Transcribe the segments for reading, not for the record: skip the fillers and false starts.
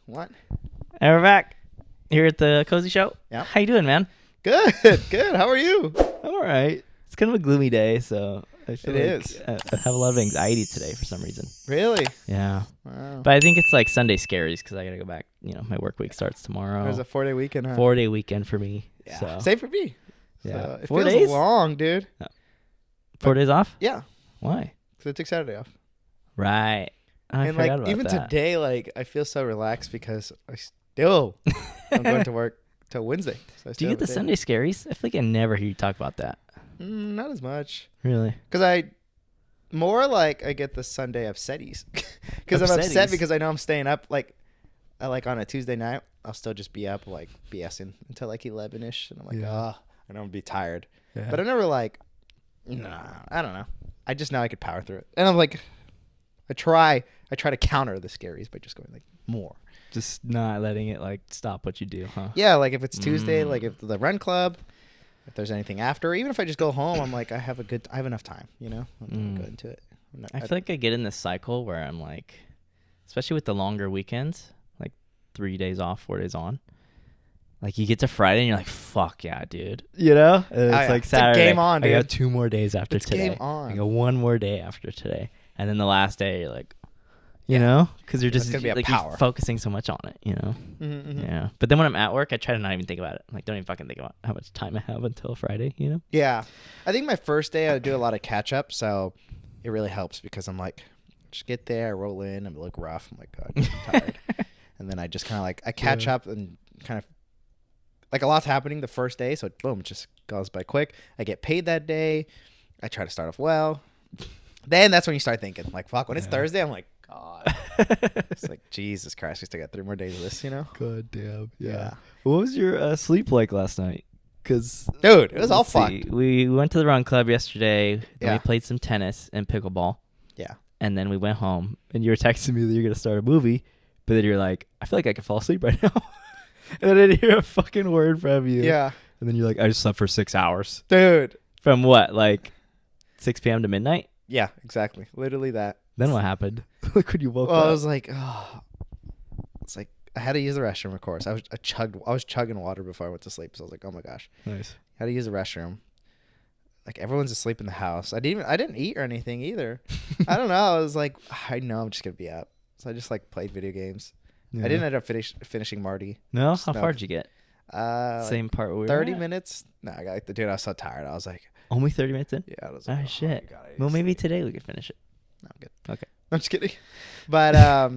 What? And we're back here at the Cozy Show. Yeah. How you doing, man? Good. Good. How are you? I'm all right. It's kind of a gloomy day, so I feel It like is. I have a lot of anxiety today for some reason. Really? Yeah. Wow. But I think it's like Sunday scaries because I got to go back. You know, my work week starts tomorrow. There's a 4-day weekend, huh? 4-day weekend for me. Yeah. So. Same for me. Yeah. So it 4 feels days? long, dude. 4 days off? Yeah. Why? Because I took Saturday off. Right. I and forgot like about even that. today, like I feel so relaxed because I'm going to work till Wednesday. So I Do you get the Sunday scaries? I feel like I never hear you talk about that. Not as much. Really? Because I get the Sunday upsetties. Because I'm upset because I know I'm staying up like on a Tuesday night. I'll still just be up like BSing until like 11ish, and I'm like, and I'm gonna be tired. Yeah. But I never like, nah, I don't know. I just know I could power through it, and I'm like, I try to counter the scaries by just going like more. Just not letting it like stop what you do, huh? Yeah, like if it's Tuesday, like if the run club, if there's anything after, even if I just go home, I'm like, I have enough time, you know? I'm gonna go into it. I feel like I get in this cycle where I'm like, especially with the longer weekends, like 3 days off, 4 days on. Like you get to Friday and you're like, fuck yeah, dude. You know? And it's like Saturday. It's a game on, dude. I got 2 more days after today. Game on. I got 1 more day after today. And then the last day, you're like, you know? Because you're just gonna be like you're focusing so much on it, you know? Mm-hmm. Yeah. But then when I'm at work, I try to not even think about it. Like, don't even fucking think about how much time I have until Friday, you know? Yeah. I think my first day I do a lot of catch up, so it really helps because I'm like, just get there, I roll in, I look rough. I'm like, God, I'm tired. And then I just kind of like, I catch up and kind of, like a lot's happening the first day, so boom, it just goes by quick. I get paid that day. I try to start off well. Then that's when you start thinking, like, fuck, when it's Thursday, I'm like, God. It's like, Jesus Christ, we still got 3 more days of this, you know? God damn. Yeah. What was your sleep like last night? Because, dude, it was all fucked. We went to the run club yesterday. Yeah. We played some tennis and pickleball. Yeah. And then we went home. And you were texting me that you're going to start a movie. But then you're like, I feel like I could fall asleep right now. And I didn't hear a fucking word from you. Yeah. And then you're like, I just slept for 6 hours. Dude. From what? Like 6 p.m. to midnight? Yeah, exactly. Literally that. Then what happened? Like when you woke up? I was like, oh. It's like, I had to use the restroom, of course. I was chugging water before I went to sleep. So I was like, oh my gosh. Nice. I had to use the restroom. Like everyone's asleep in the house. I didn't eat or anything either. I don't know. I was like, I know I'm just going to be up. So I just like played video games. Yeah. I didn't end up finishing Marty. No? How far did you get? Same like part where 30 minutes. No, I was so tired. I was like, only 30 minutes in? Yeah, I was like, oh shit. Well, maybe today we could finish it. No, I'm good. Okay. I'm just kidding. But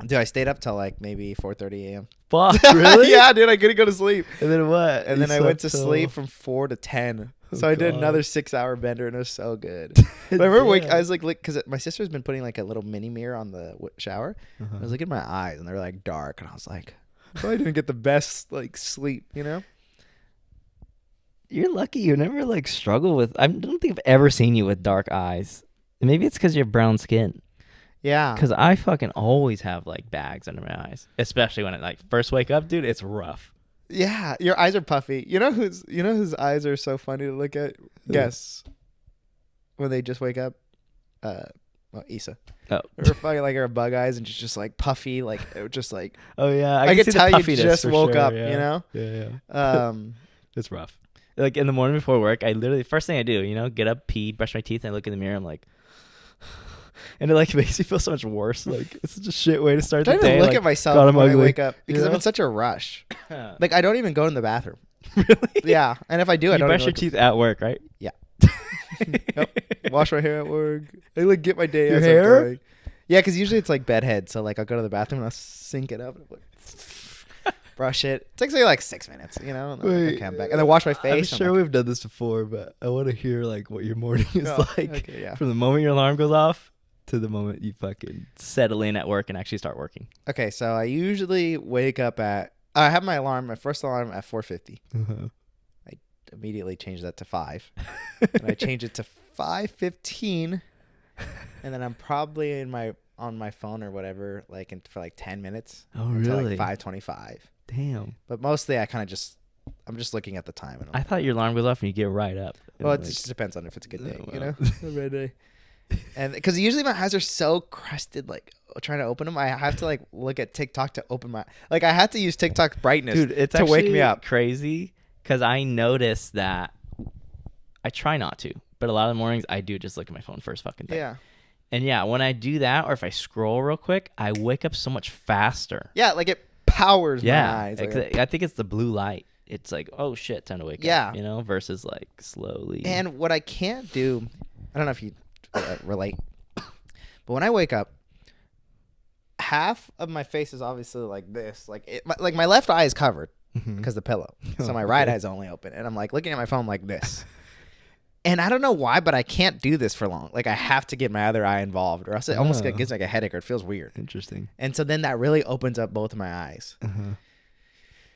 dude, I stayed up till like maybe 4:30 a.m. Fuck, really? Yeah, dude, I couldn't go to sleep. And then what? And then I went to sleep from 4 to 10. So I did another 6-hour bender, and it was so good. But I remember I was like, because my sister's been putting like a little mini mirror on the shower. I was looking at my eyes, and they're like dark, and I was like, well, I didn't get the best like sleep, you know? You're lucky. You never like struggle with. I don't think I've ever seen you with dark eyes. Maybe it's because you have brown skin. Yeah. Because I fucking always have like bags under my eyes, especially when I like first wake up, dude. It's rough. Yeah, your eyes are puffy. You know whose eyes are so funny to look at? Guess. When they just wake up. Issa. Oh. Or fucking like her bug eyes and just like puffy, like just like. Oh yeah, I could tell you just woke up. Yeah. You know. Yeah. It's rough. Like in the morning before work, I literally first thing I do, get up, pee, brush my teeth, and I look in the mirror. I'm like. And it like makes me feel so much worse. Like it's such a shit way to start the day. I don't even look like, at myself when I wake up because I'm in such a rush. Like I don't even go in the bathroom. Really? Yeah, and if I do, I don't brush your teeth at work, right? Yeah. Yep. Wash my hair at work. I like get my day. Your hair? Yeah, because usually it's like bedhead. So like I'll go to the bathroom and I'll sink it up and like, brush it. It takes like 6 minutes, and then I come back and then wash my face. I'm sure we've done this before, but I want to hear like what your morning is like from the moment your alarm goes off to the moment you fucking settle in at work and actually start working. Okay, so I usually wake up I have my first alarm at 4:50. I immediately change that to 5. And I change it to 5:15. And then I'm probably on my phone or whatever for like 10 minutes. Oh, really? Until like 5:25. Damn. But mostly I'm just looking at the time. And I thought your alarm goes off and you get right up. Well, it just depends on if it's a good day, A red day. And because usually my eyes are so crusted, like, trying to open them, I have to like look at TikTok to open my. Like I had to use TikTok brightness, dude. It's to wake me up. Crazy because I noticed that. I try not to, but a lot of the mornings I do just look at my phone first fucking thing. Yeah. And yeah, when I do that, or if I scroll real quick, I wake up so much faster. Yeah, like it powers my eyes. Like, I think it's the blue light. It's like, oh shit, time to wake up. You know, versus like slowly. And what I can't do, I don't know if you relate, but when I wake up, half of my face is obviously like this. Like my left eye is covered because the pillow. So my right eye is only open, and I'm like looking at my phone like this. And I don't know why, but I can't do this for long. Like I have to get my other eye involved, or else it almost gives like a headache, or it feels weird. Interesting. And so then that really opens up both of my eyes.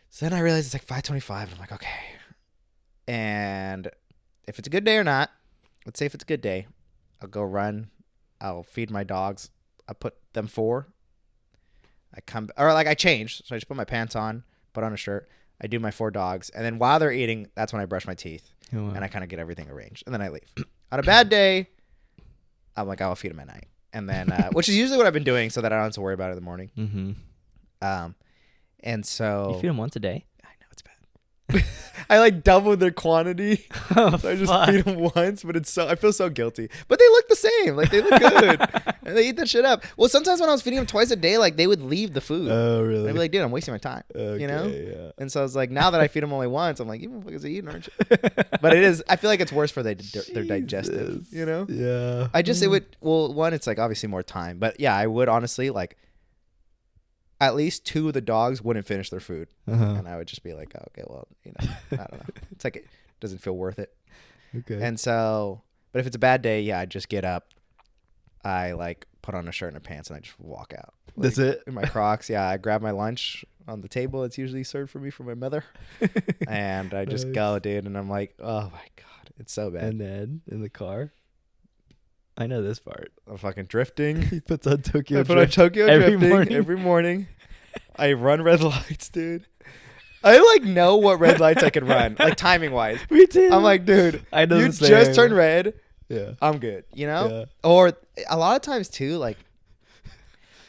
So then I realize it's like 5:25. I'm like, okay. And if it's a good day or not, let's say if it's a good day, I'll go run. I'll feed my dogs. I put them 4. I change. So I just put my pants on, put on a shirt. I do my 4 dogs. And then while they're eating, that's when I brush my teeth. Oh, wow. And I kind of get everything arranged. And then I leave. On a bad day, I'm like, I'll feed them at night. And then, which is usually what I've been doing so that I don't have to worry about it in the morning. And so. You feed them once a day? I know, it's bad. I like doubled their quantity. So I just feed them once, but I feel so guilty. But they look the same. Like they look good. And they eat that shit up. Well, sometimes when I was feeding them twice a day, like they would leave the food. Oh, really? And I'd be like, dude, I'm wasting my time. Okay, you know? Yeah. And so I was like, now that I feed them only once, I'm like, you motherfuckers are eating, aren't you? But it is, I feel like it's worse for their digestive, you know? Yeah. One, it's like obviously more time. But yeah, I would honestly like, at least 2 of the dogs wouldn't finish their food. And I would just be like, oh, okay, well, you know, I don't know. It's like, it doesn't feel worth it. Okay. And so, but if it's a bad day, yeah, I just get up. I like put on a shirt and a pants and I just walk out. Like, that's it? In my Crocs. Yeah. I grab my lunch on the table. It's usually served for me from my mother. And I just go, dude. And I'm like, oh my God, it's so bad. And then in the car. I know this part. I'm fucking drifting. He puts on Tokyo Drift. I put on Tokyo Drifting every morning. I run red lights, dude. I like know what red lights I can run, like timing wise. Me too. I'm like, dude, I know you just turn red. Yeah. I'm good, you know? Yeah. Or a lot of times too, like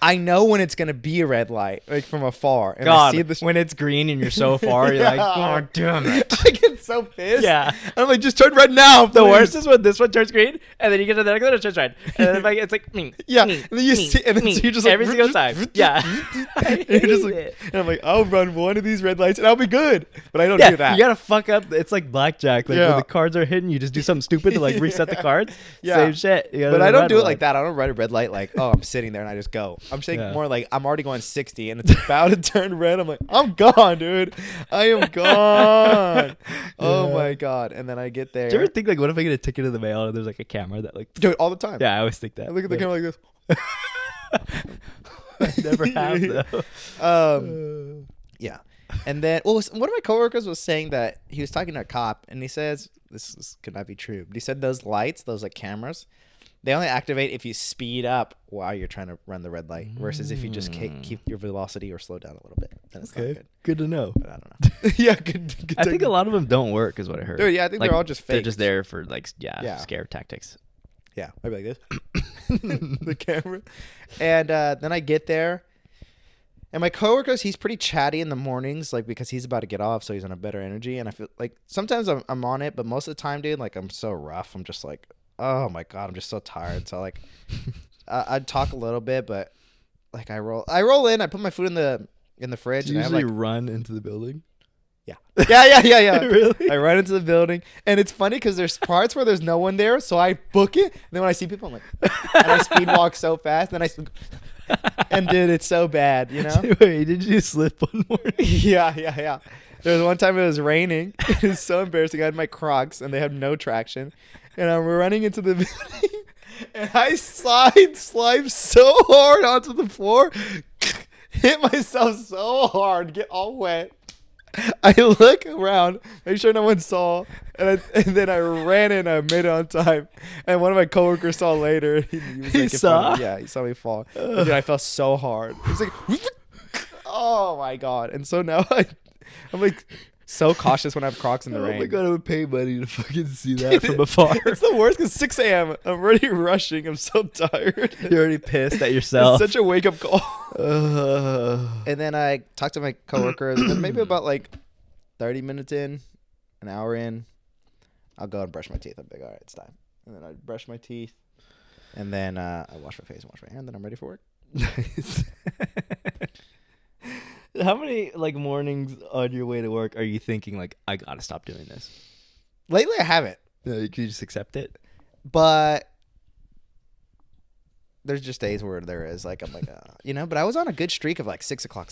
I know when it's gonna be a red light, like from afar. And God, I see this when it's green and you're so far, you're like, oh damn it! I get so pissed. Yeah, I'm like, just turn red now. The worst is when this one turns green, and then you get to the next one, it turns red, and then it's like, yeah. And then you see, and then so you're just like every single time. Yeah, you're just like, and I'm like, I'll run one of these red lights and I'll be good. But I don't do that. You gotta fuck up. It's like blackjack. Like when the cards are hidden, you just do something stupid to like reset the cards. Yeah, same shit. But I don't do it like that. I don't run a red light like, oh, I'm sitting there and I just go. I'm saying more like I'm already going 60 and it's about to turn red. I'm like, I'm gone, dude. I am gone. Oh my God. And then I get there. Do you ever think like, what if I get a ticket in the mail and there's like a camera that like, dude, all the time. Yeah, I always think that. I look at the camera like this. I never have though. Yeah. And then, one of my coworkers was saying that he was talking to a cop and he says, this could not be true, but he said those lights, those like cameras, they only activate if you speed up while you're trying to run the red light versus if you just keep your velocity or slow down a a bit. Then it's not good. Good to know. But I don't know. Yeah, good I think a lot of them don't work is what I heard. Dude, yeah, I think like, they're all just fake. They're just there for like, scare tactics. Yeah, maybe like this. The camera. And then I get there. And my coworkers, he's pretty chatty in the mornings, like because he's about to get off, so he's on a better energy. And I feel like sometimes I'm on it, but most of the time, dude, like I'm so rough. I'm just like, oh my God, I'm just so tired. So like, I'd talk a little bit, but like I roll in. I put my food in the fridge. Do you usually run into the building? Yeah. Yeah. Really? I run into the building, and it's funny because there's parts where there's no one there, so I book it. And then when I see people, I'm like, and I speed walk so fast, and and dude, it's so bad, you know? Wait, did you slip one morning? Yeah. There was one time it was raining. It was so embarrassing. I had my Crocs, and they had no traction. And I'm running into the building, and I slide so hard onto the floor, hit myself so hard, get all wet. I look around, make sure no one saw, and then I ran in. I made it on time, and one of my coworkers saw later. He saw? Yeah, he saw me fall. Dude, I fell so hard. It's like, oh my God! And so now I'm like so cautious when I have Crocs in the rain. Oh my god, I would pay money to fucking see that from afar. It's the worst because 6 a.m. I'm already rushing. I'm so tired. You're already pissed at yourself. It's such a wake up call. And then I talked to my coworkers, and then maybe about like 30 minutes in, an hour in, I'll go and brush my teeth. I'm like, all right, it's time. And then I brush my teeth, and then I wash my face and wash my hair, and then I'm ready for work. Nice. How many like mornings on your way to work are you thinking like I gotta stop doing this? Lately, I haven't. Can you just accept it? But there's just days where there is like I'm like but I was on a good streak of like 6 o'clock,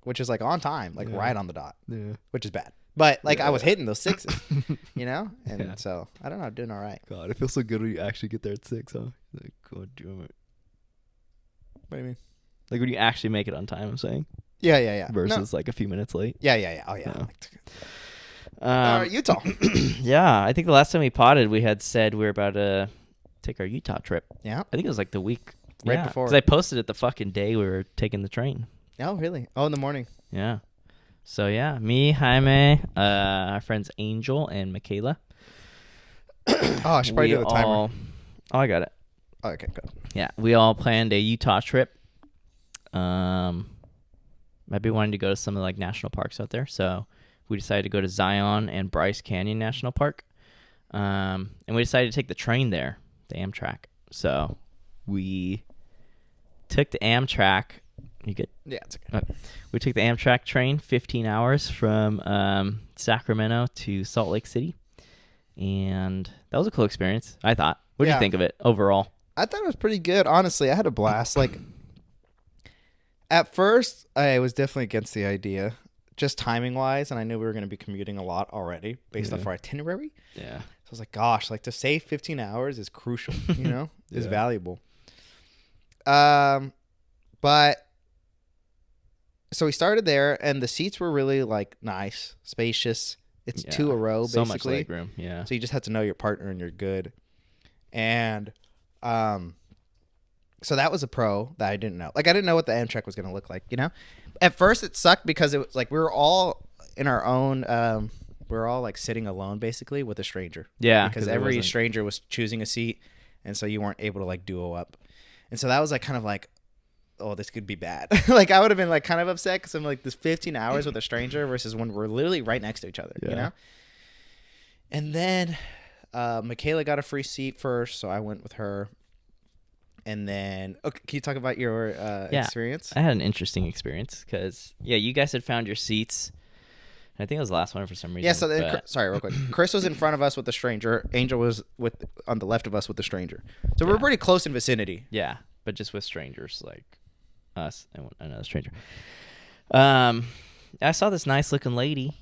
which is like on time, like right on the dot. Yeah. Which is bad. But like I was hitting those sixes, and so I don't know, doing all right. God, it feels so good when you actually get there at 6, huh? Like, God damn it. What do you mean? Like when you actually make it on time, I'm saying. Yeah. Versus like a few minutes late. Yeah. Oh yeah. No. Utah. Yeah, I think the last time we potted, we had said we were about to take our Utah trip. Yeah. I think it was like the week right before. Because I posted it the fucking day we were taking the train. Oh, really? Oh, in the morning. Yeah. So yeah, me, Jaime, our friends Angel and Michaela. Oh, I should probably do the timer. Oh, I got it. Oh, okay, good. Yeah, we all planned a Utah trip. I've been wanting to go to some of the like national parks out there, so we decided to go to Zion and Bryce Canyon National Park. And we decided to take the train there, the Amtrak. So we took the Amtrak. You good? Yeah, it's okay. We took the Amtrak train, 15 hours from Sacramento to Salt Lake City, and that was a cool experience, I thought. What did you think of it overall? I thought it was pretty good, honestly. I had a blast. Like, at first, I was definitely against the idea, just timing-wise, and I knew we were going to be commuting a lot already based off our itinerary. Yeah. So I was like, gosh, like to save 15 hours is crucial, is valuable. But so we started there, and the seats were really like nice, spacious. It's 2 a row, basically. So much leg room, yeah. So you just have to know your partner, and you're good. And so that was a pro that I didn't know. Like, I didn't know what the Amtrak was going to look like, At first, it sucked because it was like we were all in our own. We were all like sitting alone, basically, with a stranger. Yeah, because every stranger was choosing a seat, and so you weren't able to like duo up. And so that was like kind of like, oh, this could be bad. Like I would have been like kind of upset because I'm like this 15 hours with a stranger versus when we're literally right next to each other, And then Michaela got a free seat first, so I went with her. And then, okay, can you talk about your experience? I had an interesting experience because, you guys had found your seats. And I think it was the last one for some reason. Yeah, so then, sorry, real quick. Chris was in front of us with the stranger. Angel was on the left of us with the stranger. So we're pretty close in vicinity. Yeah, but just with strangers like us and another stranger. I saw this nice looking lady,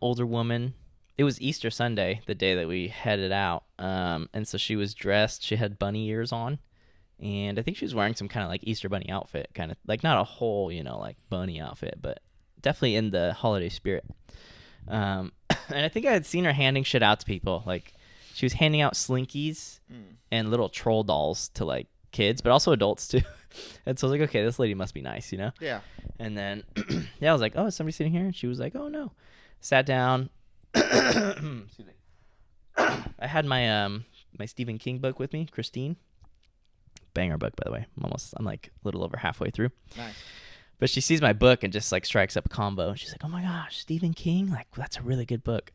older woman. It was Easter Sunday, the day that we headed out. And so she was dressed. She had bunny ears on. And I think she was wearing some kind of like Easter bunny outfit, kind of like not a whole, like bunny outfit, but definitely in the holiday spirit. And I think I had seen her handing shit out to people. Like she was handing out Slinkies and little troll dolls to like kids, but also adults too. And so I was like, okay, this lady must be nice, Yeah. And then, I was like, oh, is somebody sitting here? And she was like, oh no. Sat down. Excuse me. I had my my Stephen King book with me, Christine. Banger book, by the way. I'm like a little over halfway through. Nice. But she sees my book and just like strikes up a combo. And she's like, oh my gosh, Stephen King? Like, that's a really good book.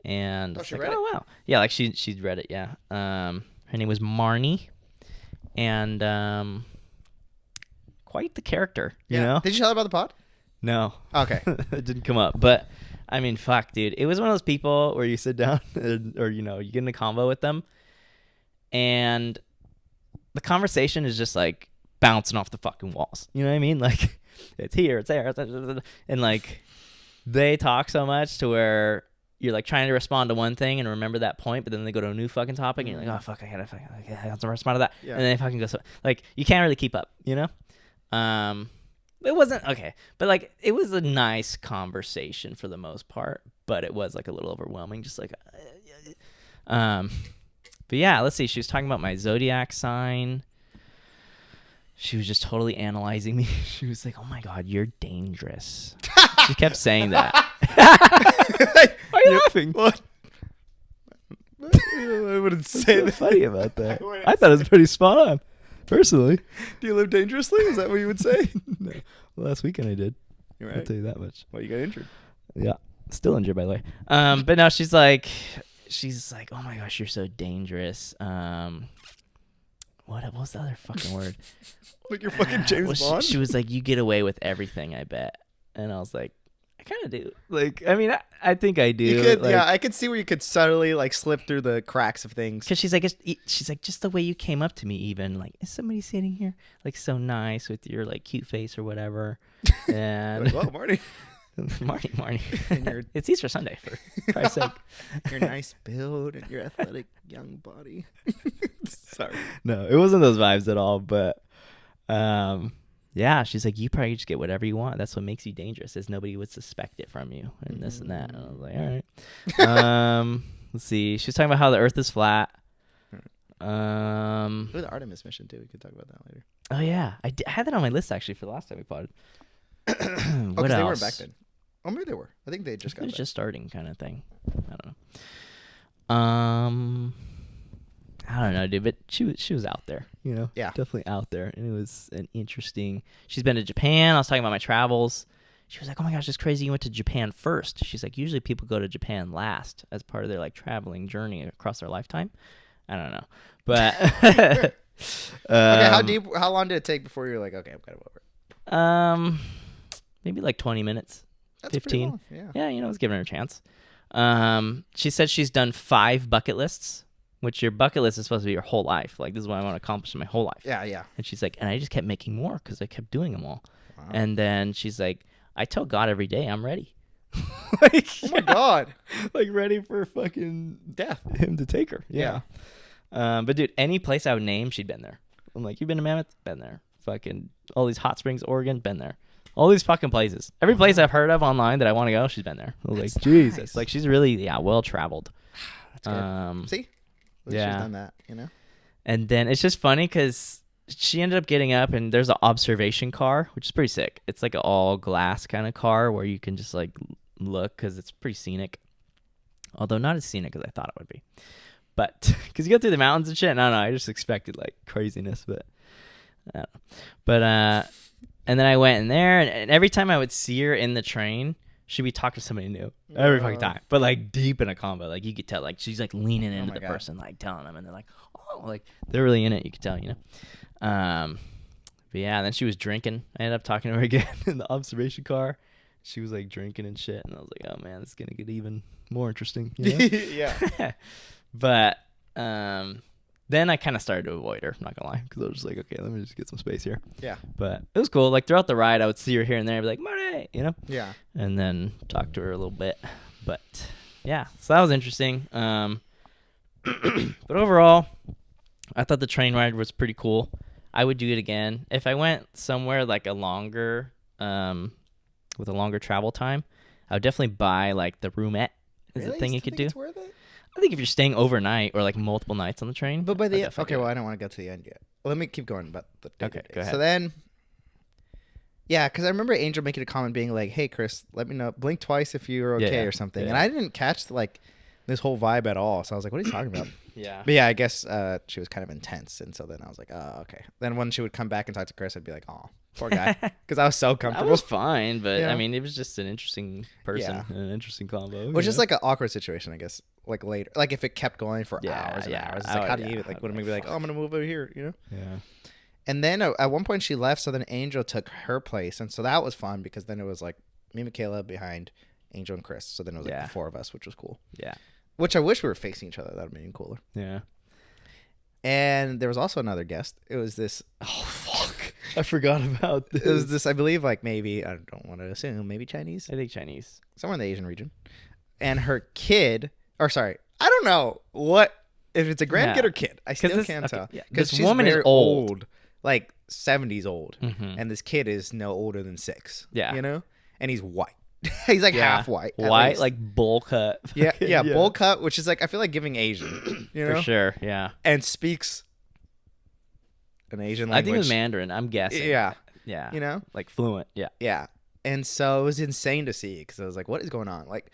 And she like, read it? Wow. Yeah, like she'd read it, yeah. Her name was Marnie. And quite the character, you know? Did you tell her about the pod? No. Okay. It didn't come up. But I mean, fuck, dude. It was one of those people where you sit down or, you get in a combo with them. And the conversation is just like bouncing off the fucking walls. You know what I mean? Like it's here, it's there, and like they talk so much to where you're like trying to respond to one thing and remember that point, but then they go to a new fucking topic and you're like, oh fuck, I have to respond to that, and then they fucking go so like you can't really keep up, It wasn't okay, but like it was a nice conversation for the most part, but it was like a little overwhelming, just like But yeah, let's see. She was talking about my zodiac sign. She was just totally analyzing me. She was like, "Oh my god, you're dangerous." She kept saying that. Why are you laughing? What? I wouldn't say What's so funny about that? I thought it was pretty spot on, personally. Do you live dangerously? Is that what you would say? No. Last weekend I did. You're right. I'll tell you that much. Well, you got injured. Yeah. Still injured, by the way. But no, she's like, oh my gosh, you're so dangerous. What was the other fucking word? Like you're fucking James Bond? She was like, you get away with everything, I bet. And I was like, I kind of do. Like, I mean, I think I do. You could, like, yeah, I could see where you could subtly like slip through the cracks of things. Because she's like, just the way you came up to me, even like, is somebody sitting here like so nice with your like cute face or whatever? And Like, well, Marty. Marty. It's Easter Sunday, for Christ's sake. Your nice build and your athletic young body. Sorry. No, it wasn't those vibes at all. But yeah, she's like, you probably just get whatever you want. That's what makes you dangerous, is nobody would suspect it from you and this and that. And I was like, all right. Let's see. She was talking about how the Earth is flat. The Artemis mission too. We could talk about that later. Oh yeah, I had that on my list actually for the last time we potted. What else? They weren't back then. Oh, maybe they were. I think they just got. It was back. just starting kind of thing. I don't know, dude. But she was out there, you know. Yeah, definitely out there, and it was an interesting. She's been to Japan. I was talking about my travels. She was like, "Oh my gosh, it's crazy! You went to Japan first." She's like, "Usually people go to Japan last as part of their like traveling journey across their lifetime." I don't know, but okay. How long did it take before you were like, "Okay, I'm kind of over it"? Maybe like 20 minutes. That's 15. Long. Yeah. Yeah, you know, I was giving her a chance. She said she's done 5 bucket lists, which your bucket list is supposed to be your whole life. Like, this is what I want to accomplish in my whole life. Yeah. And she's like, and I just kept making more because I kept doing them all. Wow. And then she's like, I tell God every day I'm ready. Like, oh my God. Like, ready for fucking death. Him to take her. Yeah. But dude, any place I would name, she'd been there. I'm like, you been to Mammoth? Been there. Fucking all these hot springs, Oregon? Been there. All these fucking places. Every place I've heard of online that I want to go, she's been there. I was like, Jesus. Nice. Like, she's really, well traveled. That's good. See? She's done that, you know? And then it's just funny because she ended up getting up and there's an observation car, which is pretty sick. It's like an all glass kind of car where you can just like look because it's pretty scenic. Although not as scenic as I thought it would be. But because you go through the mountains and shit. And I don't know. I just expected like craziness, but I don't know. But, and then I went in there, and every time I would see her in the train, she'd be talking to somebody new every fucking time. But like deep in a combo, like you could tell, like she's like leaning into the person, like telling them, and they're like, oh, like they're really in it. You could tell, you know. But yeah, and then she was drinking. I ended up talking to her again in the observation car. She was like drinking and shit, and I was like, oh man, this is gonna get even more interesting. You know? Yeah. But then I kind of started to avoid her, I'm not gonna lie, because I was just like, okay, let me just get some space here. Yeah. But it was cool. Like throughout the ride, I would see her here and there and be like, Marty, you know? Yeah. And then talk to her a little bit. But yeah, so that was interesting. But overall, I thought the train ride was pretty cool. I would do it again. If I went somewhere like a longer, with a longer travel time, I would definitely buy like the roomette. Is a thing you could do. It's worth it? I think if you're staying overnight or like multiple nights on the train. But by the end, okay, well, I don't want to go to the end yet. Well, let me keep going about the day. Okay, go ahead. So then, yeah, because I remember Angel making a comment being like, hey, Chris, let me know. Blink twice if you're okay or something. Yeah. And I didn't catch like this whole vibe at all. So I was like, what are you talking about? Yeah. But yeah, I guess she was kind of intense. And so then I was like, oh, okay. Then when she would come back and talk to Chris, I'd be like, oh, poor guy. Because I was so comfortable. I was fine, but I mean, it was just an interesting person and an interesting combo. Which is like an awkward situation, I guess. Like later, like if it kept going for hours and hours, it's like, how do you eat it? Like, would it be like, oh, I'm gonna move over here, you know? Yeah. And then at one point she left, so then Angel took her place, and so that was fun because then it was like me, Michaela behind Angel and Chris. So then it was like the 4 of us, which was cool. Yeah. Which I wish we were facing each other. That would be even cooler. Yeah. And there was also another guest. It was this. Oh fuck! I forgot about this. It was this, I believe, like maybe, I don't want to assume, maybe Chinese. I think Chinese. Somewhere in the Asian region. And her kid, or sorry, I don't know what if it's a grandkid or kid. I still can't tell. Because this woman is old, like 70s old, and this kid is no older than 6. Yeah, you know, and he's white. He's like half white. White, like bowl cut. Yeah, bowl cut, which is like I feel like giving Asian. You know, for sure. Yeah, and speaks an Asian language. I think it was Mandarin. I'm guessing. Yeah. Yeah. You know, like fluent. Yeah. Yeah. And so it was insane to see because I was like, what is going on? Like,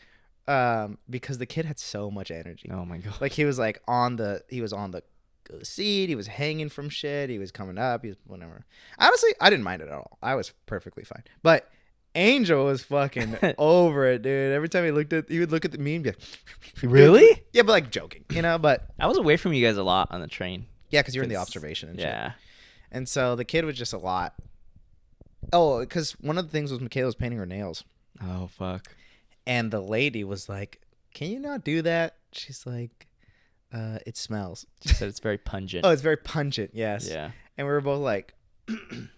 because the kid had so much energy. Oh my God. Like he was on the seat. He was hanging from shit. He was coming up. He was whatever. Honestly, I didn't mind it at all. I was perfectly fine. But Angel was fucking over it, dude. Every time he would look at me and be like, really? Yeah, but like joking, But I was away from you guys a lot on the train. Yeah, because you're in the observation and shit. Yeah. And so the kid was just a lot. Oh, because one of the things was Michaela was painting her nails. Oh, fuck. And the lady was like, can you not do that? She's like, it smells. She said it's very pungent. Oh, it's very pungent, yes. Yeah. And we were both like,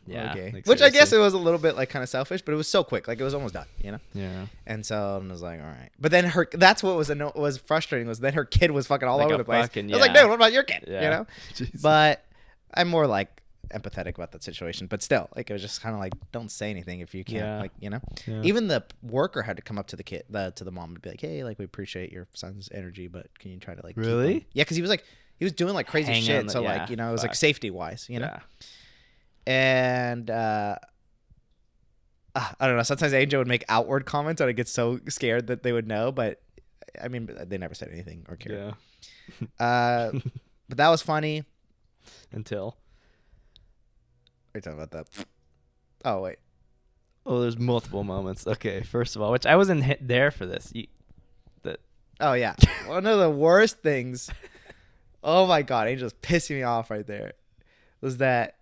yeah. Okay. Like, which I guess it was a little bit like kind of selfish, but it was so quick. Like it was almost done, Yeah. And so I was like, all right. But then that's what was frustrating was then her kid was fucking all over the place. I was like, dude, what about your kid? Yeah. But I'm more like empathetic about that situation, but still, like it was just kind of like, don't say anything if you can't, Yeah. Even the worker had to come up to the kid, to the mom, and be like, hey, like we appreciate your son's energy, but can you try to like really? Yeah, because he was doing like crazy shit, so like it was like safety wise, Yeah. And I don't know. Sometimes Angel would make outward comments, and I get so scared that they would know, but I mean, they never said anything or cared. Yeah. But that was funny until. Are you talking about that? Oh, wait. Oh, there's multiple moments. Okay, first of all, which I wasn't there for this. Oh, yeah. One of the worst things, oh my God, Angel's pissing me off right there, was that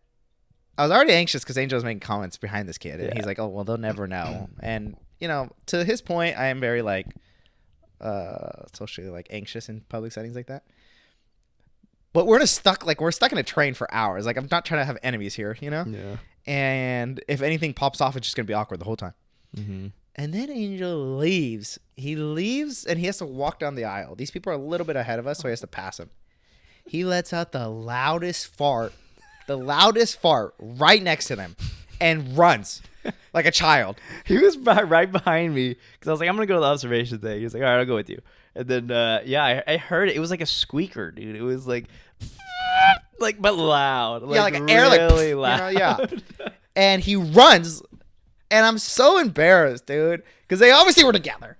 I was already anxious because Angel was making comments behind this kid. And he's like, oh, well, they'll never know. And, to his point, I am very like socially like anxious in public settings like that. But we're stuck in a train for hours. Like, I'm not trying to have enemies here, Yeah. And if anything pops off, it's just going to be awkward the whole time. Mm-hmm. And then Angel leaves. He leaves, and he has to walk down the aisle. These people are a little bit ahead of us, so he has to pass them. He lets out the loudest fart right next to them and runs like a child. He was right behind me because I was like, I'm going to go to the observation thing. He was like, all right, I'll go with you. And then, I heard it. It was like a squeaker, dude. It was like but loud. Like really air, really loud. Yeah. And he runs, and I'm so embarrassed, dude, because they obviously were together.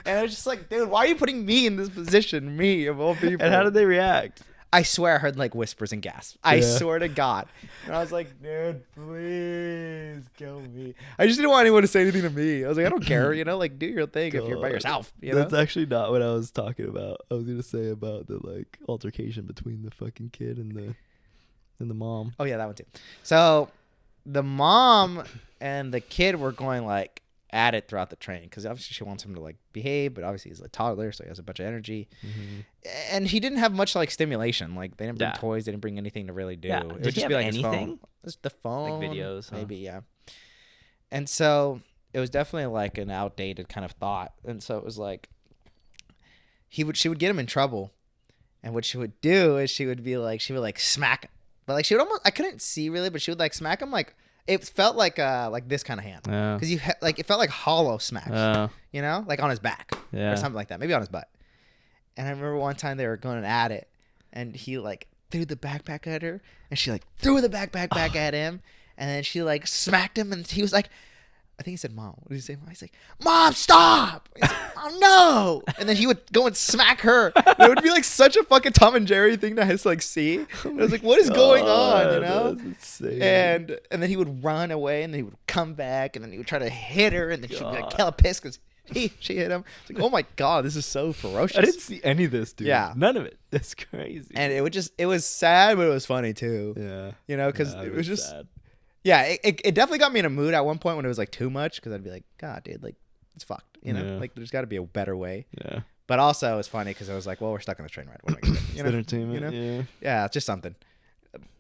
And I was just like, dude, why are you putting me in this position, me of all people? And how did they react? I swear I heard like whispers and gasps. I swear to God. And I was like, dude, please kill me. I just didn't want anyone to say anything to me. I was like, I don't care, like do your thing if you're by yourself. That's actually not what I was talking about. I was gonna say about the like altercation between the fucking kid and the mom. Oh yeah, that one too. So the mom and the kid were going like at it throughout the train because obviously she wants him to like behave, but obviously he's a toddler, so he has a bunch of energy. Mm-hmm. And he didn't have much like stimulation. Like they didn't bring toys, they didn't bring anything to really do. Yeah. It would Did just he be have like anything? His phone. Just the phone, like videos, maybe, yeah. And so it was definitely like an outdated kind of thought. And so it was like she would get him in trouble, and what she would do is she would smack him, but like she would almost, I couldn't see really, but she would like smack him like. It felt like this kind of hand, because it felt like hollow smacks, like on his back or something like that, maybe on his butt. And I remember one time they were going at it, and he like threw the backpack at her, and she like threw the backpack back at him, and then she like smacked him, and he was like, I think he said, "Mom." What did he say? He's like, "Mom, stop!" He's like, "Oh no!" And then he would go and smack her. And it would be like such a fucking Tom and Jerry thing to just like see. And I was like, "What is going on?" That's insane. And then he would run away, and then he would come back, and then he would try to hit her, and then she'd be like hella pissed because she hit him. It's like, oh my God, this is so ferocious. I didn't see any of this, dude. Yeah, none of it. That's crazy. And it was sad, but it was funny too. Yeah, because it was just sad. Yeah, it definitely got me in a mood at one point when it was like too much, because I'd be like, God, dude, like it's fucked, like there's got to be a better way. Yeah. But also it was funny because I was like, well, we're stuck on the train ride. What am I gonna do? Entertainment. Yeah, it's just something.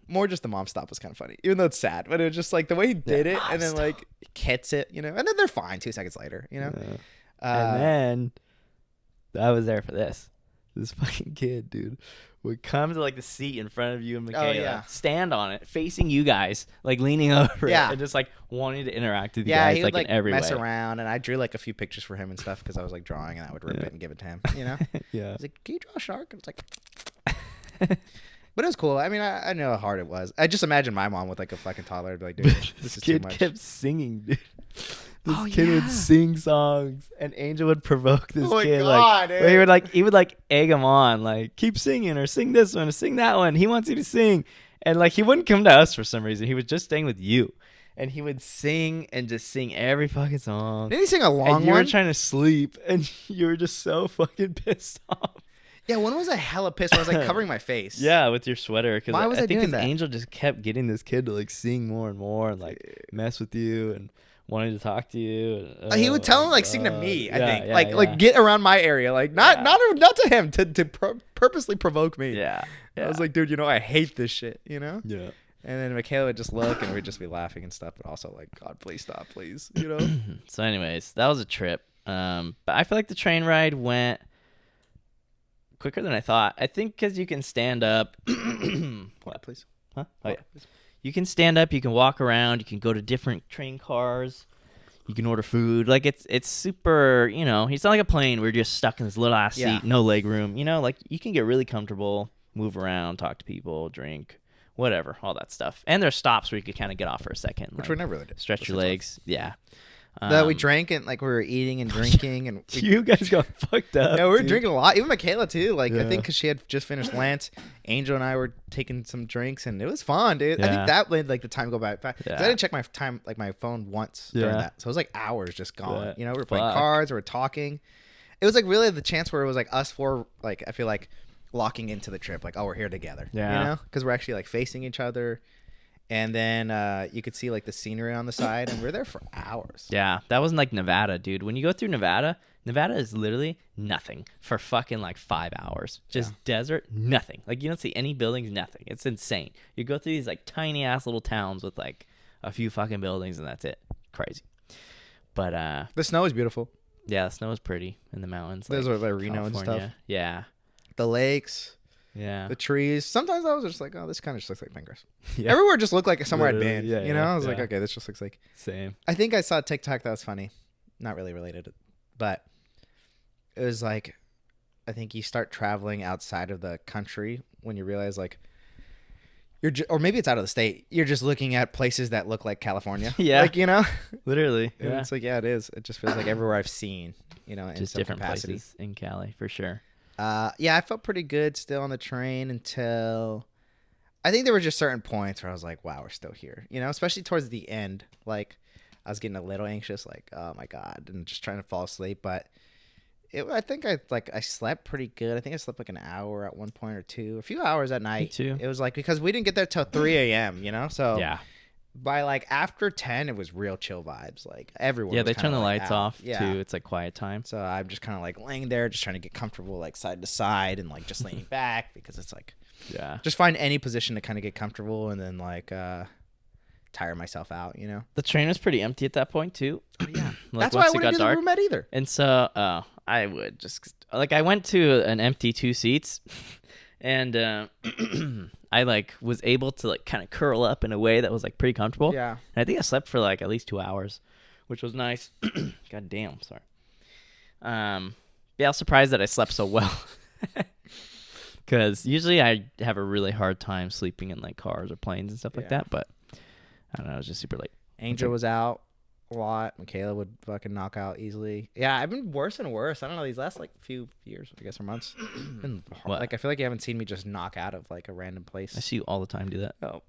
More just the mom stop was kind of funny, even though it's sad. But it was just like the way he did it, and then like hits it, and then they're fine 2 seconds later, Yeah. And then I was there for this. This fucking kid, dude, would come to like the seat in front of you and Michaela, stand on it, facing you guys, like leaning over it, and just like wanting to interact with you guys, he would, like in every mess way. around, and I drew like a few pictures for him and stuff because I was like drawing, and I would rip it and give it to him, Yeah. I was like, can you draw a shark? And it's like, but it was cool. I mean, I know how hard it was. I just imagine my mom with like a fucking toddler, be like, dude, this is too much. Kid kept singing, dude. this kid would sing songs, and Angel would provoke this kid. God, like, he would like egg him on, like keep singing or sing this one or sing that one. He wants you to sing, and like he wouldn't come to us for some reason. He was just staying with you, and he would sing and just sing every fucking song. Didn't he sing a long and you one? were trying to sleep, and you were just so fucking pissed off. Yeah, one was a hella pissed when I was like covering my face. Yeah, with your sweater. Cause Why was I doing that? Angel just kept getting this kid to like sing more and more and like mess with you and wanting to talk to you. He would tell him like sing to me. I think yeah. like get around my area, like not to him to purposely provoke me. Yeah. I was like, dude, you know, I hate this shit. You know. Yeah. And then Michaela would just look and we'd just be laughing and stuff, but also like, God, please stop, please. You know. So, anyways, that was a trip. But I feel like the train ride went quicker than I thought. I think because you can stand up. What, please? Huh? Oh, yeah. You can stand up. You can walk around. You can go to different train cars. You can order food. Like, it's super, you know, it's not like a plane where you're just stuck in this little ass seat, no leg room. You know, like, you can get really comfortable, move around, talk to people, drink, whatever, all that stuff. And there's stops where you could kind of get off for a second. Which like, we never really did. Stretch your legs. Yeah. That we drank and like we were eating and drinking and you guys got fucked up. Yeah, we were drinking a lot. Even Michaela too. Like I think because she had just finished Lance, Angel and I were taking some drinks and it was fun, dude. I think that made like the time go by fast. I didn't check my time, like my phone once during that, so it was like hours just gone. You know, we were playing cards, we were talking. It was like really the chance where it was like us four. Like I feel like locking into the trip. Like, oh, we're here together. Yeah, you know, because we're actually like facing each other. And then you could see like the scenery on the side, and we were there for hours. Yeah, that wasn't like Nevada, dude. When you go through Nevada is literally nothing for fucking like 5 hours. Just desert, nothing. Like you don't see any buildings, nothing. It's insane. You go through these like tiny ass little towns with like a few fucking buildings, and that's it. Crazy. But the snow is beautiful. Yeah, the snow is pretty in the mountains. Those like are like Reno and stuff. Yeah. The lakes. Yeah. The trees. Sometimes I was just like, oh, this kind of just looks like Bangladesh. Yeah. Everywhere just looked like somewhere I'd been. Yeah, you know? I was like, okay, this just looks like. Same. I think I saw a TikTok that was funny. Not really related, but it was like, I think you start traveling outside of the country when you realize like, or maybe it's out of the state. You're just looking at places that look like California. Yeah. Like, you know? Literally. And it's like, yeah, it is. It just feels like everywhere I've seen, you know, in just some different capacity. places in Cali, for sure. Yeah, I felt pretty good still on the train until I think there were just certain points where I was like, wow, we're still here, you know, especially towards the end. Like I was getting a little anxious, like, oh my God, and just trying to fall asleep. But I think I slept pretty good. I think I slept like an hour at one point or two, a few hours at night. Me too. It was like, because we didn't get there till 3 a.m., you know? So yeah. By like after 10, it was real chill vibes. Like everyone. Yeah, was they turn the like lights out. off too. It's like quiet time. So I'm just kind of like laying there, just trying to get comfortable, like side to side, and like just leaning back because it's like, just find any position to kind of get comfortable, and then like tire myself out. You know. The train was pretty empty at that point too. Oh, yeah, like, that's why I wouldn't do the roomette either. And so I would just like I went to an empty 2 seats, and I like was able to like kind of curl up in a way that was like pretty comfortable. Yeah. And I think I slept for like at least 2 hours, which was nice. God damn, sorry. Yeah, I was surprised that I slept so well. Because usually I have a really hard time sleeping in like cars or planes and stuff like that. But I don't know, I was just super late. Angel was out a lot. Michaela would fucking knock out easily. Yeah, I've been worse and worse. I don't know, these last like few years, I guess, or months. Been hard. Like I feel like you haven't seen me just knock out of like a random place. I see you all the time do that. Oh,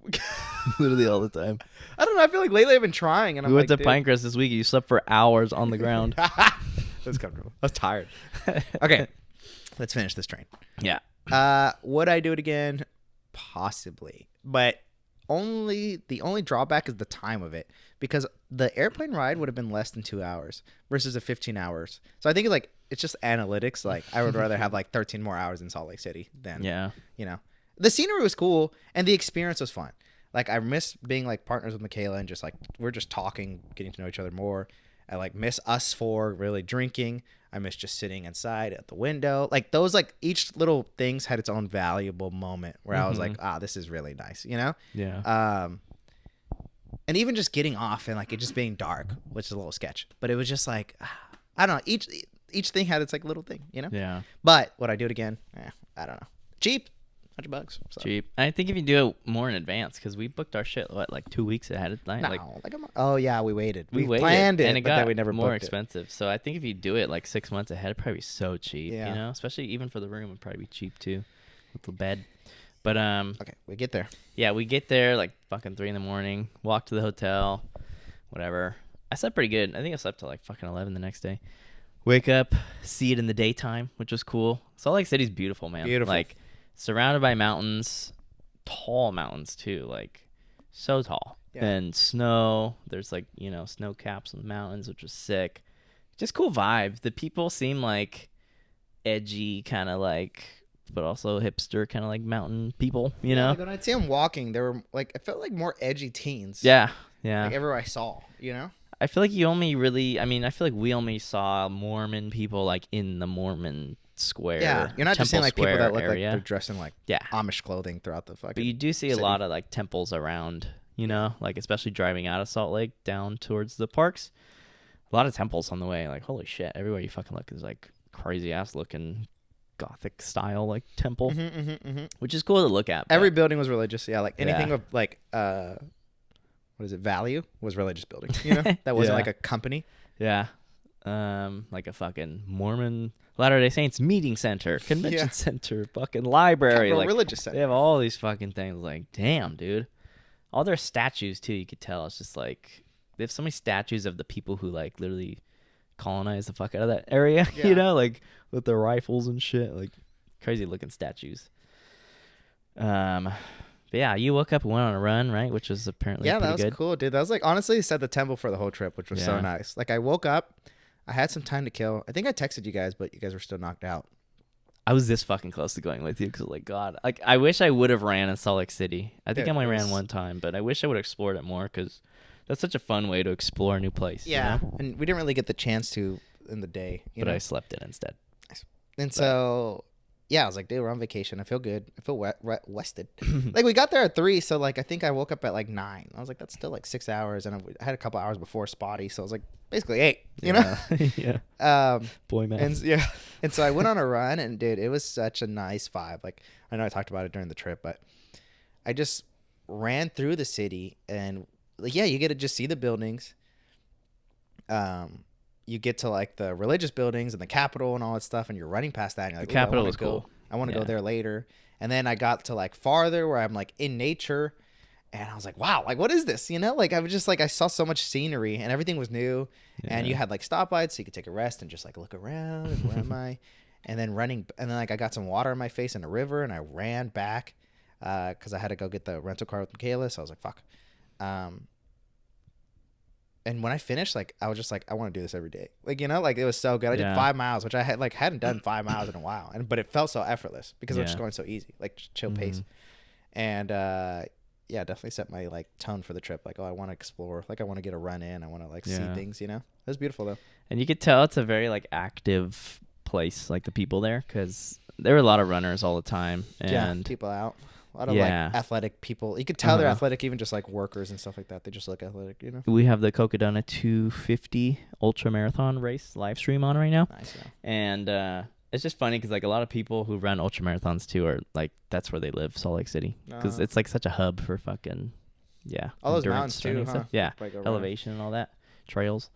literally all the time. I don't know. I feel like lately I've been trying, and we went to Pinecrest this week. You slept for hours on the ground. That's comfortable. I was tired. Okay, let's finish this train. Yeah. Would I do it again? Possibly, but the only drawback is the time of it, because the airplane ride would have been less than 2 hours versus a 15 hours. So I think it's just analytics. Like I would rather have like 13 more hours in Salt Lake City than, you know, the scenery was cool and the experience was fun. Like I miss being like partners with Michaela and just like, we're just talking, getting to know each other more. I like miss us four really drinking. I miss just sitting inside at the window. Like those, like each little things had its own valuable moment where I was like, this is really nice, you know? Yeah. And even just getting off and like it just being dark, which is a little sketch, but it was just like, I don't know. Each thing had its like little thing, you know? Yeah. But would I do it again? I don't know. Cheap. $100. So. Cheap. I think if you do it more in advance, because we booked our shit like 2 weeks ahead of time. No, oh yeah, we waited. We waited, planned it, and it but got then we never more booked expensive. It. So I think if you do it like 6 months ahead, it'd probably be so cheap. Yeah. You know, especially even for the room, it'd probably be cheap too, with the bed. But okay, we get there. Yeah, we get there like fucking 3 a.m. Walk to the hotel, whatever. I slept pretty good. I think I slept till like fucking 11 the next day. Wake up, see it in the daytime, which was cool. Salt Lake City's beautiful, man. Beautiful. Like surrounded by mountains, tall mountains too, like so tall. Yeah. And snow. There's like, you know, snow caps on the mountains, which was sick. Just cool vibe. The people seem like edgy, kind of like, but also hipster, kind of like mountain people, you know? Like when I'd see them walking, they were like, I felt like more edgy teens. Yeah. Yeah. Like everywhere I saw, you know? I feel like you only really, I mean, I feel like we only saw Mormon people like in the Mormon square. Yeah, you're not just seeing like people that look area. like they're dressed in like Amish clothing throughout the fucking. But you do see city. a lot of like temples around, you know, like especially driving out of Salt Lake down towards the parks. A lot of temples on the way. Like, holy shit, everywhere you fucking look is like crazy ass looking Gothic style like temple, which is cool to look at. Every building was religious. Yeah, like anything of like what is it? Value was religious building. You know, that wasn't like a company. Yeah, like a fucking Mormon Latter-day Saints meeting center, convention center, fucking library, Capital like religious center. They have all these fucking things. Like, damn, dude. All their statues too. You could tell it's just like they have so many statues of the people who like literally colonized the fuck out of that area. Yeah. You know, like with their rifles and shit. Like crazy looking statues. But yeah, you woke up and went on a run, right? Which was apparently pretty good. That was cool, dude. That was like honestly set the tempo for the whole trip, which was so nice. Like I woke up, I had some time to kill. I think I texted you guys, but you guys were still knocked out. I was this fucking close to going with you because, like, God, like I wish I would have ran in Salt Lake City. I think I only ran one time, but I wish I would have explored it more because that's such a fun way to explore a new place. Yeah, you know? and we didn't really get the chance to in the day. But I slept in instead. And so, yeah, I was like, dude, we're on vacation. I feel good. I feel rested. Like we got there at 3, so like I think I woke up at like 9. I was like, that's still like 6 hours, and I had a couple hours before spotty, so I was like, basically 8. You know? Yeah. Boy, man. And so I went on a run, and dude, it was such a nice vibe. Like I know I talked about it during the trip, but I just ran through the city, and like, yeah, you get to just see the buildings. You get to like the religious buildings and the Capitol and all that stuff, and you're running past that. And you're like, the Capitol was cool. I want to go there later. And then I got to like farther where I'm like in nature, and I was like, wow, like what is this? You know, like I was just like I saw so much scenery and everything was new, and you had like stoplights so you could take a rest and just like look around. And where am I? And then like I got some water in my face in a river, and I ran back because I had to go get the rental car with Michaela. So I was like, fuck. And when I finished, like, I was just like, I want to do this every day. Like, you know, like, it was so good. I did 5 miles, which I hadn't done 5 miles in a while. But it felt so effortless because I was just going so easy, like, chill pace. And, definitely set my, like, tone for the trip. Like, oh, I want to explore. Like, I want to get a run in. I want to, like, see things, you know? It was beautiful, though. And you could tell it's a very, like, active place, like, the people there, because there were a lot of runners all the time. And people out. A lot of like athletic people. You could tell they're athletic, even just like workers and stuff like that. They just look athletic, you know. We have the Cocodona 250 ultra marathon race live stream on right now. Nice, yeah. And it's just funny because like a lot of people who run ultra marathons too are like that's where they live, Salt Lake City, because it's like such a hub for fucking all those mountains too, huh? Yeah, elevation and all that, trails.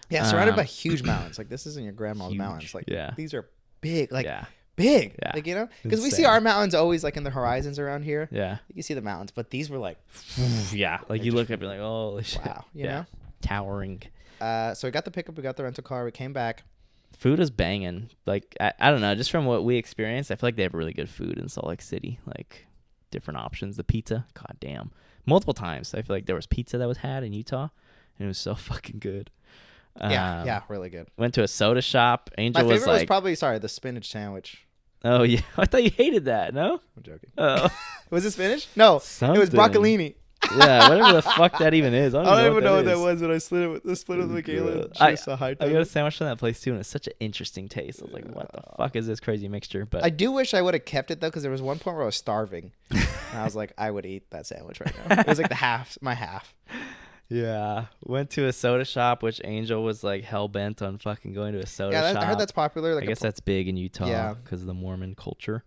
Yeah, surrounded by huge mountains. Like this isn't your grandma's mountains. Like these are big. Like. Yeah. Big, like, you know, because we see our mountains always like in the horizons around here. Yeah, you can see the mountains, but these were like, like you look up, you're like, oh shit, wow, you know, towering. So we got the pickup, we got the rental car, we came back. Food is banging. Like I don't know, just from what we experienced, I feel like they have really good food in Salt Lake City. Like different options. The pizza, god damn, multiple times. I feel like there was pizza that was had in Utah, and it was so fucking good. Yeah, really good. Went to a soda shop. Angel My favorite was probably the spinach sandwich. Oh yeah, I thought you hated that. No, I'm joking. Oh, was it spinach? No, it was broccolini. Yeah, whatever the fuck that even is. I don't even know what that was when I split it with Michaela. I got a sandwich from that place too, and it's such an interesting taste. I was like, what the fuck is this crazy mixture? But I do wish I would have kept it though, because there was one point where I was starving, and I was like, I would eat that sandwich right now. It was like my half. Yeah, went to a soda shop, which Angel was like hell bent on fucking going to a soda shop. I heard that's popular. Like I guess that's big in Utah because of the Mormon culture.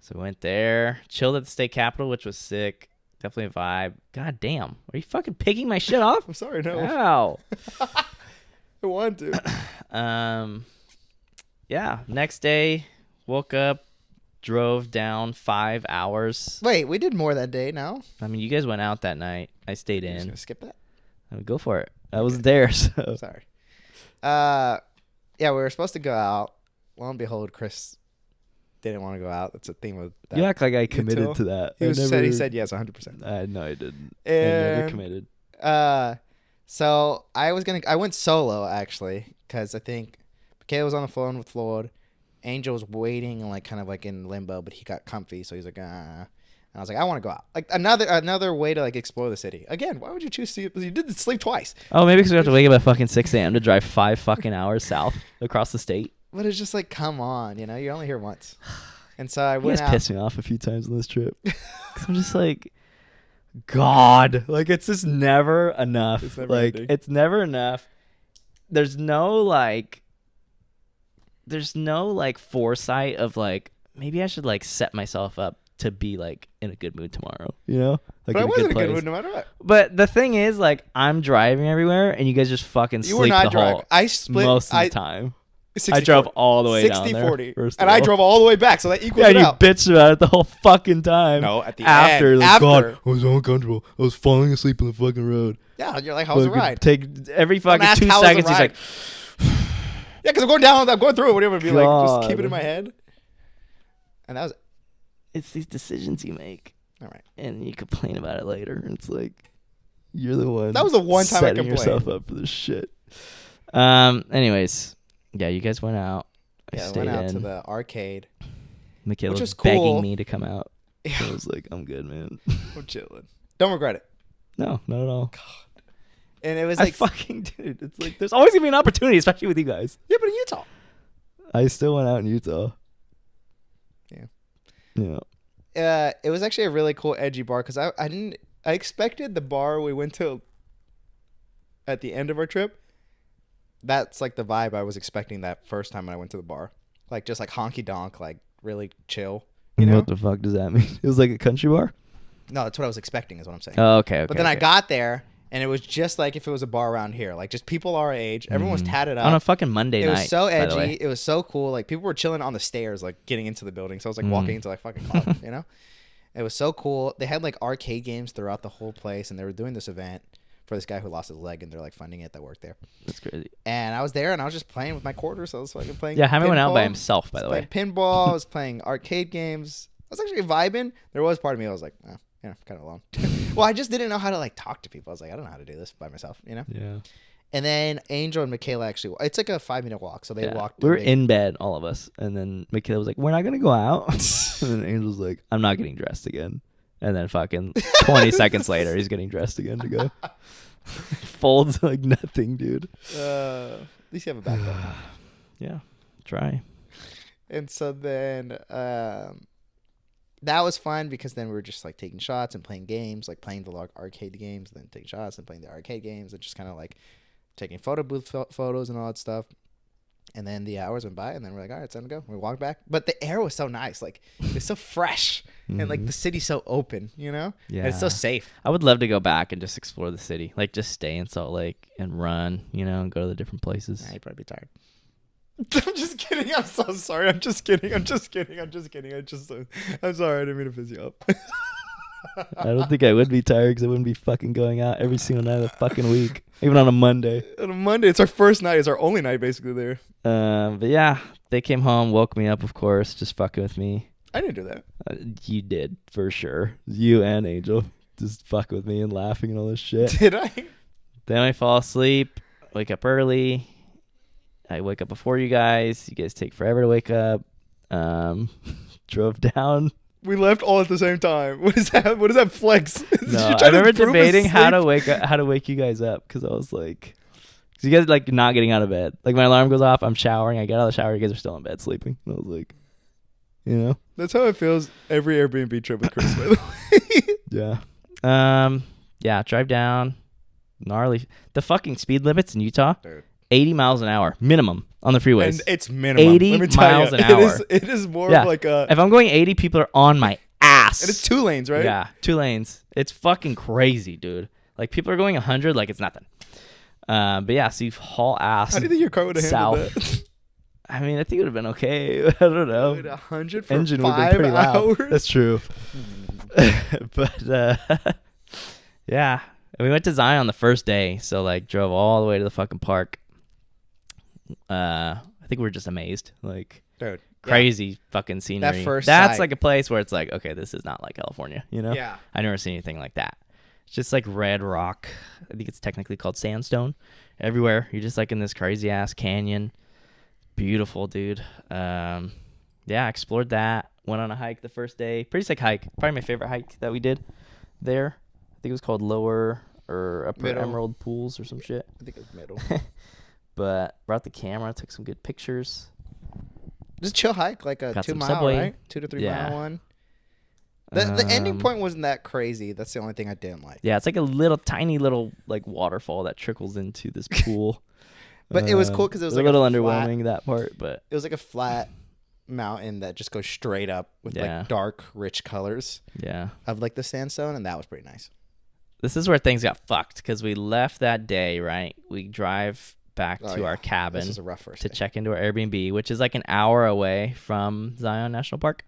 So we went there, chilled at the state capitol, which was sick. Definitely a vibe. God damn. Are you fucking picking my shit off? I'm sorry, no. Ow. I want to. Yeah. Next day, woke up, drove down 5 hours. Wait, we did more that day now? I mean, you guys went out that night. I stayed in. Just gonna skip that? I mean, go for it. I was there, so. Sorry. Yeah, we were supposed to go out. Lo and behold, Chris didn't want to go out. That's a theme of that. You act like I committed to that. He said yes 100%. No, I didn't. And, I never committed. So I went solo actually because I think Michaela was on the phone with Lord. Angel was waiting and like kind of like in limbo, but he got comfy, so he's like, And I was like, I want to go out. Like another way to like explore the city. Again, why would you choose to? You did sleep twice. Oh, maybe because we have to wake up at fucking 6 a.m. to drive 5 fucking hours south across the state. But it's just like, come on, you're only here once. And so I went out. You guys pissed me off a few times on this trip. Cause I'm just like, God, like it's just never enough. It's never enough. There's no foresight of like, maybe I should like set myself up to be like in a good mood tomorrow, Like, but I wasn't in a good mood no matter what. But the thing is, like, I'm driving everywhere and you guys just fucking sleep the whole. I split most of the time. 60, I drove all the way 60, down there. 40. And I drove all the way back, so that equals it out. Yeah, you bitched about it the whole fucking time. No, at the end. Like, God, I was so uncomfortable. I was falling asleep on the fucking road. Yeah, you're like, how was the ride? Take every fucking 2 seconds. He's like, yeah, because I'm going through it. What do you want to be like? Just keep it in my head. And that was. It's these decisions you make. All right. And you complain about it later. It's like, you're the one. That was the one time I complained. Setting yourself up for this shit. Anyways, yeah, you guys went out. I went out to the arcade. Michaela was begging me to come out. Yeah. So I was like, I'm good, man. I'm chilling. Don't regret it. No, not at all. God. And it was like, dude, it's like, there's always gonna be an opportunity, especially with you guys. Yeah, but in Utah. I still went out in Utah. Yeah. Yeah. It was actually a really cool edgy bar because I expected the bar we went to at the end of our trip. That's like the vibe I was expecting that first time I went to the bar. Like just like honky donk, like really chill. What the fuck does that mean? It was like a country bar? No, that's what I was expecting is what I'm saying. Oh, okay. But then I got there and it was just like if it was a bar around here. Like just people our age. Everyone was tatted up. On a fucking Monday night. It was so edgy. It was so cool. Like people were chilling on the stairs, like getting into the building. So I was like walking into like fucking club, It was so cool. They had like arcade games throughout the whole place and they were doing this event for this guy who lost his leg, and they're like funding it that worked there. That's crazy. And I was there, and I was just playing with my quarters. So I was fucking playing. Yeah, Jaime went out by himself, by the way. Pinball. I was playing arcade games. I was actually vibing. There was part of me that was like, oh, yeah, kind of alone. Well, I just didn't know how to like talk to people. I was like, I don't know how to do this by myself, Yeah. And then Angel and Michaela actually, it's like a 5-minute walk, so they walked. We were in bed, all of us, and then Michaela was like, "We're not gonna go out," and then Angel's like, "I'm not getting dressed again," and then fucking 20 seconds later, he's getting dressed again to go. Folds like nothing, dude. At least you have a backup. Yeah, try. And so then that was fun because then we were just like taking shots and playing games, like playing the arcade games, then taking shots and playing the arcade games, and just kind of like taking photo booth photos and all that stuff. And then the hours went by, and then we're like, all right, it's time to go. We walked back. But the air was so nice. Like, it was so fresh. And, like, the city's so open, Yeah. And it's so safe. I would love to go back and just explore the city. Like, just stay in Salt Lake and run, and go to the different places. Nah, you'd probably be tired. I'm just kidding. I'm so sorry. I'm just kidding. I'm sorry. I didn't mean to piss you up. I don't think I would be tired because I wouldn't be fucking going out every single night of the fucking week. Even on a Monday. On a Monday. It's our first night. It's our only night basically there. But yeah, they came home, woke me up, of course, just fucking with me. I didn't do that. You did, for sure. You and Angel just fucking with me and laughing and all this shit. Did I? Then I fall asleep, wake up early. I wake up before you guys. You guys take forever to wake up. Drove down. We left all at the same time. What is that? What is that flex? No, I remember debating how to wake you guys up because I was like, because you guys like not getting out of bed. Like my alarm goes off, I'm showering, I get out of the shower, you guys are still in bed sleeping. And I was like, that's how it feels every Airbnb trip with Chris. By the way. Yeah. Yeah. Drive down, gnarly. The fucking speed limits in Utah, dude. 80 miles an hour minimum on the freeways. And it's minimum. 80 miles an hour. It is more of like a... If I'm going 80, people are on my ass. And it's 2 lanes, right? Yeah, 2 lanes. It's fucking crazy, dude. Like, people are going 100 like it's nothing. But yeah, so you haul ass. How do you think your car would have handled that? I mean, I think it would have been okay. I don't know. Dude, 100 for Engine 5 pretty hours? loud. That's true. But, yeah. And we went to Zion the first day, so, like, drove all the way to the fucking park. I think we were just amazed. Like, dude, crazy fucking scenery. That's sight. like a place where it's like, okay, this is not like California, you know? Yeah. I never seen anything like that. It's just like red rock. I think it's technically called sandstone. Everywhere. You're just like in this crazy ass canyon. Beautiful, dude. Yeah, explored that. Went on a hike the first day. Pretty sick hike. Probably my favorite hike that we did there. I think it was called Lower or Upper Middle. Emerald Pools or some shit. I think it was middle. But brought the camera, took some good pictures. Just chill hike, like a Got 2 some mile, Subway. right? 2 to 3 Yeah. mile one. The ending point wasn't that crazy. That's the only thing I didn't like. Yeah, it's like a little tiny little like waterfall that trickles into this pool. But it was cool because it was like a little flat, underwhelming that part, but it was like a flat mountain that just goes straight up with like dark, rich colors yeah. of like the sandstone, and that was pretty nice. This is where things got fucked because we left that day, right? We drive back to our cabin This was a rough first to day. check into our Airbnb, which is like an hour away from Zion National Park.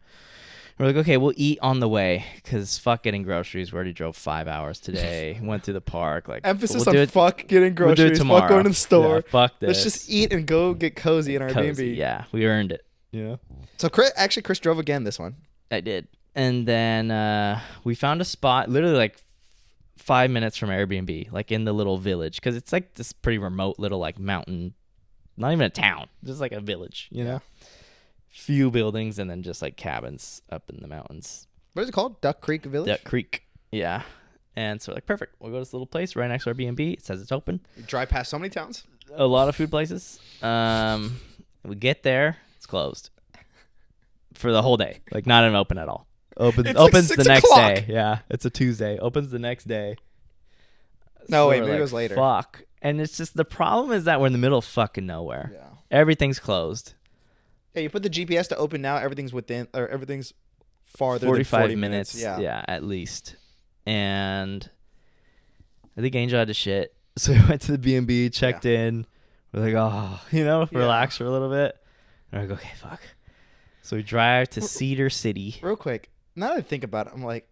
We're like, okay, we'll eat on the way because fuck getting groceries. We already drove 5 hours today. Went to the park. Like Emphasis we'll on fuck getting groceries. We'll tomorrow. Fuck going to the store. Yeah, fuck this. Let's just eat and go get cozy in our Airbnb. Yeah, we earned it. Yeah. So Chris drove again this one. I did. And then we found a spot literally like 5 minutes from Airbnb, like in the little village. Because it's like this pretty remote little like mountain, not even a town, just like a village, you know? Few buildings and then just like cabins up in the mountains. What is it called? Duck Creek Village? Duck Creek. Yeah. And so we're like, perfect. We'll go to this little place right next to our B&B. It says it's open. You drive past so many towns. A lot of food places. We get there. It's closed for the whole day. Like not even open at all. Opens like the 6 next o'clock. day. Yeah. It's a Tuesday. Opens the next day. No, So wait, we're maybe it like, was later. Fuck. And it's just the problem is that we're in the middle of fucking nowhere. Yeah. Everything's closed. Yeah, you put the GPS to open now. Everything's farther 45 than 40 minutes. Yeah, at least. And I think Angel had to shit. So we went to the B&B, checked in. We're like, oh, relax for a little bit. And we're like, okay, fuck. So we drive to Cedar City. Real quick, now that I think about it, I'm like,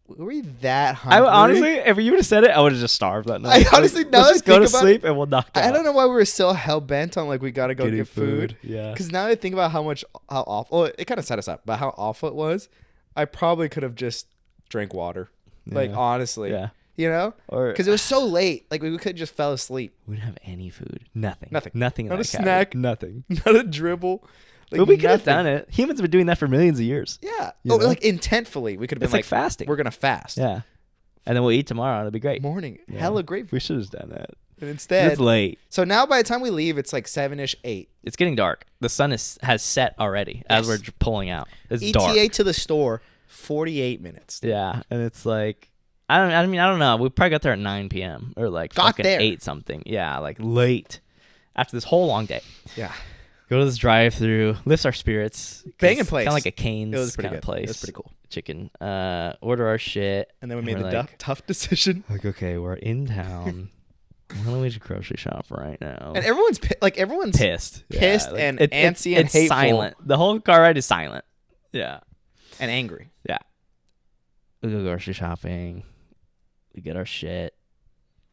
were we that hungry? Honestly, if you would have said it, I would have just starved that night. I honestly, now let's that just I go to think about sleep and we'll knock out. I don't know why we were so hell bent on like we gotta go get food. Yeah. Because now that I think about how awful, well, it kind of set us up, but how awful it was, I probably could have just drank water. Like honestly, Yeah. you know, Or because it was so late, like we could just fell asleep. we didn't have any food. Nothing. Nothing. Nothing. In Not that a cabin. snack. Nothing. Not a dribble. Like, But we could have nothing. done it. Humans have been doing that for millions of years. Yeah. You know? Like intentfully, we could have been It's like fasting. We're gonna fast. Yeah. And then we'll eat tomorrow. It'll be great. Morning, Yeah. hella grateful. We should have done that. And instead, It's late. so now by the time we leave, it's like 7-ish, 8. It's getting dark. The sun has set already as we're pulling out. It's ETA dark. to the store, 48 minutes. Yeah, and it's like I don't know. We probably got there at 9 p.m. or like Got fucking there. 8 something. Yeah, like late after this whole long day. Yeah. Go to this drive-through, lifts our spirits. Banging place. Kind of like a Cane's It was pretty kind of good. place. It was pretty cool. Chicken. Order our shit. And then we made we're the like, tough decision. Like, okay, we're in town. Why don't we just grocery shop right now? And everyone's pissed. pissed Yeah, and it's antsy and it's hateful. silent. The whole car ride is silent. Yeah. and angry. Yeah. We go grocery shopping. We get our shit.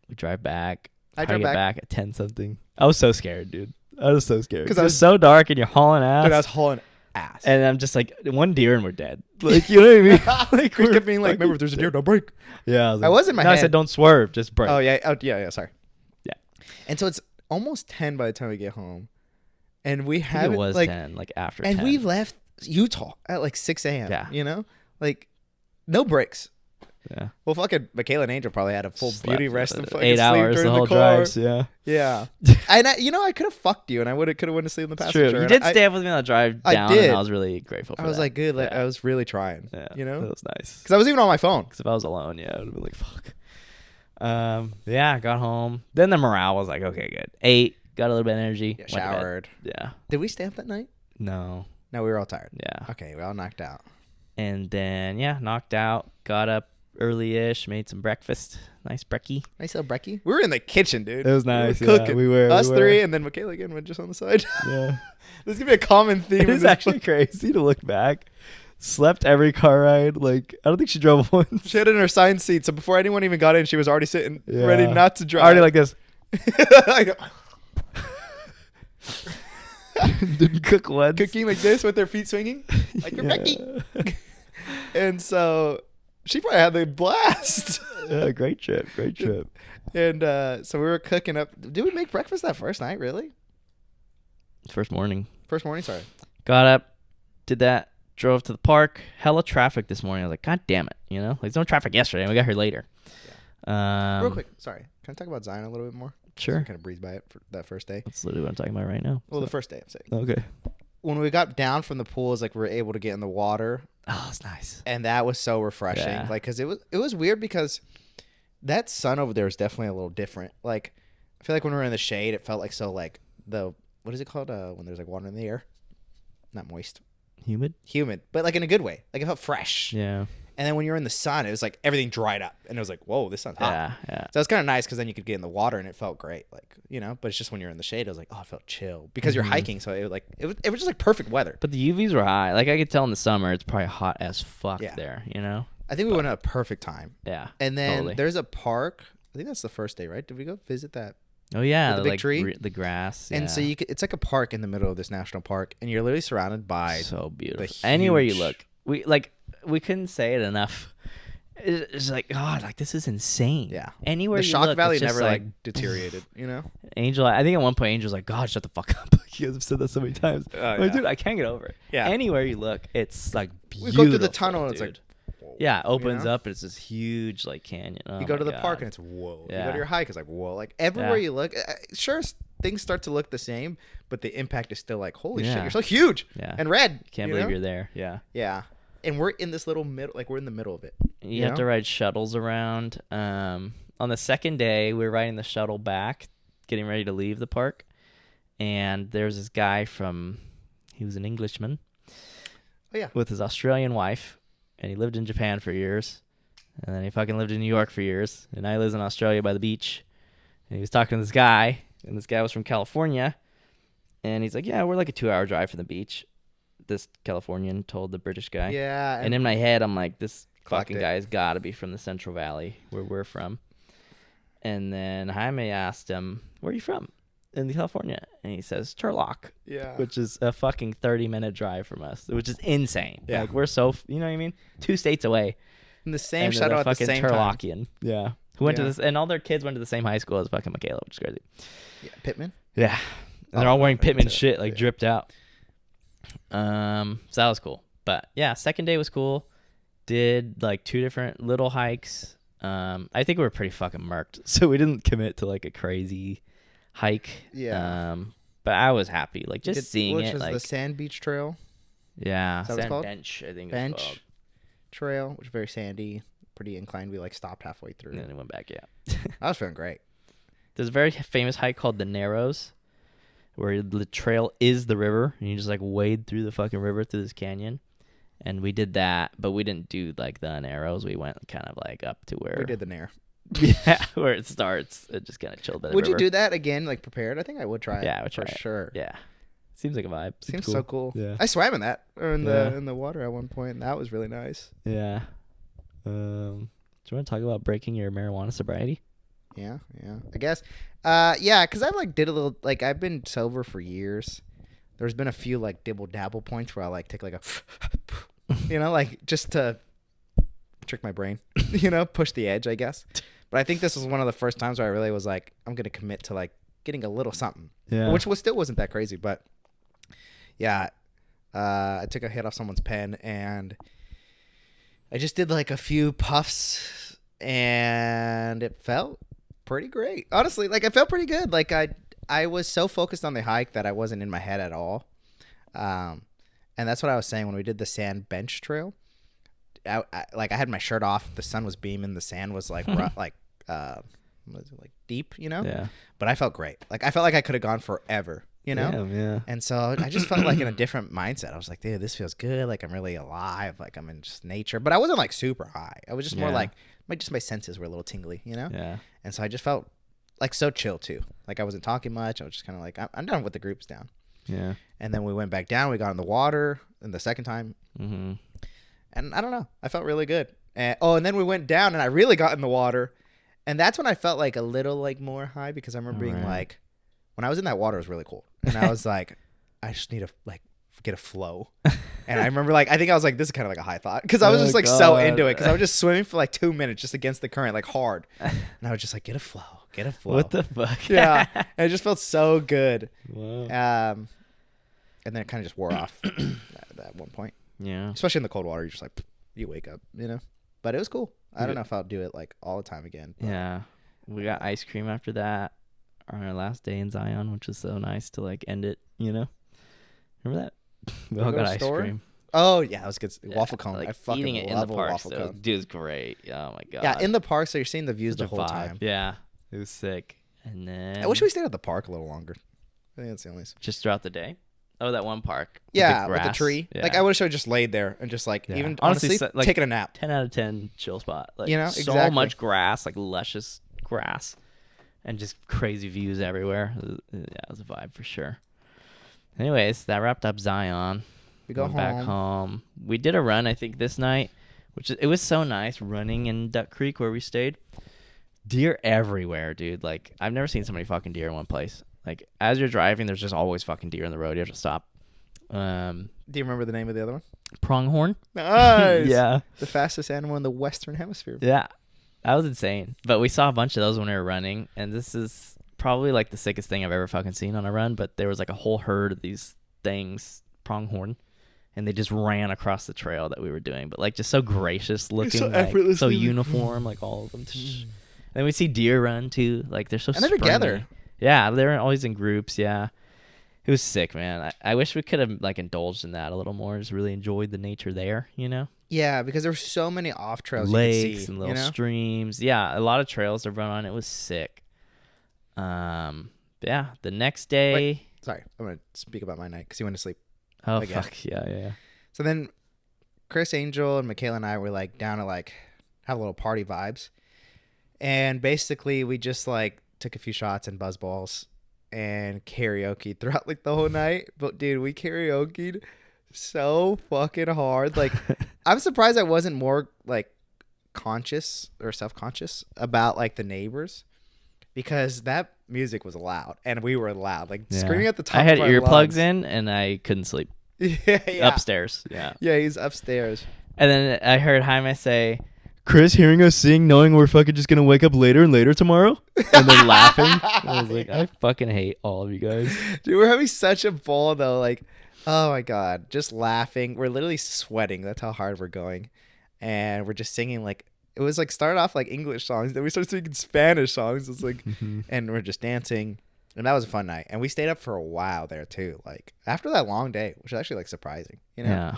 We drive back. I Try to drove get back. back at 10 something. I was so scared, dude. I was so scared. 'Cause Because I it was so dark and you're hauling ass. Dude, I was hauling ass. And I'm just like, one deer and we're dead. Like, you know what I mean? Like, Chris we're kept being like, fucking remember, if there's a deer, don't break. Yeah. I was in my no, I head. said, don't swerve. Just brake. Oh, yeah, sorry. Yeah. And so it's almost 10 by the time we get home. And we I think haven't, it was like, 10, like after and 10. we left Utah at like 6 a.m. Yeah. You know? Like, no breaks. Yeah. Well, fucking Michaela and Angel probably had a full beauty rest and fucking 8 sleep hours during the whole car. drive. So yeah. Yeah. And I could have fucked you, and I could have went to sleep in the It's passenger. true. You and did I, stay up with me on the drive I down, did. and I was really grateful for that. I was like, good. Like, Yeah. I was really trying. Yeah. You know? That was nice. Because I was even on my phone. Because if I was alone, yeah, I would have been like, fuck. Yeah, got home. Then the morale was like, okay, good. 8, got a little bit of energy. Yeah, showered. Yeah. Did we stay up that night? No. No, we were all tired. Yeah. Okay, we all knocked out. And then, knocked out. Got up early-ish, made some breakfast. Nice brekkie. Nice little brekkie. We were in the kitchen, dude. It was nice. We were cooking. We were. Us three, and then Michaela again went just on the side. Yeah. There's going to be a common theme. It's actually crazy to look back. Slept every car ride. Like, I don't think she drove once. She had it in her assigned seat, so before anyone even got in, she was already sitting, ready not to drive. Already like this. I know. Didn't cook once. Cooking like this with their feet swinging. Like a Becky. And so she probably had the blast. Yeah, great trip. And so we were cooking up. Did we make breakfast that first night, really? First morning, sorry. Got up, did that, drove to the park. Hella traffic this morning. I was like, God damn it. You know? Like, there's no traffic yesterday, and we got here later. Yeah. Real quick, sorry. Can I talk about Zion a little bit more? Sure. Kind of breeze by it for that first day. That's literally what I'm talking about right now. Well, the first day, I'm saying. Okay. When we got down from the pools, like, we were able to get in the water. Oh, it's nice. And that was so refreshing. Yeah. Like, because it was weird because that sun over there is definitely a little different. Like, I feel like when we were in the shade, it felt like so, like, what is it called when there's, like, water in the air? Not moist. Humid. But, like, in a good way. Like, it felt fresh. Yeah. And then when you're in the sun, it was like everything dried up. And it was like, whoa, this sun's hot. Yeah. So it's kind of nice because then you could get in the water and it felt great. Like, you know, but it's just when you're in the shade, it was like, oh, it felt chill. Because you're hiking. So it was just like perfect weather. But the UVs were high. Like, I could tell in the summer, it's probably hot as fuck there, you know? I think we went at a perfect time. Yeah. And then there's a park. I think that's the first day, right? Did we go visit that? Oh, yeah. The big tree? The grass. And so it's like a park in the middle of this national park. And you're literally surrounded by. So beautiful. Anywhere you look. We couldn't say it enough. It's like, God, like, this is insane. Yeah. Anywhere the you Shock look, Valley it's just never like deteriorated, you know? Angel, I think at one point Angel's like, God, shut the fuck up. You guys have said that so many times. Like, dude, I can't get over it. Yeah. Anywhere you look, it's like beautiful. We go through the tunnel and it's like, whoa, yeah, opens up and it's this huge like canyon. Oh, you go to the park and it's whoa. Yeah. You go to your hike, it's like whoa. Like everywhere you look, sure, things start to look the same, but the impact is still like, holy shit, you're so huge and red. Can't believe you're there. Yeah. Yeah. And we're in this little middle, like we're in the middle of it. You have to ride shuttles around. On the second day, we were riding the shuttle back, getting ready to leave the park. And there's this guy he was an Englishman. Oh, yeah. With his Australian wife. And he lived in Japan for years. And then he fucking lived in New York for years. And now he lives in Australia by the beach. And he was talking to this guy. And this guy was from California. And he's like, yeah, we're like a 2-hour drive from the beach. This Californian told the British guy. Yeah. And in my head, I'm like, this fucking guy's got to be from the Central Valley, where we're from. And then Jaime asked him, where are you from? In California. And he says, Turlock. Yeah. Which is a fucking 30-minute drive from us, which is insane. Yeah. Like, we're so, you know what I mean? 2 states away. In the same shuttle at the same Turlockian. Time. Yeah. Who went to this, and all their kids went to the same high school as fucking Michaela, which is crazy. Yeah. Pittman? Yeah. And they're all wearing Pittman shit, like dripped out. So that was cool. But yeah, second day was cool. Did like 2 different little hikes. I think we were pretty fucking murked, so we didn't commit to like a crazy hike. Yeah. But I was happy, like just seeing which it. Was like the Sand Beach Trail. Yeah, Sand Bench. I think it's called. Trail, which is very sandy, pretty inclined. We like stopped halfway through. And then it went back. Yeah. I was feeling great. There's a very famous hike called the Narrows, where the trail is the river, and you just like wade through the fucking river through this canyon. And we did that, but we didn't do like the Narrows. We went kind of like up to where we did the Nair. Yeah, where it starts. It just kind of chilled by the river. Would you do that again, like prepared? I think I would try it. Yeah, I would try for it. Sure. Yeah, seems like a vibe. Seems cool. So cool. Yeah, I swam in that or in the water at one point, and that was really nice. Yeah. Do you want to talk about breaking your marijuana sobriety? Yeah, I guess. Yeah, because I've like did a little, like I've been sober for years. There's been a few like dibble dabble points where I like take like a, you know, like just to trick my brain, you know, push the edge, I guess. But I think this was one of the first times where I really was like, I'm gonna commit to like getting a little something, which still wasn't that crazy, but yeah, I took a hit off someone's pen and I just did like a few puffs and it felt pretty great. Honestly, like I felt pretty good. Like I was so focused on the hike that I wasn't in my head at all. And that's what I was saying when we did the Sand Bench Trail. I had my shirt off. The sun was beaming. The sand was like was it, like deep, you know? Yeah. But I felt great. Like I felt like I could have gone forever, you know? Damn, yeah. And so I just felt like in a different mindset. I was like, dude, this feels good. Like I'm really alive. Like I'm in just nature. But I wasn't like super high. I was just more like my senses were a little tingly, you know? Yeah. And so I just felt like so chill too. Like I wasn't talking much. I was just kind of like, I'm done with the groups down. Yeah. And then we went back down. We got in the water and the second time. Mm-hmm. And I don't know. I felt really good. And then we went down and I really got in the water. And that's when I felt like a little like more high because I remember being like, when I was in that water, it was really cold. And I was like, I just need to like get a flow. And I remember like, I think I was like, this is kind of like a high thought because I was just like so into it because I was just swimming for like 2 minutes just against the current, like hard. And I was just like, get a flow. What the fuck? Yeah. And it just felt so good. Wow. And then it kind of just wore off at one point. Yeah. Especially in the cold water, you're just like, you wake up, you know? But it was cool. I don't know if I'll do it like all the time again. But. Yeah. We got ice cream after that on our last day in Zion, which was so nice to like end it, you know? Remember that? We all got ice cream. Oh, yeah. It was good. Yeah, waffle cone. like I fucking eating it love in the a park. waffle So, cone. dude, it's great. Oh, my God. Yeah, in the park, so you're seeing the views Such the a whole vibe. time. Yeah. It was sick. And then I wish we stayed at the park a little longer. I think that's the only. just throughout the day. Oh, that one park. Yeah, with with the tree. Yeah. Like I wish I just laid there and just like even Honestly, honestly like, taking a nap. 10 out of 10 chill spot. Like, You know, so exactly. much grass, like luscious grass, and just crazy views everywhere. Yeah, it was a vibe for sure. Anyways, that wrapped up Zion. We go Went back home. We did a run, I think, this night, it was so nice running in Duck Creek where we stayed. Deer everywhere, dude. Like, I've never seen so many fucking deer in one place. Like, as you're driving, there's just always fucking deer in the road. You have to stop. Do you remember the name of the other one? Pronghorn. Nice. Yeah. The fastest animal in the Western Hemisphere. Yeah. That was insane. But we saw a bunch of those when we were running, and this is probably like the sickest thing I've ever fucking seen on a run. But there was like a whole herd of these things, pronghorn, and they just ran across the trail that we were doing. But like just so gracious looking, so like, effortlessly. so uniform, like all of them. Then we see deer run too. Like they're so. And they're together. springy. Yeah, they're always in groups. Yeah. It was sick, man. I wish we could have like indulged in that a little more. Just really enjoyed the nature there, you know. Yeah, because there were so many off trails, lakes you could see, and little you know? streams. Yeah, a lot of trails to run on. It was sick. Yeah. The next day. Wait, sorry, I'm gonna speak about my night because he went to sleep. Oh again. fuck yeah. So then, Chris Angel and Michaela and I were like down to like have a little party vibes, and basically we just like took a few shots and buzz balls and karaoke throughout like the whole night. But dude, we karaoke'd so fucking hard. Like I'm surprised I wasn't more like conscious or self-conscious about like the neighbors, because that music was loud and we were loud, like screaming at the top. I had of our earplugs lungs. in and I couldn't sleep. Yeah. Upstairs. Yeah. Yeah, he's upstairs. And then I heard Jaime say, Chris hearing us sing, knowing we're fucking just gonna wake up later and later tomorrow, and then laughing. I was like, I fucking hate all of you guys. Dude, we're having such a ball though. Like, oh my god, just laughing. We're literally sweating. That's how hard we're going, and we're just singing like it was like started off like English songs, then we started singing Spanish songs. It's like, and we're just dancing, and that was a fun night. And we stayed up for a while there too. Like after that long day, which is actually like surprising, you know. Yeah.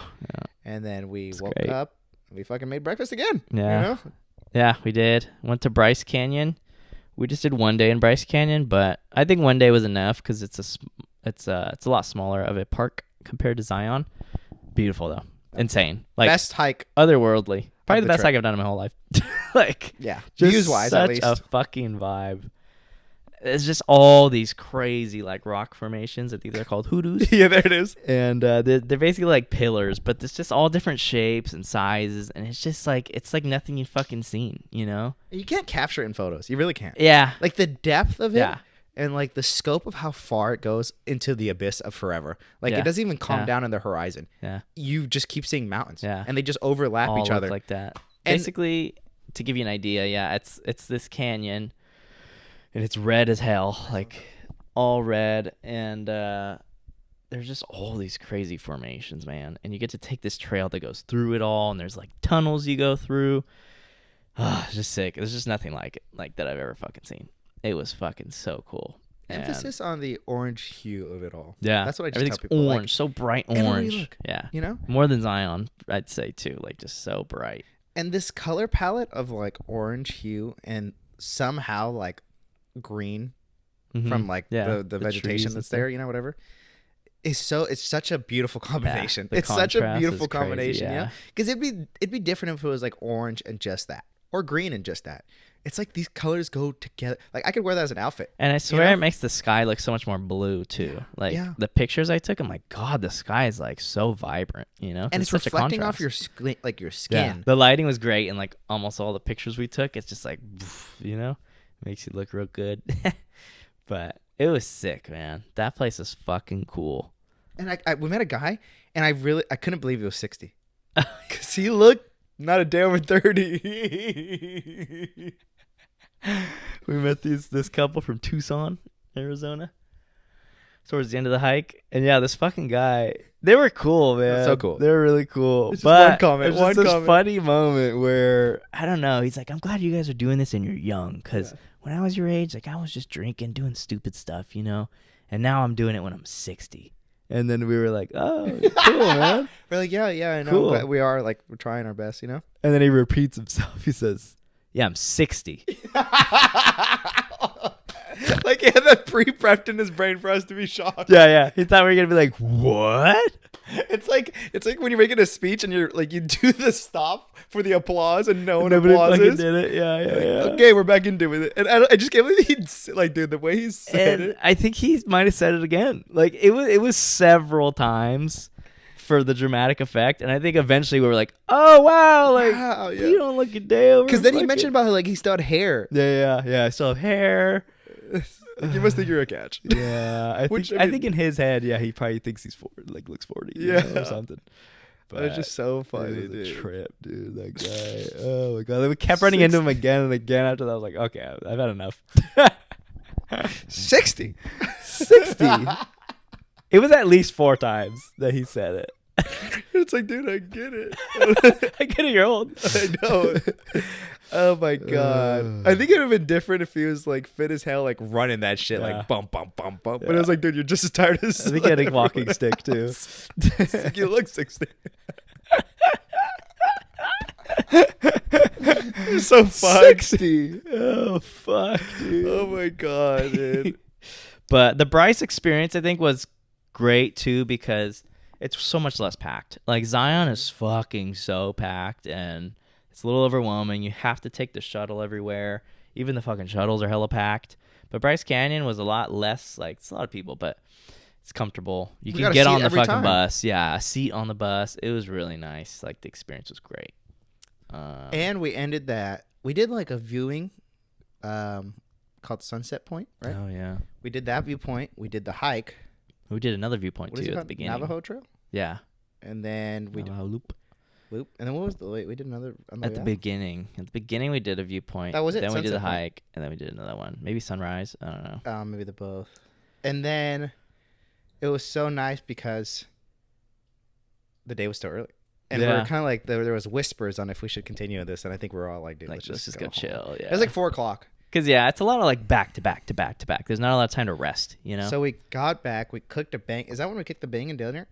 And then we It's woke great. up. We fucking made breakfast again. Yeah. You know? Yeah, we did. Went to Bryce Canyon. We just did one day in Bryce Canyon, but I think one day was enough because it's a lot smaller of a park compared to Zion. Beautiful though, insane. Like Best hike. otherworldly. Probably the the best trip. hike I've done in my whole life. Like Yeah. just Views wise, such at least. a fucking vibe. It's just all these crazy like rock formations. I think they're called hoodoos. Yeah, there it is. And they're basically like pillars, but it's just all different shapes and sizes, and it's like nothing you've fucking seen, you know? You can't capture it in photos. You really can't. Yeah. Like the depth of it. Yeah. And like the scope of how far it goes into the abyss of forever. Like Yeah. it doesn't even calm Yeah. down in the horizon. Yeah. You just keep seeing mountains. Yeah. And they just overlap All each look other. like that. And- Basically, to give you an idea, yeah, it's this canyon, and it's red as hell, like all red, and there's just all these crazy formations, man. And you get to take this trail that goes through it all, and there's like tunnels you go through. It's just sick. There's just nothing like it, like that I've ever fucking seen. It was fucking so cool. And Emphasis on the orange hue of it all. yeah, That's what I just everything's tell people. orange, Like, so bright everywhere you orange. look, Yeah, you know? more than Zion, I'd say too. Like just so bright. And this color palette of like orange hue and somehow like green from like the vegetation that's there, you know, whatever. It's such a beautiful combination. It's such a beautiful combination, yeah. Because it'd be different if it was like orange and just that, or green and just that. It's like these colors go together. Like I could wear that as an outfit. And I swear it makes the sky look so much more blue too. Like the pictures I took, I'm like, God, the sky is like so vibrant, you know? And it's reflecting off your skin, like your skin. Yeah. The lighting was great, and like almost all the pictures we took, it's just like, you know, makes you look real good. But it was sick, man. That place is fucking cool. And we met a guy, and I couldn't believe he was 60. Because he looked not a day over 30. We met this couple from Tucson, Arizona, towards the end of the hike. And yeah, this fucking guy, they were cool, man. So cool. They were really cool. It's but just one comment. This funny moment where, I don't know, he's like, I'm glad you guys are doing this and you're young. Because when I was your age, like I was just drinking, doing stupid stuff, you know? And now I'm doing it when I'm 60. And then we were like, oh, cool, man. We're like, yeah, I know. Cool. But we're trying our best, you know? And then he repeats himself. He says, yeah, I'm 60. Like he had that pre-prepped in his brain for us to be shocked. Yeah. He thought we were going to be like, what? It's like when you're making a speech and you're like, you do the stop for the applause and no one applauses. Did it. Yeah. Okay, we're back into it. And I just can't believe he'd like, dude, the way he said it. I think he might have said it again. Like it was several times for the dramatic effect, and I think eventually we were like, oh wow, like you don't look a day over. Because then he mentioned about like he still had hair. Yeah. I still have hair. You must think you're a catch. Yeah, I think in his head, yeah, he probably thinks he's 40, like looks 40, or something. But it's just so funny, it was a trip, dude. That guy. Oh my god, we kept running into him again and again. After that, I was like, okay, I've had enough. 60. It was at least 4 times that he said it. It's like, dude, I get it. I get it, you're old. I know. Oh my god. I think it would have been different if he was like fit as hell, like running that shit, like bump. But it was like, dude, you're just as tired as I think he had a walking stick too. You look 60. You're so fucked. 60. Oh fuck, dude. Oh my god, dude. But the Bryce experience, I think, was great too because it's so much less packed. Like Zion is fucking so packed, and it's a little overwhelming. You have to take the shuttle everywhere. Even the fucking shuttles are hella packed. But Bryce Canyon was a lot less, like, it's a lot of people, but it's comfortable. You can get on the fucking bus. Yeah, a seat on the bus. It was really nice. Like, the experience was great. And we ended that. We did like a viewing called Sunset Point, right? Oh, yeah. We did that viewpoint. We did the hike. We did another viewpoint, too, at the beginning. Navajo Trail? Yeah. And then we Navajo Loop. And then what was we did another at the beginning. At the beginning we did a viewpoint. That was it. Then Sunset we did the Point. hike, and then we did another one. Maybe sunrise. I don't know. Maybe the both. And then it was so nice because the day was still early. And we were kind of like, there was whispers on if we should continue this, and I think we were all like, dude, let's just go go chill. Yeah. It was like 4:00. Because, yeah, it's a lot of, like, back to back to back to back. There's not a lot of time to rest, you know? So we got back. We cooked a bang. Is that when we cooked the bang and dinner?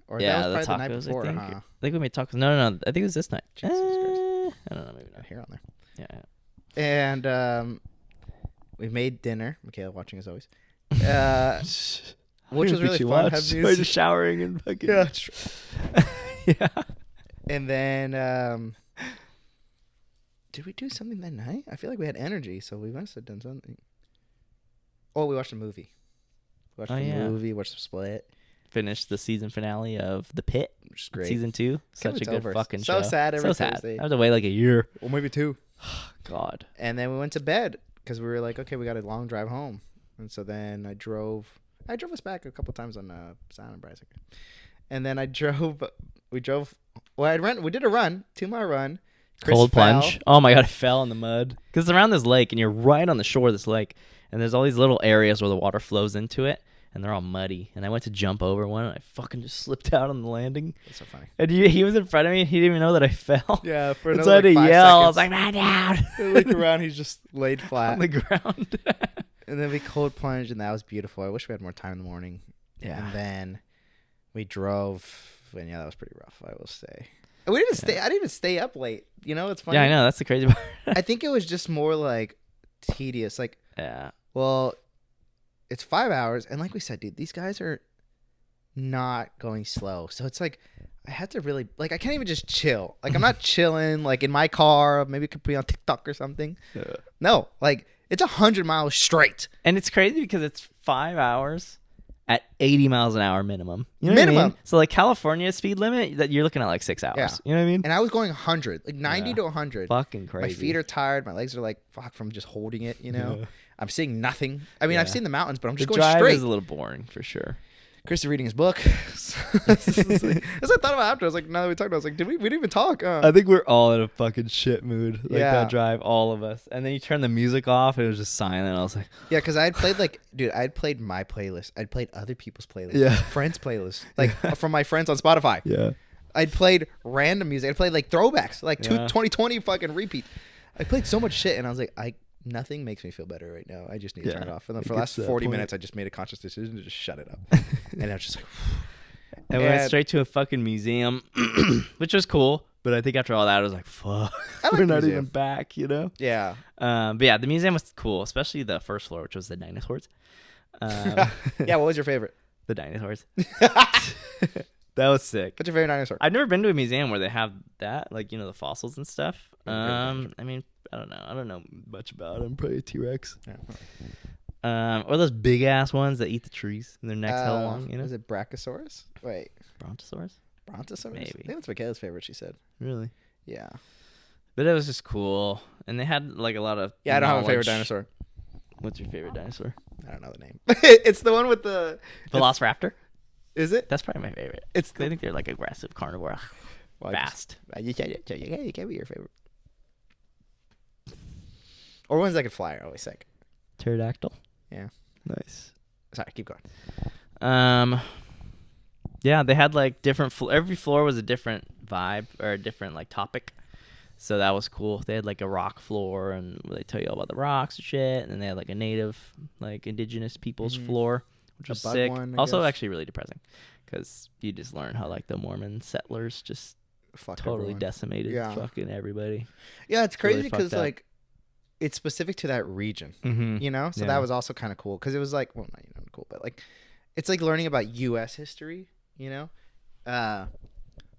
Or yeah, that was probably the tacos, the night before, I think we made tacos. No. I think it was this night. Jesus Christ. I don't know. Maybe not. Here on there. Yeah. And we made dinner. Michaela watching as always. Which was really fun. We're just showering and fucking... Yeah. Yeah. And then... did we do something that night? I feel like we had energy, so we must have done something. Oh, we watched a movie. Watched the Split. Finished the season finale of The Pit, which is great. Season 2. Such a good fucking show. So sad every Thursday. I had to wait like a year. Or maybe 2. God. And then we went to bed because we were like, okay, we got a long drive home. And so then I drove us back a couple times on Zion and Bryce. And then we did a run, 2-mile run. Chris Cold fell. plunge. Oh my god, I fell in the mud. Because it's around this lake, and you're right on the shore of this lake. And there's all these little areas where the water flows into it, and they're all muddy. And I went to jump over one, and I fucking just slipped out on the landing. That's so funny. And he was in front of me, and he didn't even know that I fell. Yeah, for so I had to yell. I was like, man down. I looked around, he's just laid flat. On the ground. And then we cold plunged, and that was beautiful. I wish we had more time in the morning. Yeah. And then we drove, and yeah, that was pretty rough, I will say. We didn't stay. I didn't even stay up late. You know, it's funny. Yeah, I know. That's the crazy part. I think it was just more like tedious. Like, Yeah. well, it's 5 hours, and like we said, dude, these guys are not going slow. So it's like I had to really like I can't even just chill. Like I'm not chilling like in my car. Maybe it could be on TikTok or something. Yeah. No, like it's 100 miles straight. And it's crazy because it's 5 hours at 80 miles an hour minimum. You know minimum. What I mean? So like California speed limit, that you're looking at like 6 hours. Yeah. You know what I mean? And I was going 100, like 90 to 100. Fucking crazy. My feet are tired. My legs are like fuck from just holding it. You know, I'm seeing nothing. I mean, I've seen the mountains, but I'm just going straight. The drive is a little boring for sure. Chris is reading his book. As I thought about after, I was like, now that we talked about it, I was like, we didn't even talk. I think we're all in a fucking shit mood. Like that drive, all of us. And then you turn the music off and it was just silent. I was like, yeah, because I had played I'd played my playlist. I'd played other people's playlists. Yeah. Friends' playlists. Like from my friends on Spotify. Yeah. I'd played random music. I'd played like throwbacks, like 2020 fucking repeat. I played so much shit and I was like, nothing makes me feel better right now. I just need to turn it off. And then for the last 40 minutes, I just made a conscious decision to just shut it up. And I was just like, and we went straight to a fucking museum, which was cool. But I think after all that, I was like, fuck, we're not even back, you know? Yeah. But yeah, the museum was cool, especially the first floor, which was the dinosaurs. Yeah, what was your favorite? The dinosaurs. That was sick. What's your favorite dinosaur? I've never been to a museum where they have that, like, you know, the fossils and stuff. I mean, I don't know. I don't know much about them. Probably a T-Rex. Yeah. Or those big ass ones that eat the trees and their necks hell long. You know? Is it Brachiosaurus? Wait. Brontosaurus? Brontosaurus? Maybe. I think that's Michaela's favorite. She said. Really? Yeah. But it was just cool, and they had like a lot of. Yeah, I don't have a favorite dinosaur. What's your favorite dinosaur? I don't know the name. It's the one with the Velociraptor. Is it? That's probably my favorite. I think they're like aggressive carnivore. Well, fast. You can't be your favorite. Or ones that could fly are always sick. Pterodactyl. Yeah. Nice. Sorry, keep going. Yeah, they had like different. Every floor was a different vibe or a different like topic. So that was cool. They had like a rock floor, and they tell you all about the rocks and shit. And then they had like a native, like indigenous people's floor, which was sick. Also, actually really depressing, because you just learn how like the Mormon settlers just totally decimated fucking everybody. Yeah, it's crazy because like it's specific to that region, you know. So that was also kind of cool because it was like, well, not cool, but like it's like learning about U.S. history, you know.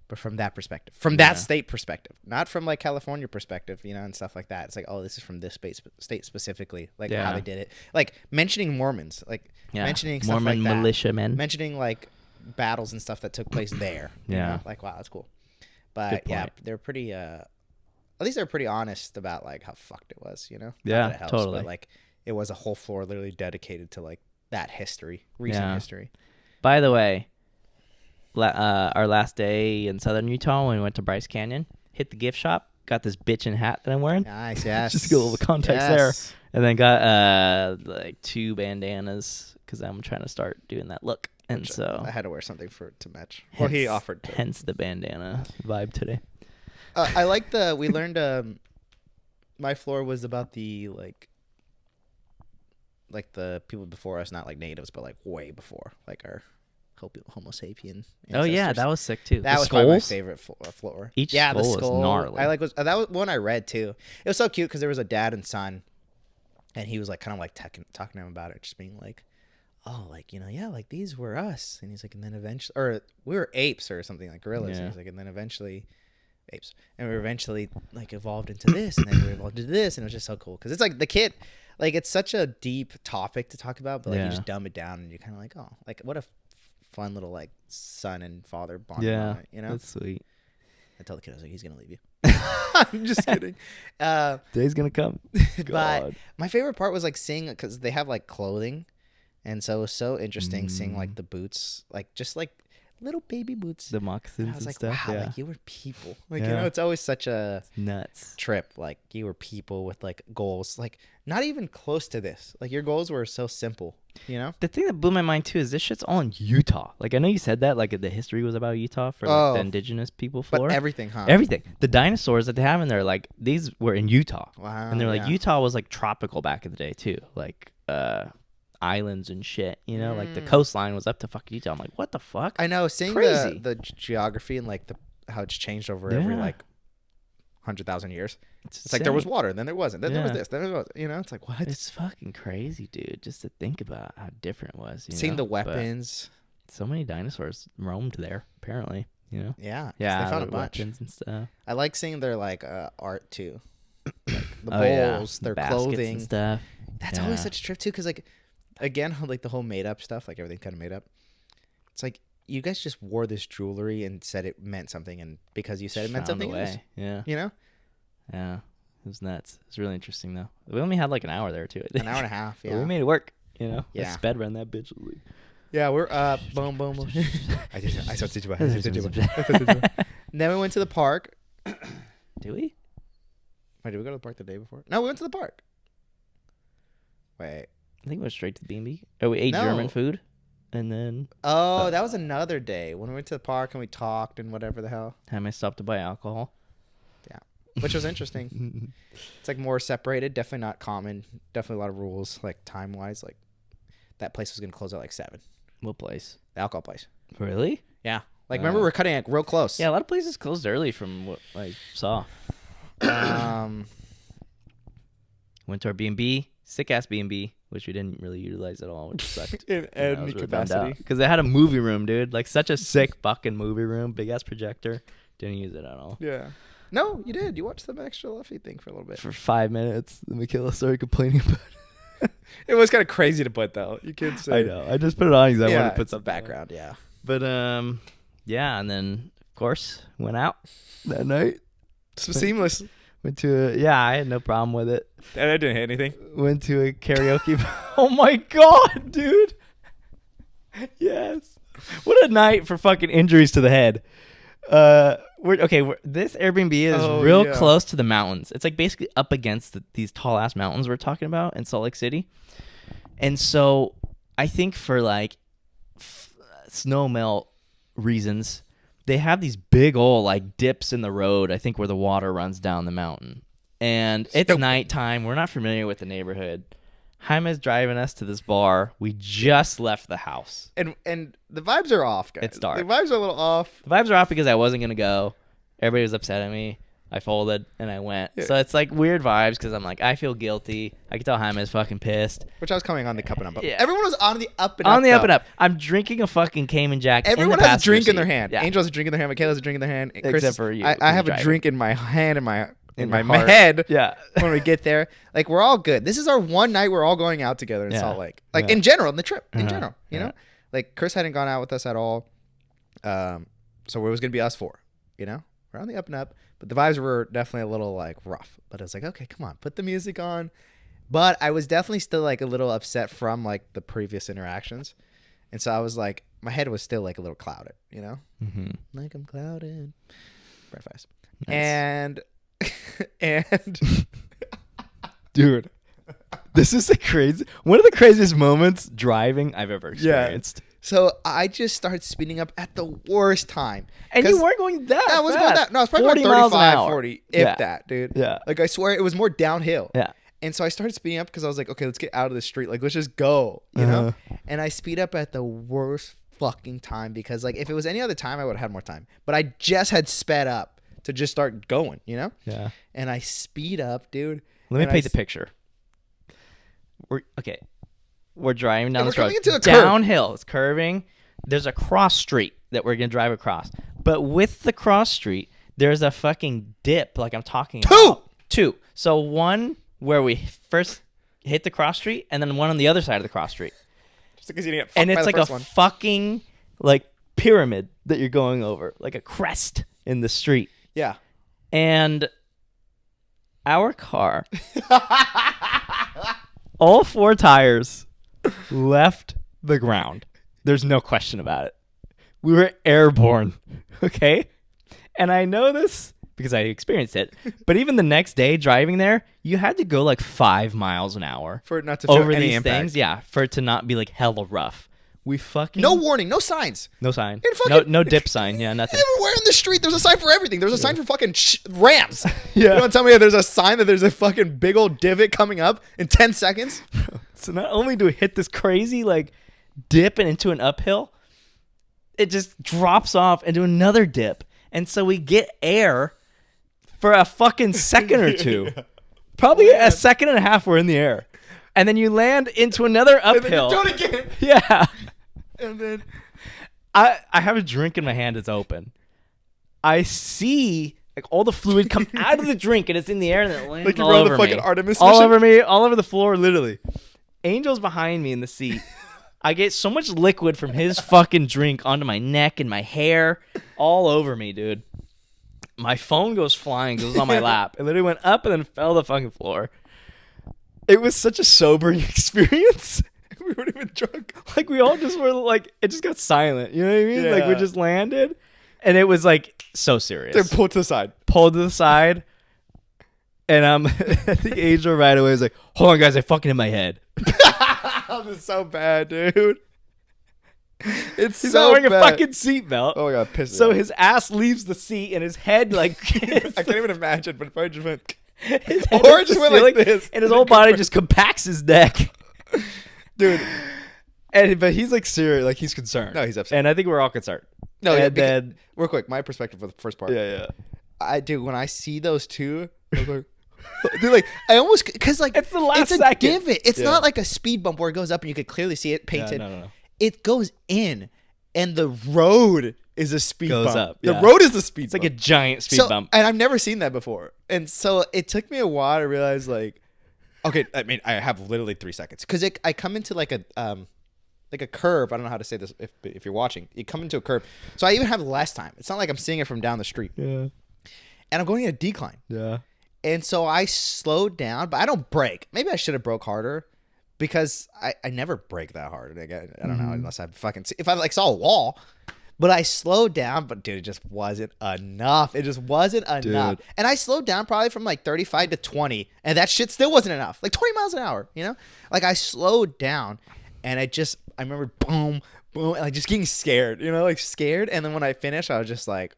But from that perspective, from that state perspective, not from like California perspective, you know, and stuff like that. It's like, oh, this is from this state specifically, like how they did it. Like mentioning Mormons, like mentioning stuff Mormon like that. militiamen, mentioning like battles and stuff that took place there. You know? Like wow, that's cool. But yeah, they're pretty. At least they're pretty honest about like how fucked it was, you know. Yeah, helps, totally. But like it was a whole floor literally dedicated to like that history, recent history. By the way. Our last day in southern Utah when we went to Bryce Canyon, hit the gift shop, got this bitchin' hat that I'm wearing. Nice, yes. Just to get a little context there. And then got like 2 bandanas because I'm trying to start doing that look. And which so I had to wear something to match. Well, he offered to. Hence the bandana vibe today. I like we learned my floor was about the like the people before us, not like natives, but like way before, like our Homo sapien ancestors. Oh yeah, that was sick too. That was probably my favorite floor. Each skull was gnarly. That was one I read too. It was so cute because there was a dad and son, and he was like kind of like talking to him about it, just being like, oh, like, you know, yeah, like these were us, and he's like, and then eventually, or we were apes or something, like gorillas. And he's like, and then eventually apes, and we were eventually like evolved into this, and then we evolved into this, and it was just so cool because it's like the kid, like it's such a deep topic to talk about, but like you just dumb it down, and you're kind of like, oh, like what a fun little like son and father bond moment, you know. That's sweet. I tell the kid, I was like, he's gonna leave you. I'm just kidding. Day's gonna come. But my favorite part was like seeing, because they have like clothing, and so it was so interesting seeing like the boots, like just like little baby boots, the moccasins. I was like, stuff. Wow, like you were people. Like you know, it's always such a nuts trip. Like you were people with like goals, like not even close to this. Like your goals were so simple. You know, the thing that blew my mind too is this shit's all in Utah. Like I know you said that, like the history was about Utah for like, the indigenous people floor. But everything, huh? Everything. The dinosaurs that they have in there, like these were in Utah. Wow. And they're like Utah was like tropical back in the day too, like islands and shit. You know, like the coastline was up to fucking Utah. I'm like, what the fuck? I know, seeing the geography and like how it's changed over every like 100,000 years. It's like there was water, then there wasn't, then there was this, then there was, it's like what? It's fucking crazy, dude. Just to think about how different it was. Seeing the weapons. But so many dinosaurs roamed there, apparently. Yeah, they found a bunch and stuff. I like seeing their like art too, like the bowls, their clothing and stuff. That's always such a trip too, because like again, like the whole made up stuff, like everything kind of made up. It's like you guys just wore this jewelry and said it meant something, and because you said it meant something else. Yeah, Yeah, it was nuts. It was really interesting though. We only had like an hour there too. An hour and a half. Yeah, but we made it work. Yeah, sped run that bitch. Yeah, we're boom, boom, boom. I saw Tsuchiba. Then we went to the park. Did we? Wait, did we go to the park the day before? No, we went to the park. Wait. I think we went straight to the B&B. Oh, we ate German food, and then. Oh, that was another day when we went to the park and we talked and whatever the hell. Time I stopped to buy alcohol. Yeah, which was interesting. It's like more separated. Definitely not common. Definitely a lot of rules, like time wise. Like that place was gonna close at like 7. What place? The alcohol place. Really? Yeah. Like, remember, we're cutting it real close. Yeah, a lot of places closed early from what I saw. Went to our B&B, sick-ass B&B, which we didn't really utilize at all, which sucked. In any capacity. Because it had a movie room, dude. Like, such a sick fucking movie room. Big-ass projector. Didn't use it at all. Yeah. No, you did. You watched the extra Luffy thing for a little bit. For 5 minutes. Then Michaela started complaining about it. It was kind of crazy to put, though. You can't say. I know. I just put it on because I wanted to put some background, yeah. But, yeah, and then, of course, went out that night. Seamless. Went to I had no problem with it. And I didn't hit anything. Went to a karaoke. Oh, my God, dude. Yes. What a night for fucking injuries to the head. This Airbnb is real close to the mountains. It's like basically up against these tall ass mountains we're talking about in Salt Lake City. And so I think for like snow melt reasons, they have these big old like dips in the road, I think, where the water runs down the mountain. And it's nighttime. We're not familiar with the neighborhood. Jaime's driving us to this bar. We just left the house. And the vibes are off, guys. It's dark. The vibes are a little off. The vibes are off because I wasn't going to go. Everybody was upset at me. I folded and I went. Yeah. So it's like weird vibes because I'm like, I feel guilty. I can tell Jaime's fucking pissed. Which I was coming on the up and up. Yeah. Everyone was on the up and up. On the up and up. I'm drinking a fucking Cayman Jack. Everyone has a drink in their hand. Yeah. Angel has a drink in their hand. Michaela has a drink in their hand. Except for you. I have a drink in my hand in my head. Yeah. When we get there, like we're all good. This is our one night we're all going out together in Salt Lake. Like in general, in the trip, in general, you know, like Chris hadn't gone out with us at all. So it was gonna be us 4. You know, we're on the up and up, but the vibes were definitely a little like rough. But I was like, okay, come on, put the music on. But I was definitely still like a little upset from like the previous interactions, and so I was like, my head was still like a little clouded. You know, like I'm clouded. Breakfast. Nice. And dude, this is one of the craziest moments driving I've ever experienced. Yeah. So I just started speeding up at the worst time. And you weren't going that I wasn't going that. No, I was probably about 35, 40, if that, dude. Yeah. Like I swear it was more downhill. Yeah. And so I started speeding up because I was like, okay, let's get out of the street. Like, let's just go, you know? And I speed up at the worst fucking time because like if it was any other time, I would have had more time. But I just had sped up to just start going, you know? Yeah. And I speed up, dude. Let me paint the picture. We're driving down this road. Into a downhill. It's curving. There's a cross street that we're going to drive across. But with the cross street, there's a fucking dip like I'm talking about. Two. So one where we first hit the cross street and then one on the other side of the cross street. Just because you didn't get fucked and it's by like the first fucking like pyramid that you're going over. Like a crest in the street. Yeah. And our car, all 4 tires left the ground. There's no question about it. We were airborne. Okay? And I know this because I experienced it. But even the next day driving there, you had to go like 5 miles an hour. For it not to feel over any these impact. things. Yeah. For it to not be like hella rough. We fucking... No warning, no signs. No sign. Fucking... No dip sign. Yeah, nothing. Everywhere in the street, there's a sign for everything. There's a sign for fucking Rams. Yeah. You don't tell me there's a sign that there's a fucking big old divot coming up in 10 seconds? So not only do we hit this crazy like dip and into an uphill, it just drops off into another dip. And so we get air for a fucking second or two. Probably a second and a half we're in the air. And then you land into another uphill. And then you do it again. Yeah. And then I have a drink in my hand. It's open. I see like all the fluid come out of the drink and it's in the air and it lands like all you're on over the fucking me. Artemis All mission? over me, all over the floor, literally. Angel's behind me in the seat. I get so much liquid from his fucking drink onto my neck and my hair, all over me, dude. My phone goes flying, goes on my lap. It literally went up and then fell to the fucking floor. It was such a sobering experience. We weren't even drunk. Like, we all just were like, it just got silent. You know what I mean? Yeah. Like, we just landed. And it was like so serious. They pulled to the side. Pulled to the side. And I think Angel right away was like, hold on, guys, I fucking hit my head. This is so bad, dude. He's not wearing a fucking seatbelt. Oh my god, pissed. So his ass leaves the seat and his head like I can't even imagine, but it probably just went. His head Or hits just the went like ceiling, this. and his whole body just compacts his neck, Dude. but he's like serious, like he's concerned. No, he's upset. And I think we're all concerned. No, and yeah, then real quick, my perspective for the first part. yeah. I do when I see those two. I'm like, dude, like I almost because like It's the last it's second. a divot. It's Yeah. not like a speed bump where it goes up and you could clearly see it painted. No. It goes in, and the road is a speed Goes bump. up, The yeah. road is the speed. It's like bump. a giant speed So- bump. and I've never seen that before. And so it took me a while to realize, like, okay, I mean, I have literally 3 seconds because I come into like a curve. I don't know how to say this if you're watching. You come into a curve, so I even have less time. It's not like I'm seeing it from down the street, Yeah. and I'm going in a decline. Yeah. And so I slowed down, but I don't brake. Maybe I should have broke harder because I never brake that hard. Like, I don't know, unless I fucking if I like saw a wall. But I slowed down, but dude, it just wasn't enough. It just wasn't enough. Dude. And I slowed down probably from like 35 to 20, and that shit still wasn't enough. Like 20 miles an hour, you know? Like I slowed down, and I remember boom, boom, and like just getting scared, you know, like scared. And then when I finished, I was just like,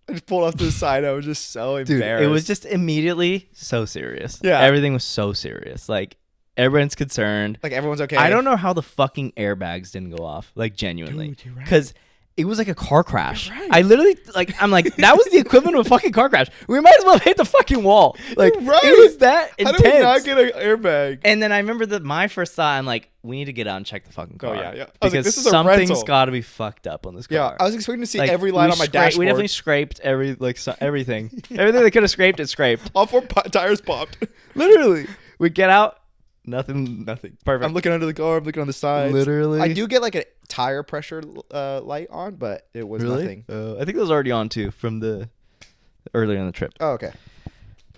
I just pulled off to the side. I was just so embarrassed. It was just immediately so serious. Yeah. Everything was so serious. Like, everyone's concerned. like everyone's okay. I don't know how the fucking airbags didn't go off. Like, genuinely. Dude, you're right. Because it was like a car crash. You're right. I literally, like, I'm like, that was the equivalent of a fucking car crash. We might as well have hit the fucking wall. Like, You're right. it was that How intense. did we not get an airbag? And then I remember that my first thought, I'm like, we need to get out and check the fucking car. yeah. I was like, Because this is a something's rental. got to be fucked up on this car. Yeah, I was expecting to see Like, every light we on my scra- dashboard. We definitely scraped everything. Everything they could have scraped, it scraped. All four tires popped. Literally. We get out, nothing. Perfect. I'm looking under the car. I'm looking on the sides. Literally. I do get like a tire pressure light on, but it was nothing. I think that was already on too from the earlier in the trip. Oh, okay.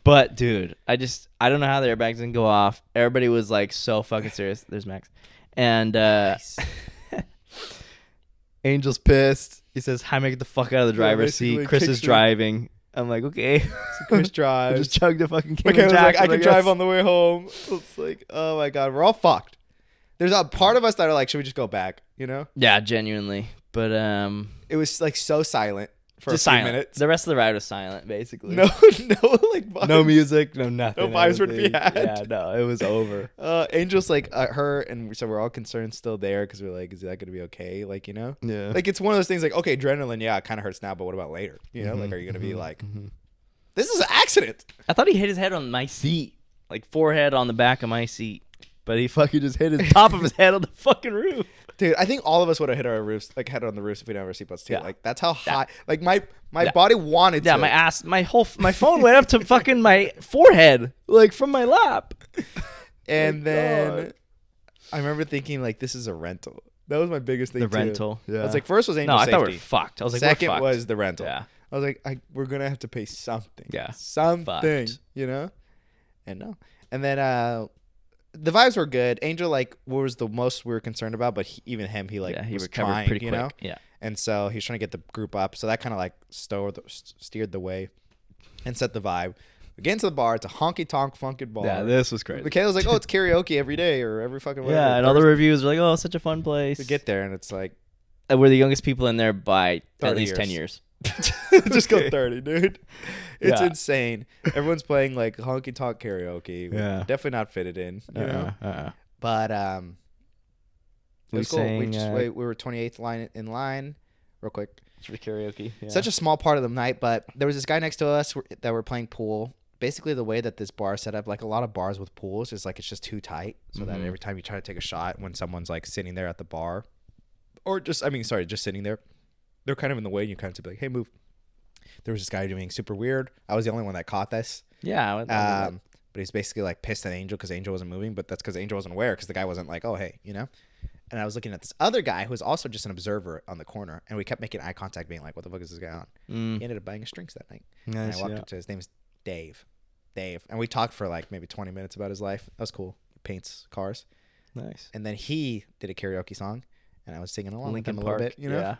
But dude, I don't know how the airbags didn't go off. Everybody was like so fucking serious. There's Max. And Angel's pissed. He says, "Hi, get the fuck out of the driver's seat." basically Chris kicks is me. driving. I'm like, okay. So Chris I drives. just chugged a fucking My Cayman was like, Jackson, I can guess. drive on the way home. It's like, oh my god, we're all fucked. There's a part of us that are like, should we just go back? You know? Yeah, genuinely. But It was like so silent for just a few silent. minutes. The rest of the ride was silent, basically. No, like vibes. No music, no nothing. No vibes were to be everything. had. Yeah, no, it was over. Angel's like her, and so we're all concerned still there because we're like, is that gonna be okay? Like, you know? Yeah. Like it's one of those things like, okay, adrenaline, yeah, it kind of hurts now, but what about later? You know, like, are you gonna be like, this is an accident? I thought he hit his head on my seat, like forehead on the back of my seat, but he fucking just hit his top of his head on the fucking roof. Dude, I think all of us would have hit our roofs, like head on the roofs if we didn't have our seatbelts too. Yeah. Like that's how high. Like my body wanted Yeah, to. my ass, my phone went up to fucking my forehead, like from my lap. And Oh, then God. I remember thinking like, this is a rental. That was my biggest thing. The too. rental. I Yeah. was like, first was Angel No, I safety. thought we were fucked. I was like, Second we're fucked. was the rental. Yeah. I was like, we're gonna have to pay something. Yeah. Something. Fucked. You know? And no. And then the vibes were good. Angel, like, what was the most we were concerned about, but he was recovered trying, pretty you quick. know? Yeah. And so he's trying to get the group up. So that kind of like steered the way and set the vibe. We get into the bar. It's a honky tonk funky bar. Yeah, this was crazy. Michaela's like, oh, it's karaoke every day or every fucking whatever. Yeah, and all the reviews were like, oh, such a fun place. We get there and it's like, We're the youngest people in there by at 30 least 10 years. years. just go 30, dude. It's Yeah. insane. Everyone's playing like honky tonk karaoke. Yeah. Definitely not fitted in, you know? But it We was cool. sang, We were 28th line in line, real quick. for karaoke. Yeah. Such a small part of the night, but there was this guy next to us that were playing pool. Basically, the way that this bar is set up, like a lot of bars with pools, is like it's just too tight, so that every time you try to take a shot, when someone's like sitting there at the bar, or just sitting there, they're kind of in the way. And you kind of be like, "Hey, move." There was this guy doing super weird. I was the only one that caught this. Yeah. But he's basically like pissed at Angel because Angel wasn't moving, but that's because Angel wasn't aware because the guy wasn't like, "Oh, hey," you know. And I was looking at this other guy who was also just an observer on the corner, and we kept making eye contact, being like, "What the fuck is this guy on?" He ended up buying us drinks that night. Nice, and I walked up to his name's Dave, and we talked for like maybe 20 minutes about his life. That was cool. He paints cars. Nice. And then he did a karaoke song, and I was singing along Linkin with him Park, a little bit, you know. Yeah.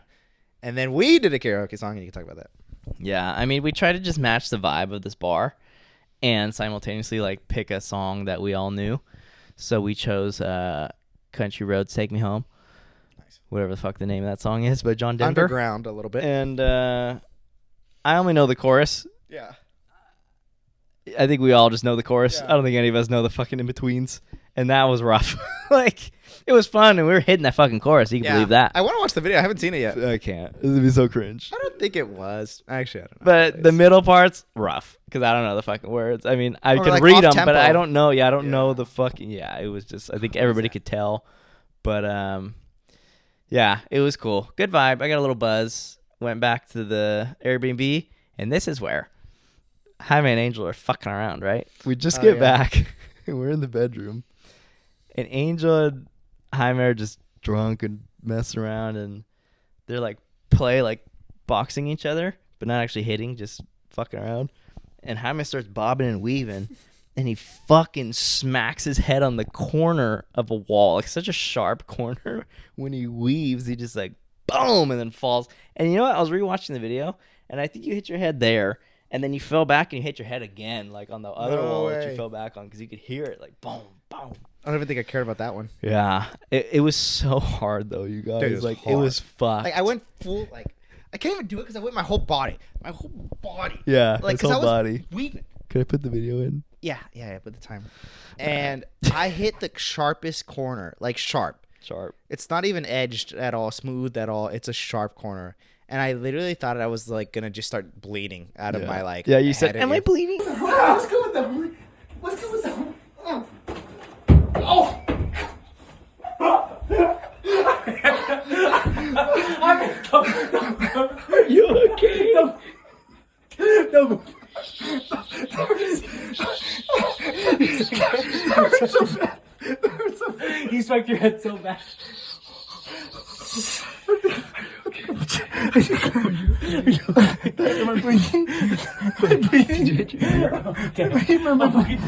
And then we did a karaoke song, and you can talk about that. Yeah, I mean, we try to just match the vibe of this bar, and simultaneously like pick a song that we all knew. So we chose "Country Roads Take Me Home." Nice. Whatever the fuck the name of that song is, by John Denver. Underground a little bit. And I only know the chorus. Yeah. I think we all just know the chorus. Yeah. I don't think any of us know the fucking in-betweens. And that was rough. Like, it was fun, and we were hitting that fucking chorus. You can believe that. I want to watch the video. I haven't seen it yet. I can't. This would be so cringe. I don't think it was. Actually, I don't know. But the middle part's rough, because I don't know the fucking words. I mean, I Or can like read them, off-tempo. but I don't know. Yeah, I don't know Yeah. the fucking... Yeah, it was just... I think everybody could tell. But, yeah, it was cool. Good vibe. I got a little buzz. Went back to the Airbnb, and this is where Jaime and Angel are fucking around, right? We just get back, and we're in the bedroom, and Angel and Jaime are just drunk and messing around, and they're like boxing each other, but not actually hitting, just fucking around. And Jaime starts bobbing and weaving, and he fucking smacks his head on the corner of a wall, like such a sharp corner. When he weaves, he just like boom, and then falls. And you know what? I was rewatching the video, and I think you hit your head there, and then you fell back and you hit your head again, like on the other wall that you fell back on, because you could hear it like boom, boom. I don't even think I cared about that one. Yeah, it was so hard though, you guys. Dude, it was like hard. it was fucked. Like I went full, like I can't even do it because I went my whole body. Yeah, Like his whole I was body. weaving. Could I put the video in? Yeah, put the timer. And I hit the sharpest corner, like sharp. It's not even edged at all, smooth at all. It's a sharp corner. And I literally thought I was like gonna just start bleeding out of my like. Yeah, you said, head "Am I bleeding?" What's good with them? What's good with them? Oh! Are you okay? No. You smoked your head so bad. Am I bleeding? Am I bleeding?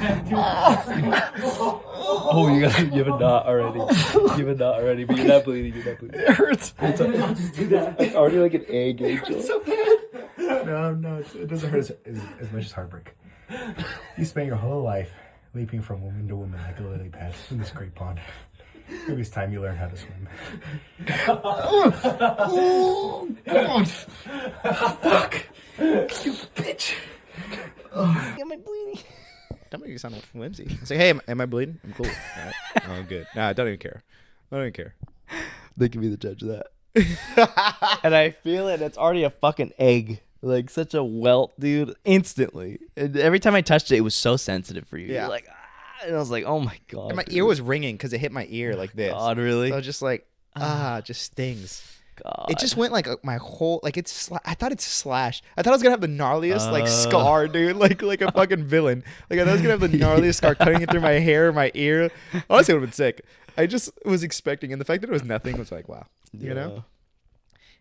Oh, you have a knot already. You have a knot already, but you're not bleeding. It hurts. It's already like an egg, Angel. So bad. No, it doesn't hurt as much as Heartbreak. You spent your whole life leaping from woman to woman like a lily pad in this great pond. Maybe it's time you learn how to swim. Fuck! Stupid bitch! Am I bleeding? Don't make you sound whimsy. It's like, hey, am I bleeding? I'm cool. All right. Oh, good. Nah, I don't even care. They can be the judge of that. And I feel it. It's already a fucking egg. Like such a welt, dude. Instantly. And every time I touched it, it was so sensitive for you. Yeah. You're like, and I was like, oh my god. And my dude. ear was ringing because it hit my ear like this. God, really? So I was just like, it just stings. God. It just went like my whole, like I thought it slashed. I thought I was gonna have the gnarliest like scar, dude, like a fucking villain. Like I thought I was gonna have the gnarliest scar cutting it through my hair, my ear. Honestly, it would have been sick. I just was expecting, and the fact that it was nothing was like, wow, you know.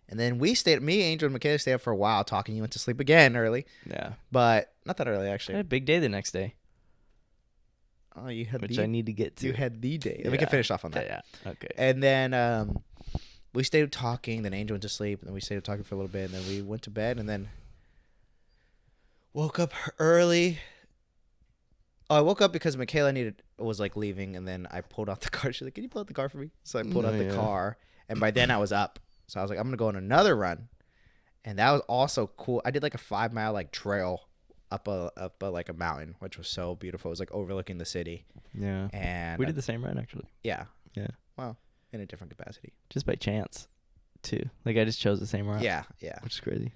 And then me, Angel, and Michaela stayed up for a while talking. You went to sleep again early. Yeah. But not that early, I actually. had a big day the next day. Oh, you had which I need to get to. You had the day. We can finish off on that. Yeah. Okay. And then we stayed talking. Then Angel went to sleep. And then we stayed talking for a little bit. And then we went to bed. And then woke up early. Oh, I woke up because Michaela was like leaving. And then I pulled out the car. She's like, "Can you pull out the car for me?" So I pulled out the car. And by then I was up. So I was like, I'm going to go on another run. And that was also cool. I did like a 5-mile like trail up like a mountain, which was so beautiful. It was like overlooking the city. Yeah. And we did the same run actually. Yeah. Yeah. Well, in a different capacity. Just by chance. too. Like I just chose the same route. Yeah. Which is crazy.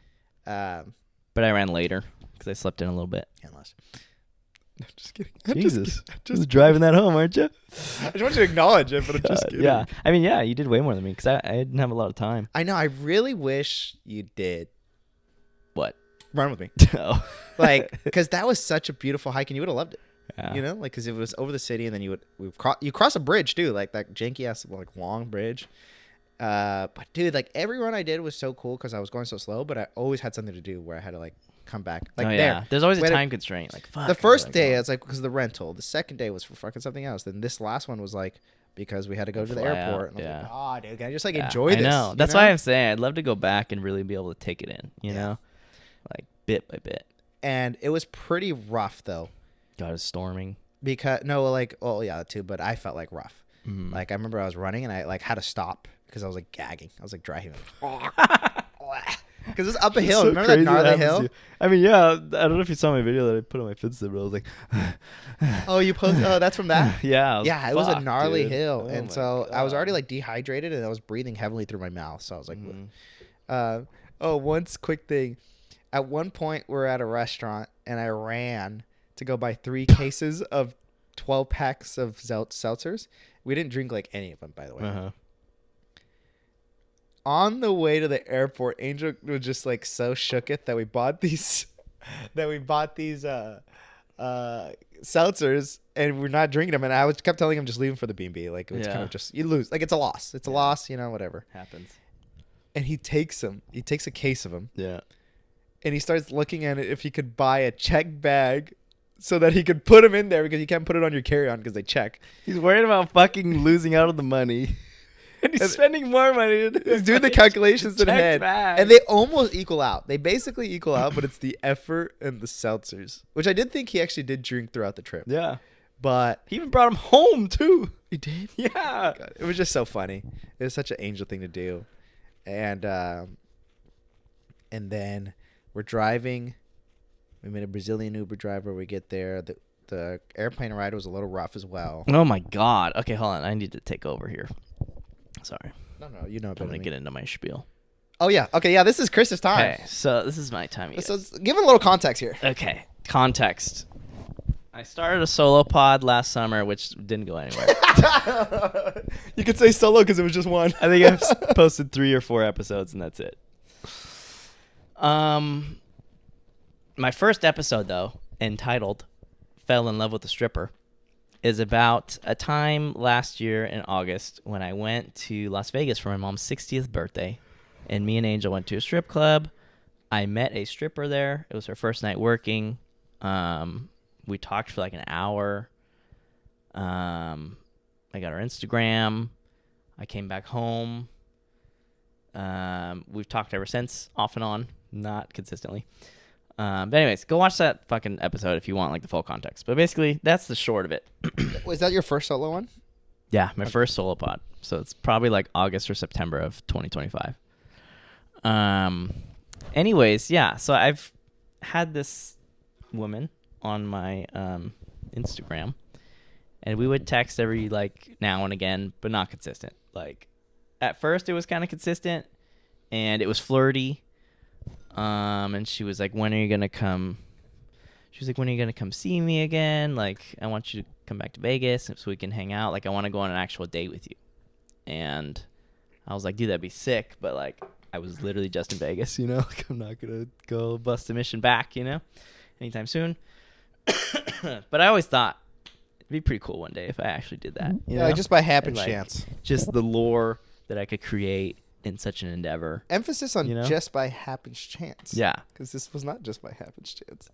Um, But I ran later because I slept in a little bit. unless. I'm just kidding. Jesus. Just driving that home, aren't you? I just want you to acknowledge it, but I'm just kidding. Yeah. I mean, yeah, you did way more than me because I didn't have a lot of time. I know. I really wish you did. What? Run with me. Oh. Like, because that was such a beautiful hike and you would have loved it. Yeah. You know, like, because it was over the city and then you cross a bridge too, like that janky ass, like, long bridge. But dude, like, every run I did was so cool because I was going so slow, but I always had something to do where I had to, like, come back. Like, There's always a time constraint. Like, fuck. The first day, it's like, because of the rental. The second day was for fucking something else. Then this last one was, like, because we had to go to the airport. And I was like, oh, dude, can I just, like, enjoy this? I know. That's why I'm saying I'd love to go back and really be able to take it in, you know? Like, bit by bit. And it was pretty rough, though. God, it was storming. Because, too, but I felt, like, rough. Mm-hmm. Like, I remember I was running and I, like, had to stop because I was, like, gagging. I was, like, dry heaving. Because it's up a hill. So remember that gnarly hill? I mean, yeah. I don't know if you saw my video that I put on my Finsta, but I was like, oh, you posted? Oh, that's from that? Yeah. It was a gnarly hill. Oh, and so God. I was already, like, dehydrated and I was breathing heavily through my mouth. So I was like, one quick thing. At one point, we're at a restaurant and I ran to go buy 3 cases of 12 packs of seltzers. We didn't drink, like, any of them, by the way. Uh-huh. On the way to the airport, Angel was just, like, so shooketh that we bought these seltzers and we're not drinking them. And I kept telling him just leave them for the B&B. Like, it's kind of just, you lose. Like, it's a loss. It's a loss, you know, whatever. Happens. And he takes them. He takes a case of them. Yeah. And he starts looking at it if he could buy a check bag so that he could put them in there because you can't put it on your carry-on because they check. He's worried about fucking losing out on the money. And he's spending more money. He's doing the calculations in head. And they almost equal out. They basically equal out, but it's the effort and the seltzers, which I did think he actually did drink throughout the trip. Yeah. But he even brought him home, too. He did? Yeah. God, it was just so funny. It was such an Angel thing to do. And then we're driving. We met a Brazilian Uber driver. We get there. The airplane ride was a little rough as well. Oh, my God. Okay, hold on. I need to take over here. Sorry. No, you know. I'm going to get into my spiel. Oh, yeah. Okay, yeah, this is Chris's time. Okay, so this is my time. So give him a little context here. Okay, context. I started a solo pod last summer, which didn't go anywhere. You could say solo because it was just one. I think I've posted 3 or 4 episodes, and that's it. My first episode, though, entitled Fell in Love with a Stripper, is about a time last year in August when I went to Las Vegas for my mom's 60th birthday, and me and Angel went to a strip club. I met a stripper there. It was her first night working. We talked for like an hour. I got her Instagram. I came back home. We've talked ever since, off and on, not consistently. But anyways, go watch that fucking episode if you want like the full context. But basically, that's the short of it. Was that your first solo one? Yeah, my first solo pod. So it's probably like August or September of 2025. Anyways, yeah. So I've had this woman on my Instagram, and we would text every like now and again, but not consistent. Like at first, it was kind of consistent, and it was flirty. And she was like, when are you going to come? She was like, when are you going to come see me again? Like, I want you to come back to Vegas so we can hang out. Like, I want to go on an actual date with you. And I was like, dude, that'd be sick. But, like, I was literally just in Vegas, you know? Like, I'm not going to go bust a mission back, you know? Anytime soon. But I always thought it'd be pretty cool one day if I actually did that. You know? Just by happenstance. Like, just the lore that I could create in such an endeavor. Emphasis on just by happenstance. Yeah. Because this was not just by happenstance.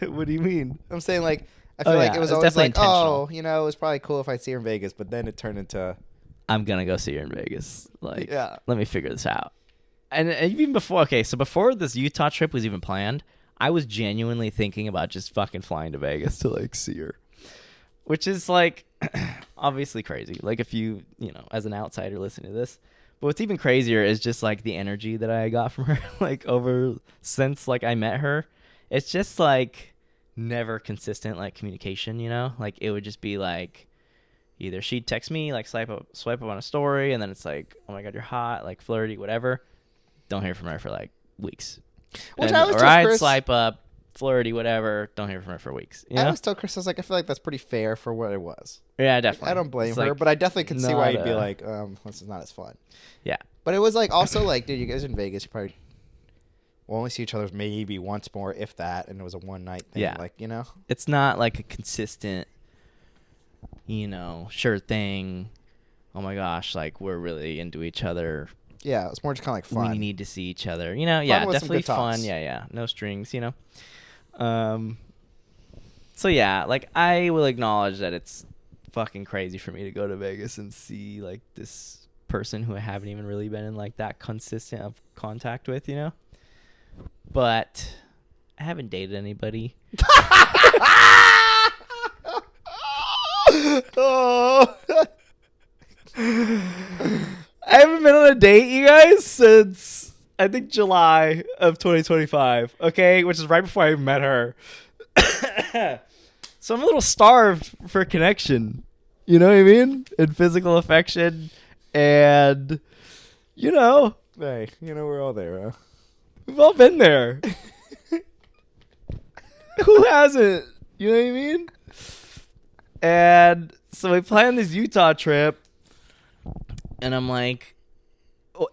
What do you mean? I'm saying, like, I feel like it was always like, oh, you know, it was probably cool if I see her in Vegas, but then it turned into, I'm going to go see her in Vegas. Like, let me figure this out. And even before, so before this Utah trip was even planned, I was genuinely thinking about just fucking flying to Vegas to, like, see her. Which is, like, obviously crazy. Like, if you know, as an outsider listening to this. But what's even crazier is just, like, the energy that I got from her, like, since, like, I met her. It's just, like, never consistent, like, communication, you know? Like, it would just be, like, either she'd text me, like swipe up on a story, and then it's like, oh my God, you're hot, like flirty, whatever. Don't hear from her for like weeks. Which And, I always or tell I'd Chris, swipe up, flirty, whatever. Don't hear from her for weeks. You I know? always tell Chris, I was like, I feel like that's pretty fair for what it was. Yeah, definitely. I don't blame It's her, like but I definitely could see why not you'd be a- like, this is not as fun. Yeah. But it was like also like, dude, you guys in Vegas, you probably will only see each other maybe once more, if that, and it was a one night thing. Yeah. Like, you know? It's not like a consistent, sure thing. Oh my gosh, like we're really into each other. Yeah, it's more just kind of like fun. We need to see each other. Yeah, with some definitely good talks. fun. Yeah. No strings, So yeah, like I will acknowledge that it's fucking crazy for me to go to Vegas and see like this person who I haven't even really been in like that consistent of contact with, But I haven't dated anybody. Oh. I haven't been on a date, you guys, since I think July of 2025. Okay, which is right before I met her. So I'm a little starved for connection. You know what I mean? And physical affection, and Hey, we're all there, huh? we've all been there. Who hasn't? You know what I mean? And so we planned this Utah trip, and I'm like,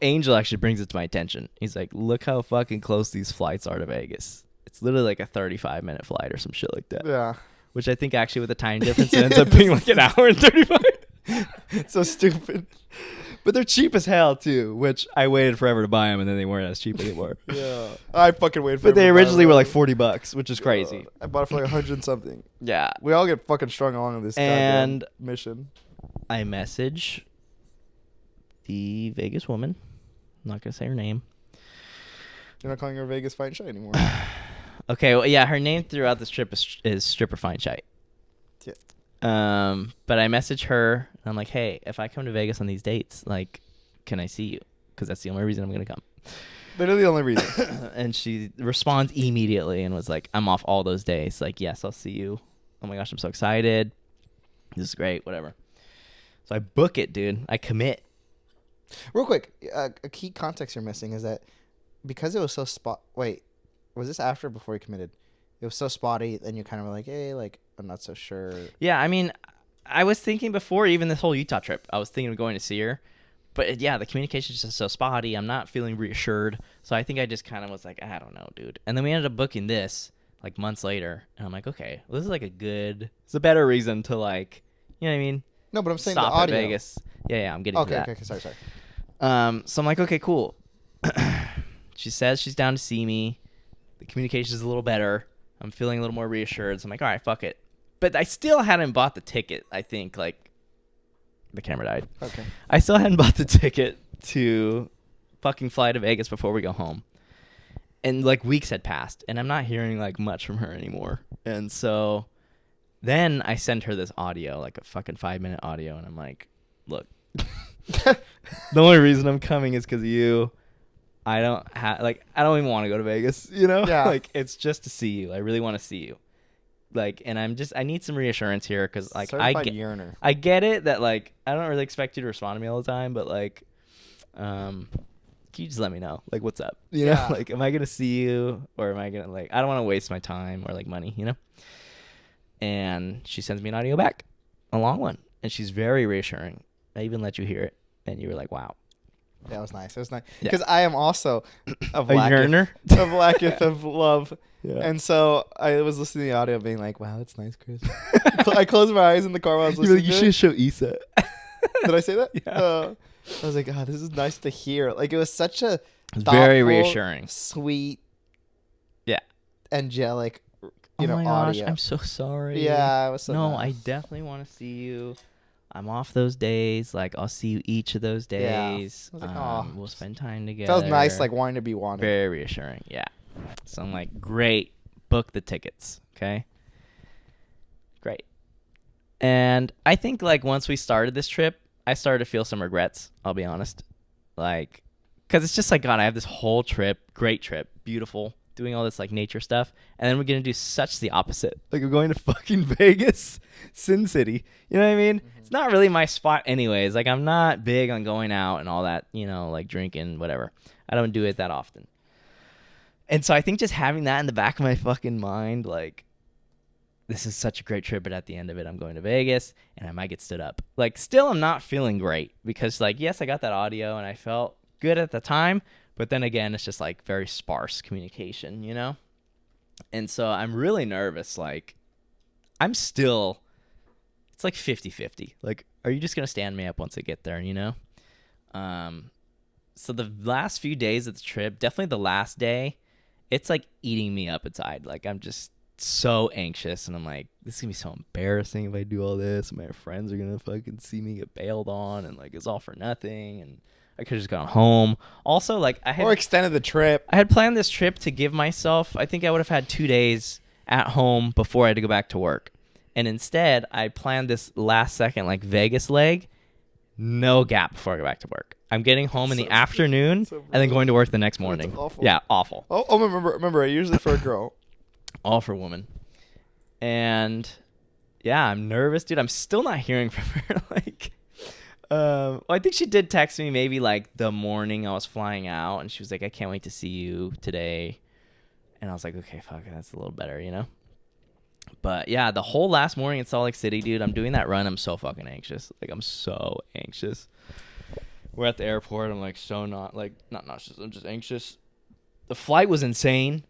Angel actually brings it to my attention. He's like, look how fucking close these flights are to Vegas. It's literally like a 35-minute flight or some shit like that. Yeah. Which I think actually with the time difference it ends up being like an hour and 35. So stupid. But they're cheap as hell too, which I waited forever to buy them, and then they weren't as cheap anymore. Yeah. I fucking waited for But they everyone to buy originally them. were like $40, which is crazy. I bought it for like 100 and something. Yeah. We all get fucking strung along on this And goddamn mission. I message the Vegas woman. I'm not going to say her name. You're not calling her Vegas Fine Shite anymore. Okay, well, yeah, her name throughout this trip is Stripper Fine Shite. Yeah. But I message her, and I'm like, hey, if I come to Vegas on these dates, like, can I see you? Because that's the only reason I'm going to come. Literally the only reason. And she responds immediately and was like, I'm off all those days. Like, yes, I'll see you. Oh my gosh, I'm so excited. This is great, whatever. So I book it, dude. I commit. Real quick, a key context you're missing is that because it was so Wait, was this after or before you committed? It was so spotty, and you kind of were like, hey, like, I'm not so sure. Yeah, I mean, I was thinking before even this whole Utah trip, I was thinking of going to see her. But yeah, the communication is just so spotty. I'm not feeling reassured. So I think I just kind of was like, I don't know, dude. And then we ended up booking this like months later. And I'm like, okay, well, this is like it's a better reason to like, you know what I mean? No, but I'm saying Stop the audio. at Vegas. Yeah, I'm getting to that. Okay, sorry. So I'm like, okay, cool. She says she's down to see me. The communication is a little better. I'm feeling a little more reassured. So I'm like, all right, fuck it. But I still hadn't bought the ticket. I think like the camera died. Okay. I still hadn't bought the ticket to fucking fly to Vegas before we go home. And like weeks had passed, and I'm not hearing like much from her anymore. And so then I sent her this audio, like a fucking 5-minute audio, and I'm like, look, the only reason I'm coming is because of you. I don't even want to go to Vegas, Yeah. Like it's just to see you. I really want to see you. Like, and I need some reassurance here because like Certified yearner. I get it that like I don't really expect you to respond to me all the time, but like, can you just let me know like what's up? You know, like am I gonna see you or am I gonna like I don't want to waste my time or like money, And she sends me an audio back, a long one, and she's very reassuring. I even let you hear it, and you were like, "Wow." That was nice. It was nice Yeah. because I am also a yearner blacketh of love. Yeah. And so I was listening to the audio being like, wow, that's nice, Chris. I closed my eyes in the car while I was listening to it. show Issa. Did I say that? Yeah. I was like, God, this is nice to hear. Like, it was such a Very thoughtful, reassuring. sweet, Yeah. angelic, Oh my gosh, audio. I'm so sorry. Yeah, it was so No, nice. I definitely want to see you. I'm off those days. Like, I'll see you each of those Yeah. days. I was like, aw. We'll spend time together. Felt nice, like wanting to be wanted. Very reassuring. Yeah. So I'm like, great. Book the tickets. Okay. Great. And I think like once we started this trip, I started to feel some regrets. I'll be honest. Like, because it's just like, God, I have this whole trip, great trip, beautiful, doing all this like nature stuff, and then we're gonna do such the opposite. Like we're going to fucking Vegas, Sin City. You know what I mean? Mm-hmm. It's not really my spot, anyways. Like I'm not big on going out and all that. You know, like drinking, whatever. I don't do it that often. And so I think just having that in the back of my fucking mind, like, this is such a great trip, but at the end of it, I'm going to Vegas, and I might get stood up. Like, still, I'm not feeling great because, like, yes, I got that audio, and I felt good at the time, but then again, it's just, like, very sparse communication, you know? And so I'm really nervous. Like, I'm still, it's like 50-50. Like, are you just going to stand me up once I get there, you know? So the last few days of the trip, definitely the last day, it's like eating me up inside. Like I'm just so anxious, and I'm like, this is gonna be so embarrassing if I do all this. My friends are gonna fucking see me get bailed on, and like it's all for nothing. And I could have just gone home. Also, like or extended the trip. I had planned this trip to give myself, I think I would have had 2 days at home before I had to go back to work. And instead, I planned this last second like Vegas leg, no gap before I go back to work. I'm getting home in the afternoon and then going to work the next morning. That's awful. Yeah, awful. Oh, remember, usually for a girl. All for women. And yeah, I'm nervous, dude. I'm still not hearing from her. Like, I think she did text me maybe like the morning I was flying out, and she was like, I can't wait to see you today. And I was like, okay, fuck, that's a little better, you know? But yeah, the whole last morning in Salt Lake City, dude, I'm doing that run. I'm so fucking anxious. Like, I'm so anxious. We're at the airport. I'm like so not nauseous. I'm just anxious. The flight was insane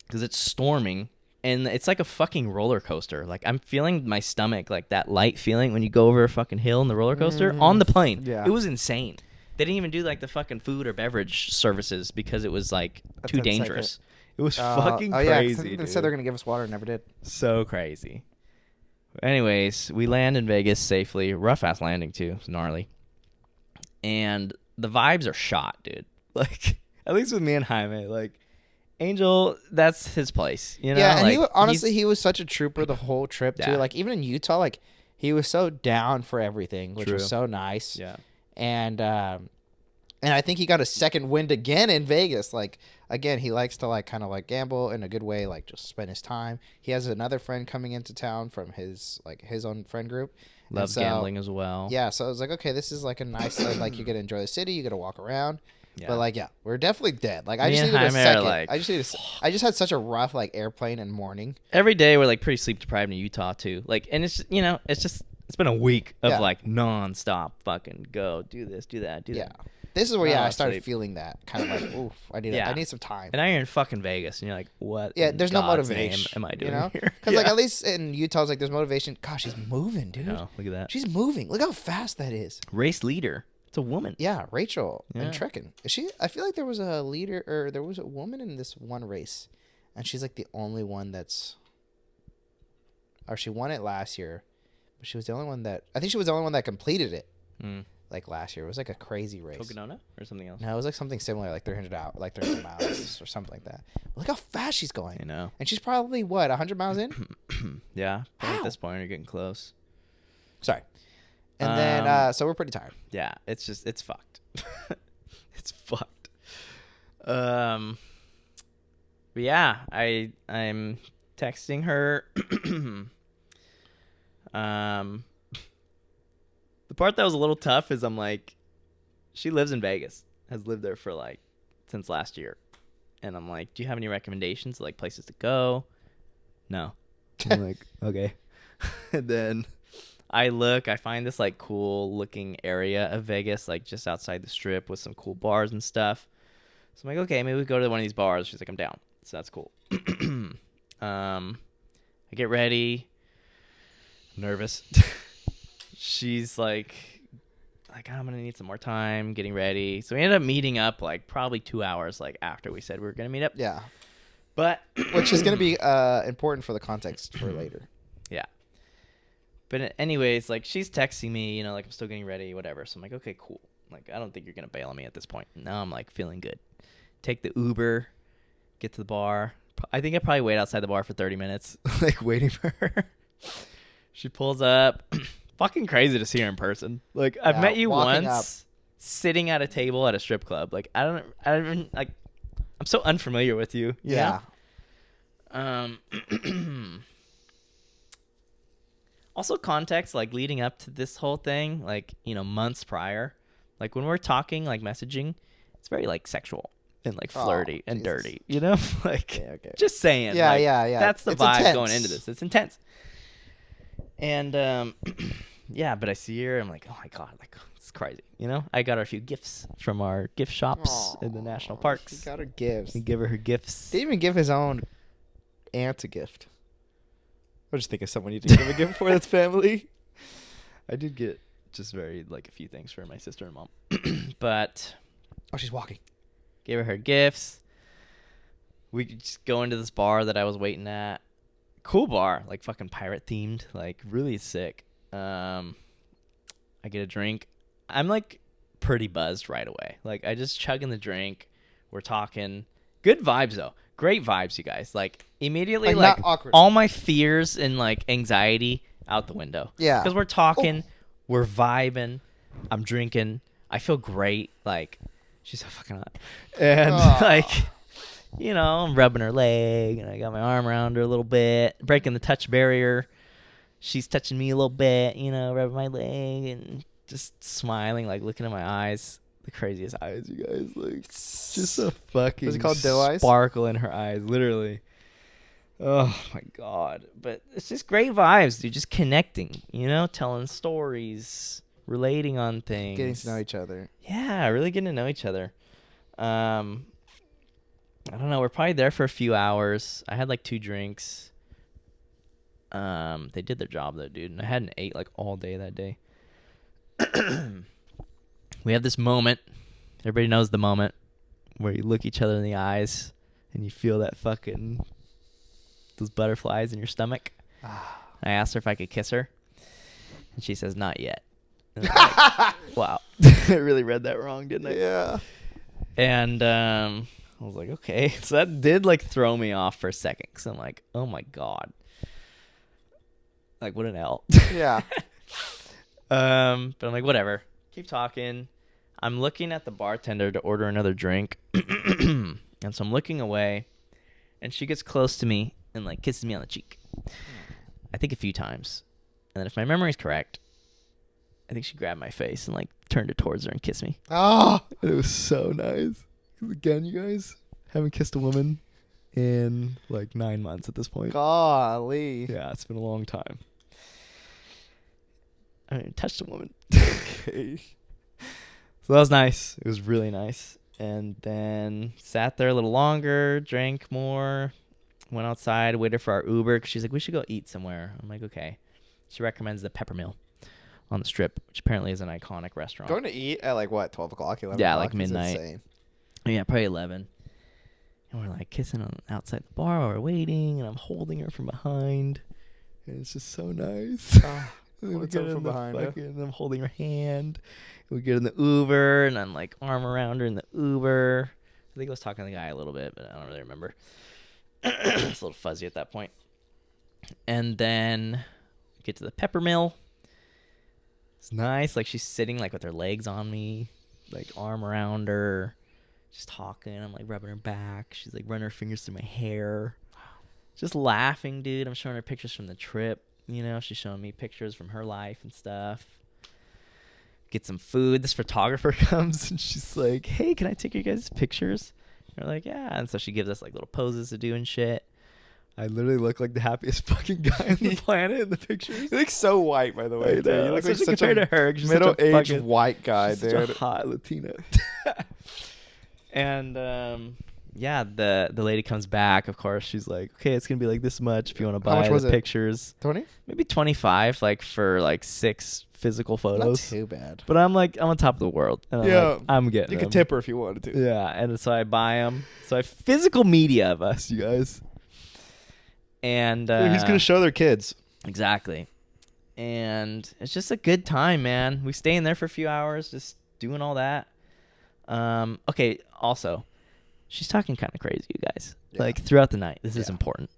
because it's storming, and it's like a fucking roller coaster. Like I'm feeling my stomach, like that light feeling when you go over a fucking hill in the roller coaster on the plane. Yeah. It was insane. They didn't even do like the fucking food or beverage services because it was like too dangerous. It was fucking crazy. They said they're gonna give us water, never did. So crazy. Anyways, we land in Vegas safely. Rough ass landing too. It's gnarly. And the vibes are shot, dude. Like, at least with me and Jaime, like, Angel, that's his place, you know? Yeah, and like, he was such a trooper the whole trip, too. Like, even in Utah, like, he was so down for everything, which was so nice. Yeah. And I think he got a second wind again in Vegas. Like, again, he likes to, like, kind of, like, gamble in a good way, like, just spend his time. He has another friend coming into town from his own friend group. Loves gambling as well. Yeah, so I was like, okay, this is like a nice, like you get to enjoy the city, you get to walk around. Yeah. But like, yeah, we're definitely dead. Like, I just needed a second. Like, I just had such a rough like airplane and morning. Every day we're like pretty sleep deprived in Utah too. Like, and it's you know, it's been a week of like nonstop fucking go do this, do that, do that. This is where I started feeling that kind of like, oof, I need some time. And now you're in fucking Vegas, and you're like, what? Yeah, there's no motivation. Am I doing here? Because like at least in Utah, like there's motivation. Gosh, she's moving, dude. Oh, look at that. She's moving. Look how fast that is. Race leader. It's a woman. Yeah, Rachel and Trekking. Is she? I feel like there was a leader, or there was a woman in this one race, and she's like the only one that's. Or she won it last year, but she was the only one that. I think she was the only one that completed it. Like last year, it was like a crazy race. Pocono or something else? No, it was like something similar, like 300 miles or something like that. Look how fast she's going. I know. And she's probably what, 100 miles in? Yeah. At this point, you're getting close. Sorry. And then, so we're pretty tired. Yeah, it's fucked. It's fucked. But yeah, I'm texting her. The part that was a little tough is I'm like, she lives in Vegas, has lived there for like since last year, and I'm like, do you have any recommendations, like places to go? No. I'm like, okay. And then I find this like cool looking area of Vegas, like just outside the strip with some cool bars and stuff. So I'm like, okay, maybe we go to one of these bars. She's like, I'm down. So that's cool. I get ready. I'm nervous. She's like I'm gonna need some more time getting ready. So we ended up meeting up like probably 2 hours like after we said we were gonna meet up. Yeah. But which is gonna be important for the context for later. Yeah. But anyways, like she's texting me, you know, like I'm still getting ready, whatever. So I'm like, okay, cool. Like I don't think you're gonna bail on me at this point. Now I'm like feeling good. Take the Uber, get to the bar. I think I probably wait outside the bar for 30 minutes, like waiting for her. She pulls up. Fucking crazy to see her in person. Like I've met you once sitting at a table at a strip club. Like I don't even like I'm so unfamiliar with you. Yeah. Also, context, like leading up to this whole thing, like, months prior, like when we're talking, like messaging, it's very like sexual and like flirty and dirty, like Okay. just saying. Yeah, like, yeah. That's the It's vibe intense. going into this. It's intense. And yeah, but I see her, I'm like, oh my God, like it's crazy. I got her a few gifts from our gift shops in the national parks. He got her gifts. We give her gifts. Didn't even give his own aunt a gift. I just think of someone you didn't give a gift for that's family. I did get just very like a few things for my sister and mom, but She's walking. gave her gifts. We could just go into this bar that I was waiting at. Cool bar, like fucking pirate themed, like really sick. I get a drink. I'm like pretty buzzed right away. Like I just chugging the drink. We're talking. Good vibes though. Great vibes, you guys. Like immediately, like not awkward. all my fears and like anxiety out the window. Yeah. Because we're talking, we're vibing. I'm drinking. I feel great. Like she's so fucking hot, and like. I'm rubbing her leg, and I got my arm around her a little bit, breaking the touch barrier. She's touching me a little bit, rubbing my leg, and just smiling, like looking in my eyes. The craziest eyes, you guys. Like, just a fucking Was it called doe eyes? Sparkle in her eyes, literally. Oh, my God. But it's just great vibes, dude. Just connecting, telling stories, relating on things. Getting to know each other. Yeah, really getting to know each other. I don't know. We're probably there for a few hours. I had like 2 drinks. They did their job though, dude. And I hadn't ate like all day that day. We have this moment. Everybody knows the moment where you look each other in the eyes and you feel that fucking those butterflies in your stomach. I asked her if I could kiss her, and she says not yet. And I'm like, wow, I really read that wrong, didn't I? Yeah. And I was like, okay. So that did like throw me off for a second, because I'm like, oh my God, like what an L. Yeah. But I'm like, whatever. Keep talking. I'm looking at the bartender to order another drink, and so I'm looking away, and she gets close to me and like kisses me on the cheek. I think a few times, and then if my memory is correct, I think she grabbed my face and like turned it towards her and kissed me. Oh, And it was so nice. 'Cause again, you guys haven't kissed a woman in like 9 months at this point. golly. Yeah, it's been a long time. I haven't even touched a woman. Okay. So that was nice. It was really nice. And then sat there a little longer, drank more, went outside, waited for our Uber, because she's like, we should go eat somewhere. I'm like, okay. She recommends the Pepper Mill on the Strip, which apparently is an iconic restaurant. Going to eat at like what, 12 o'clock, 11 Yeah, o'clock? like midnight. That's insane. Yeah, probably 11. And we're like kissing on outside the bar while we're waiting, and I'm holding her from behind. And it's just so nice. And then we What's get up in from the behind her? fucking, I'm holding her hand. We get in the Uber, and I'm like arm around her in the Uber. I think I was talking to the guy a little bit, but I don't really remember. It's a little fuzzy at that point. And then we get to the Pepper Mill. It's nice. Like she's sitting like with her legs on me, like arm around her, just talking. I'm like rubbing her back. She's like running her fingers through my hair. Just laughing, dude. I'm showing her pictures from the trip. She's showing me pictures from her life and stuff. Get some food. This photographer comes and she's like, hey, can I take you guys' pictures? And we're like, yeah. And so she gives us like little poses to do and shit. I literally look like the happiest fucking guy on the planet in the pictures. You look so white, by the way, dude. You look like Especially such compared a to her. 'Cause she's such a middle-aged fucking- white guy, she's dude. such a hot Latina. And yeah, the lady comes back. Of course, she's like, okay, it's gonna be like this much if you want to How buy much was the it? pictures. 20? Maybe 25, like for like 6 physical Not photos. too bad. But I'm like, I'm on top of the world. And I'm getting You them. could tip her if you wanted to. Yeah, and so I buy them. So I have physical media of us, you guys. And Who's going to show their kids? exactly. And it's just a good time, man. We stay in there for a few hours, just doing all that. Okay, also, she's talking kind of crazy, you guys. Yeah. Like throughout the night. This is Yeah. important.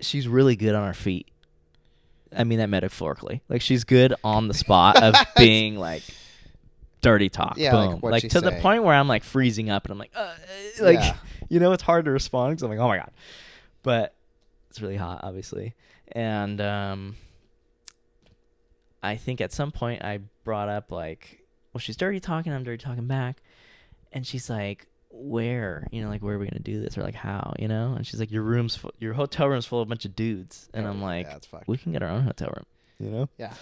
She's really good on her feet. I mean that metaphorically. Like she's good on the spot of being like dirty talk. Yeah, Boom. like, to the point where I'm like freezing up and I'm like, it's hard to respond because I'm like, oh my God. But it's really hot, obviously. And I think at some point I brought up like, well, she's dirty talking, I'm dirty talking back. And she's like, where? Like, where are we going to do this? Or like, how? And she's like, your hotel room's full of a bunch of dudes. And I'm like, we can get our own hotel room, Yeah.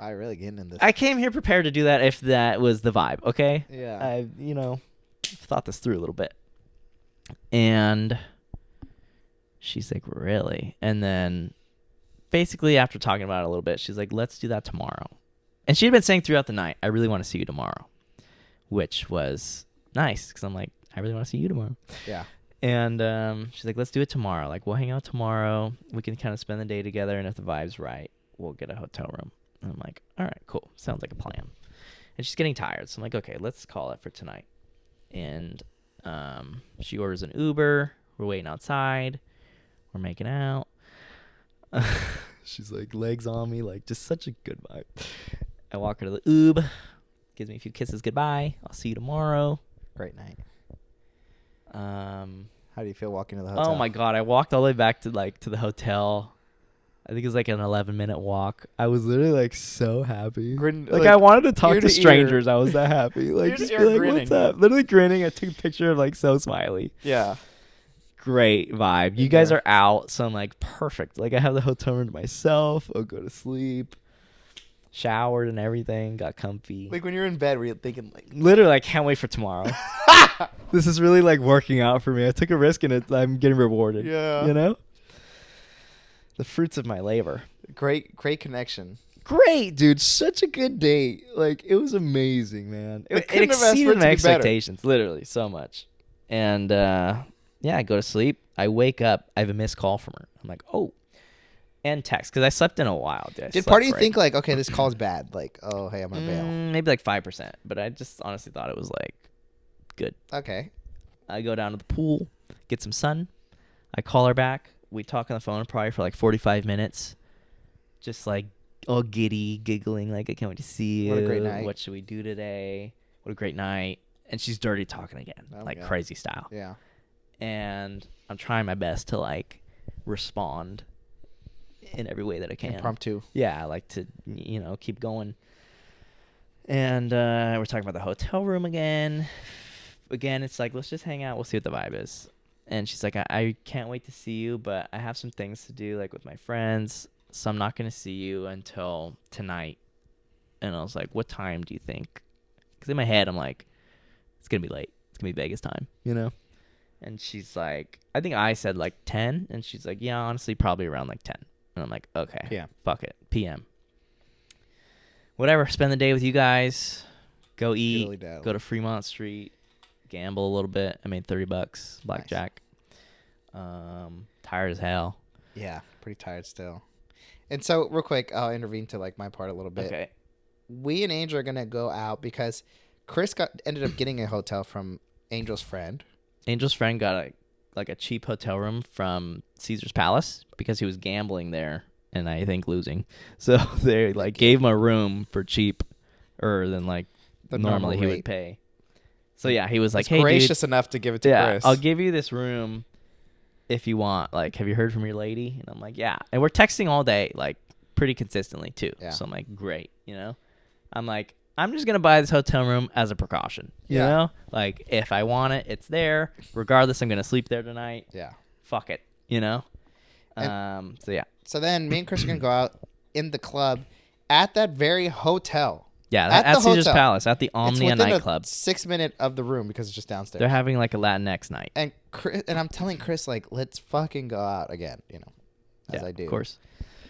I really getting in this. I came here prepared to do that if that was the vibe, okay? Yeah. I, thought this through a little bit. And she's like, really? And then basically after talking about it a little bit, she's like, let's do that tomorrow. And she'd been saying throughout the night, I really want to see you tomorrow, which was nice because I'm like, I really want to see you tomorrow. Yeah. And she's like, let's do it tomorrow. Like, we'll hang out tomorrow. We can kind of spend the day together. And if the vibe's right, we'll get a hotel room. And I'm like, all right, cool. Sounds like a plan. And she's getting tired. So I'm like, okay, let's call it for tonight. And she orders an Uber. We're waiting outside. We're making out. She's like, legs on me. Like, just such a good vibe. I walk her to the Uber. Gives me a few kisses. Goodbye. I'll see you tomorrow. Great night. How do you feel walking to the hotel? Oh my God. I walked all the way back to the hotel. I think it was like an 11-minute walk. I was literally like so happy. I wanted to talk to strangers. I was that happy. Like, just be like, grinning. What's up? Literally grinning. I took a picture of like so smiley. Yeah. Great vibe. You guys are out. So I'm like, perfect. Like, I have the hotel room to myself. I'll go to sleep. Showered and everything. Got comfy. Like, when you're in bed, were you thinking like... Literally, I can't wait for tomorrow. This is really like working out for me. I took a risk and I'm getting rewarded. Yeah. The fruits of my labor. Great connection. Great, dude. Such a good date. Like, it was amazing, man. It exceeded my expectations, literally, so much. And, I go to sleep. I wake up. I have a missed call from her. I'm like, oh. And text, because I slept in a while, dude. Did part of you think, like, okay, this call's bad? Like, oh, hey, I'm going to bail. Maybe like 5%. But I just honestly thought it was, like, good. Okay. I go down to the pool, get some sun. I call her back. We talk on the phone probably for like 45 minutes. Just like all giddy, giggling, like, I can't wait to see you. What a great night. What should we do today? What a great night. And she's dirty talking again, crazy style. Yeah. And I'm trying my best to like respond in every way that I can. Impromptu. Yeah, I like to, keep going. And we're talking about the hotel room again. Again, it's like, let's just hang out. We'll see what the vibe is. And she's like, I can't wait to see you, but I have some things to do, like with my friends, so I'm not going to see you until tonight. And I was like, what time do you think? Because in my head, I'm like, it's going to be late. It's going to be Vegas time, And she's like, I think I said like 10. And she's like, yeah, honestly, probably around like 10. And I'm like, okay, yeah, fuck it, PM. Whatever, spend the day with you guys. Go eat, go to Fremont Street. Gamble a little bit. I made $30 blackjack. Nice. Tired as hell. Yeah, pretty tired still. And so, real quick, I'll intervene to like my part a little bit. Okay. We and Angel are gonna go out because Chris ended up getting a hotel from Angel's friend. Angel's friend got a cheap hotel room from Caesar's Palace because he was gambling there and I think losing. So they like gave him a room for cheaper than like normally he would pay. So yeah, he was like, "Hey, gracious dude, enough to give it to Chris. I'll give you this room if you want. Like, have you heard from your lady?" And I'm like, "Yeah." And we're texting all day, like pretty consistently too. Yeah. So I'm like, "Great," I'm like, I'm just gonna buy this hotel room as a precaution. You know, like if I want it, it's there. Regardless, I'm gonna sleep there tonight. Yeah. Fuck it. So yeah. So then me and Chris are gonna go out in the club at that very hotel. Yeah, at Caesar's Palace, at the Omnia nightclub. 6 minutes of the room because it's just downstairs. They're having like a Latinx night. And I'm telling Chris, like, let's fucking go out again, as I do. Of course.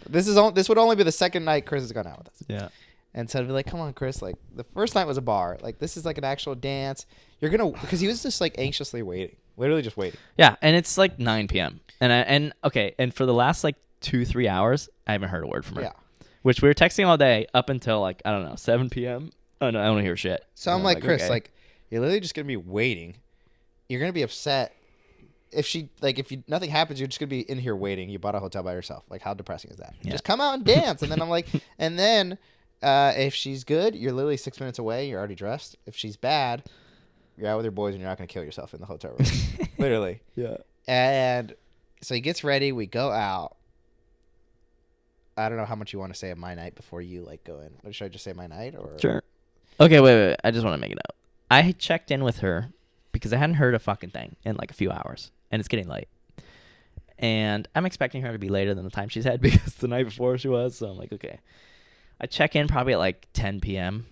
This would only be the second night Chris has gone out with us. Yeah. And so I'd be like, come on, Chris, like, the first night was a bar. Like, this is like an actual dance. Because he was just like anxiously waiting. Literally just waiting. Yeah, and it's like 9 p.m. And for the last like 2-3 hours, I haven't heard a word from her. Yeah. Which we were texting all day up until like, I don't know, 7 p.m. Oh, no, I don't hear shit. So I'm like, Chris, okay. Like, you're literally just going to be waiting. You're going to be upset. If nothing happens, you're just going to be in here waiting. You bought a hotel by yourself. Like, how depressing is that? Yeah. Just come out and dance. And then I'm like, and then If she's good, you're literally 6 minutes away. You're already dressed. If she's bad, you're out with your boys and you're not going to kill yourself in the hotel room. Literally. Yeah. And so he gets ready. We go out. I don't know how much you want to say of my night before you like go in. Or should I just say my night? Or Sure. Okay, wait. I just want to make it out. I checked in with her because I hadn't heard a fucking thing in like a few hours. And it's getting late. And I'm expecting her to be later than the time she said because the night before she was. So I'm like, okay. I check in probably at like 10 p.m.,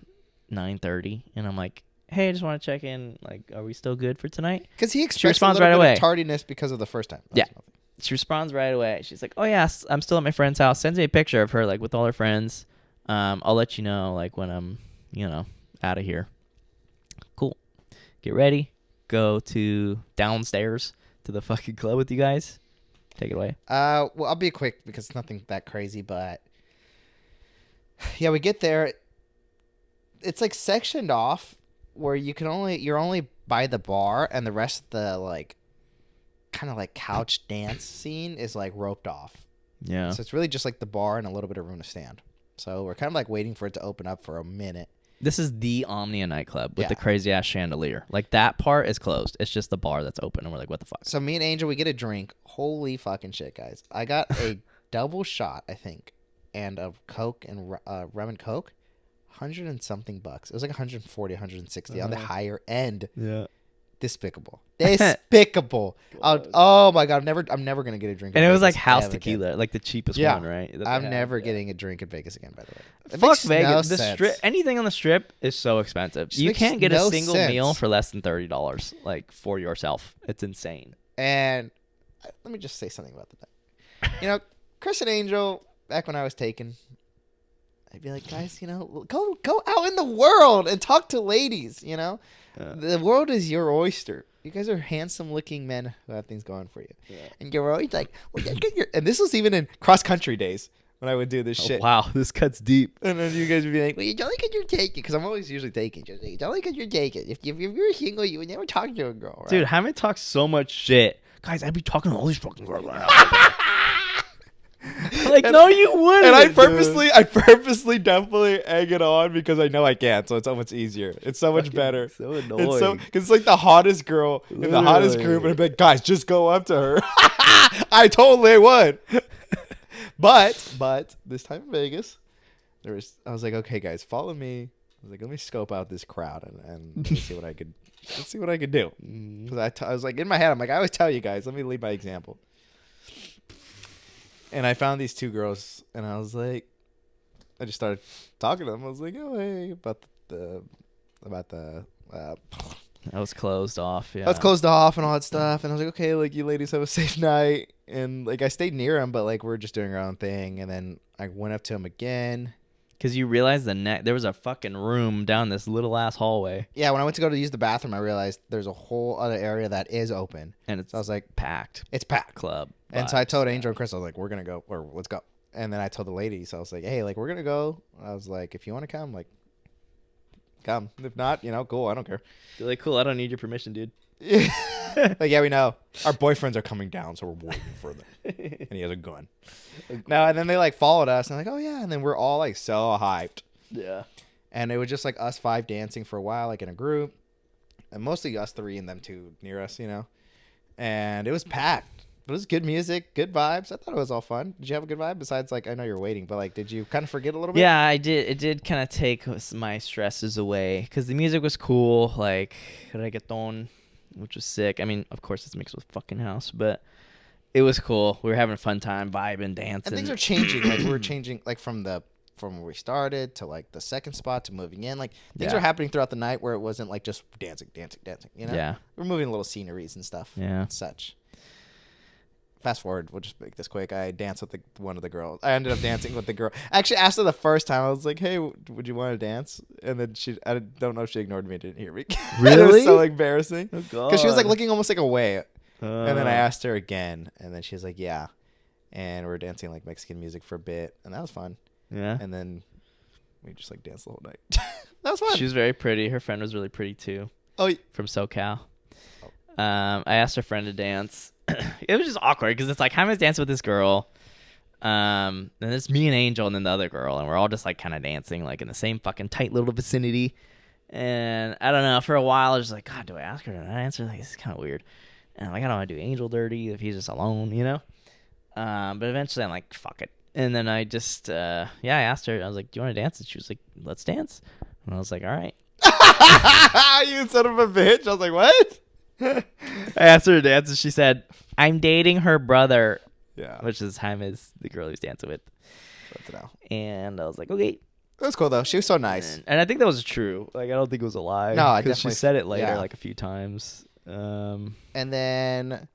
9:30. And I'm like, hey, I just want to check in. Like, are we still good for tonight? Because he She expects a responds little right bit away. of tardiness because of the first time. Yeah. She responds right away. She's like, oh, yeah, I'm still at my friend's house. Sends me a picture of her, like, with all her friends. I'll let you know, like, when I'm, out of here. Cool. Get ready. Go to downstairs to the fucking club with you guys. Take it away. Well, I'll be quick because it's nothing that crazy, but yeah, we get there. It's like sectioned off where you're only by the bar and the rest of the like kind of like couch dance scene is like roped off. Yeah. So it's really just like the bar and a little bit of room to stand. So we're kind of like waiting for it to open up for a minute. This is the Omnia nightclub with Yeah. the crazy ass chandelier. Like that part is closed. It's just the bar that's open, and we're like, what the fuck? So me and Angel, we get a drink. Holy fucking shit, guys! I got a double shot, I think, and a Coke and rum and Coke. 100 and something bucks. It was like 140, 160 on the higher end. Yeah. Despicable. Oh my god! I'm never gonna get a drink. And in it was like Vegas house ever tequila, again. like the cheapest Yeah. one, right? that they I'm have. never Yeah. getting a drink in Vegas again. By the way, It Fuck makes Vegas. no The sense. strip, anything on the strip is so expensive. Just You makes can't get no a single sense. meal for less than $30, like for yourself. It's insane. And let me just say something about that. Chris and Angel, back when I was taken, I'd be like, guys, go out in the world and talk to ladies. The world is your oyster. You guys are handsome-looking men who have things going for you. Yeah. And you're always like, well, and this was even in cross-country days when I would do this shit. Wow, this cuts deep. And then you guys would be like, well, you don't like it, you're taken. Because I'm always usually taken. Just like, you don't like it, you're taken. If you're single, you would never talk to a girl, right? Dude, haven't talk so much shit. Guys, I'd be talking to all these fucking girls right now. Like, no, you wouldn't. And I dude. purposely definitely egg it on because I know I can't. So it's so much easier. It's so much Fucking better. so annoying. Because it's like the hottest girl in the hottest group. And I'd be like, guys, just go up to her. I totally would. But this time in Vegas, I was like, okay, guys, follow me. I was like, let me scope out this crowd and let me see what I could do. Because I was like, in my head, I'm like, I always tell you guys, let me lead by example. And I found these two girls, and I was like, I just started talking to them. I was like, oh, hey, about the I was closed off, yeah. I was closed off and all that stuff. And I was like, okay, like, you ladies have a safe night. And, like, I stayed near them, but, like, we're just doing our own thing. And then I went up to him again. Because you realize there was a fucking room down this little ass hallway. Yeah, when I went to go to use the bathroom, I realized there's a whole other area that is open. And So I was like, packed. it's packed. Club. And so I vibes. told Angel and Chris, I was like, we're going to go, or let's go. And then I told the ladies, I was like, hey, like, we're going to go. I was like, if you want to come, like, come. If not, cool, I don't care. You're like, cool, I don't need your permission, dude. Like, yeah, we know. Our boyfriends are coming down, so we're waiting for them. And he has a gun. No, and then they, like, followed us. And I'm like, oh, yeah. And then we're all, like, so hyped. Yeah. And it was just, like, us five dancing for a while, like, in a group. And mostly us three and them two near us, And it was packed. It was good music, good vibes. I thought it was all fun. Did you have a good vibe? Besides, like, I know you're waiting, but, like, did you kind of forget a little bit? Yeah, I did. It did kind of take my stresses away because the music was cool, like reggaeton, which was sick. I mean, of course, it's mixed with fucking house, but it was cool. We were having a fun time, vibing, dancing. And things are changing. Like, we're changing, like, from where we started to, like, the second spot to moving in. Like, things are happening throughout the night where it wasn't, like, just dancing, Yeah. We're moving little sceneries and stuff. Yeah. And such. Fast forward, we'll just make this quick. I danced with one of the girls. I ended up dancing with the girl. I actually asked her the first time. I was like, hey, would you want to dance? And then I don't know if she ignored me and didn't hear me. It was so embarrassing. Oh, God. Because she was, like, looking almost like away. And then I Uh. asked her again. And then she was like, yeah. And we were dancing, like, Mexican music for a bit. And that was fun. Yeah. And then we just, like, danced the whole night. That was fun. She was very pretty. Her friend was really pretty, too. Oh, From SoCal. I asked her friend to dance. It was just awkward because it's like, how am I dancing with this girl? And it's me and Angel and then the other girl, and we're all just like kind of dancing like in the same fucking tight little vicinity. And I don't know, for a while I was just like, God, do I ask her? Do I answer? Like, this is kind of weird. And I'm like, I don't want to do Angel dirty if he's just alone, you know? But eventually I'm like, fuck it. And then I just, I asked her, I was like, do you want to dance? And she was like, let's dance. And I was like, all right. You son of a bitch. I was like, what? I asked her to dance, and she said, I'm dating her brother. Yeah. Which is Jaime's, the girl he's dancing with. That's now. And I was like, okay. That was cool, though. She was so nice. And I think that was true. Like, I don't think it was a lie. No, I because she definitely said it later, yeah. like, a few times. And then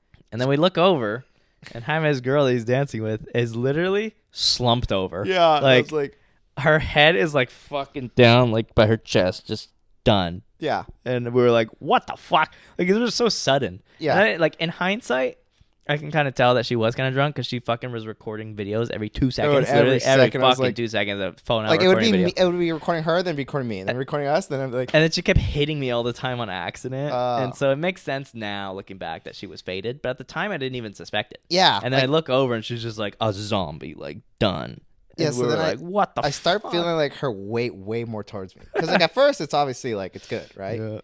we look over, and Jaime's girl he's dancing with is literally slumped over. yeah, like, like her head is like fucking down, like by her chest, just done. yeah, And we were like, what the fuck? Like, it was so sudden. Yeah. And like, in hindsight, I can kind of tell that she was kind of drunk because she fucking was recording videos every 2 seconds. every second, I was fucking like- 2 seconds of phone out like it would be recording a video. me, it would be recording her, then recording me, and then recording us, then I'm like, And then she kept hitting me all the time on accident. Oh. And so it makes sense now, looking back, that she was faded. But at the time, I didn't even suspect it. yeah, And then I like, look over, and she's just like a zombie, like done. Yeah, And so we were then like, what the I start fuck? feeling like her weight way more towards me, because like at first it's obviously like it's good, right? Yeah.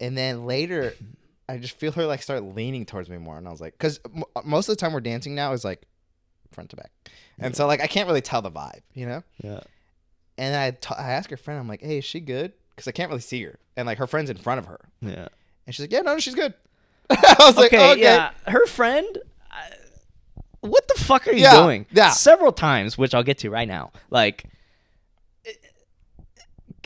And then later, I just feel her like start leaning towards me more, and I was like, because most of the time we're dancing now is like front to back, and so like I can't really tell the vibe, you know. Yeah. And then I asked her friend, I'm like, hey, is she good? Because I can't really see her, and like her friend's in front of her, Yeah. and she's like, yeah, no, she's good. I was like, okay, yeah. Her friend, what the fuck are you Yeah, doing? yeah. Several times, which I'll get to right now. Like,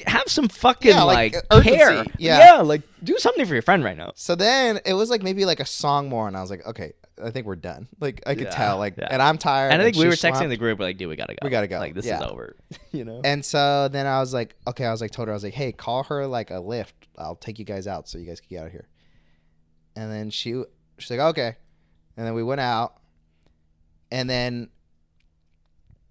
have some fucking, Yeah, like, like urgency. care. Yeah. like, do something for your friend right now. So then it was like maybe like a song more, and I was like, okay, I think we're done. Like I could Yeah, tell, like, yeah. and I'm tired. And I think we she's were texting swamped. the group, like, dude, we gotta go. We gotta go. Like, this Yeah. is over. You know? And so then I was like, okay, told her, I was like, hey, call her like a lift. I'll take you guys out so you guys can get out of here. And then she's like, okay. And then we went out, and then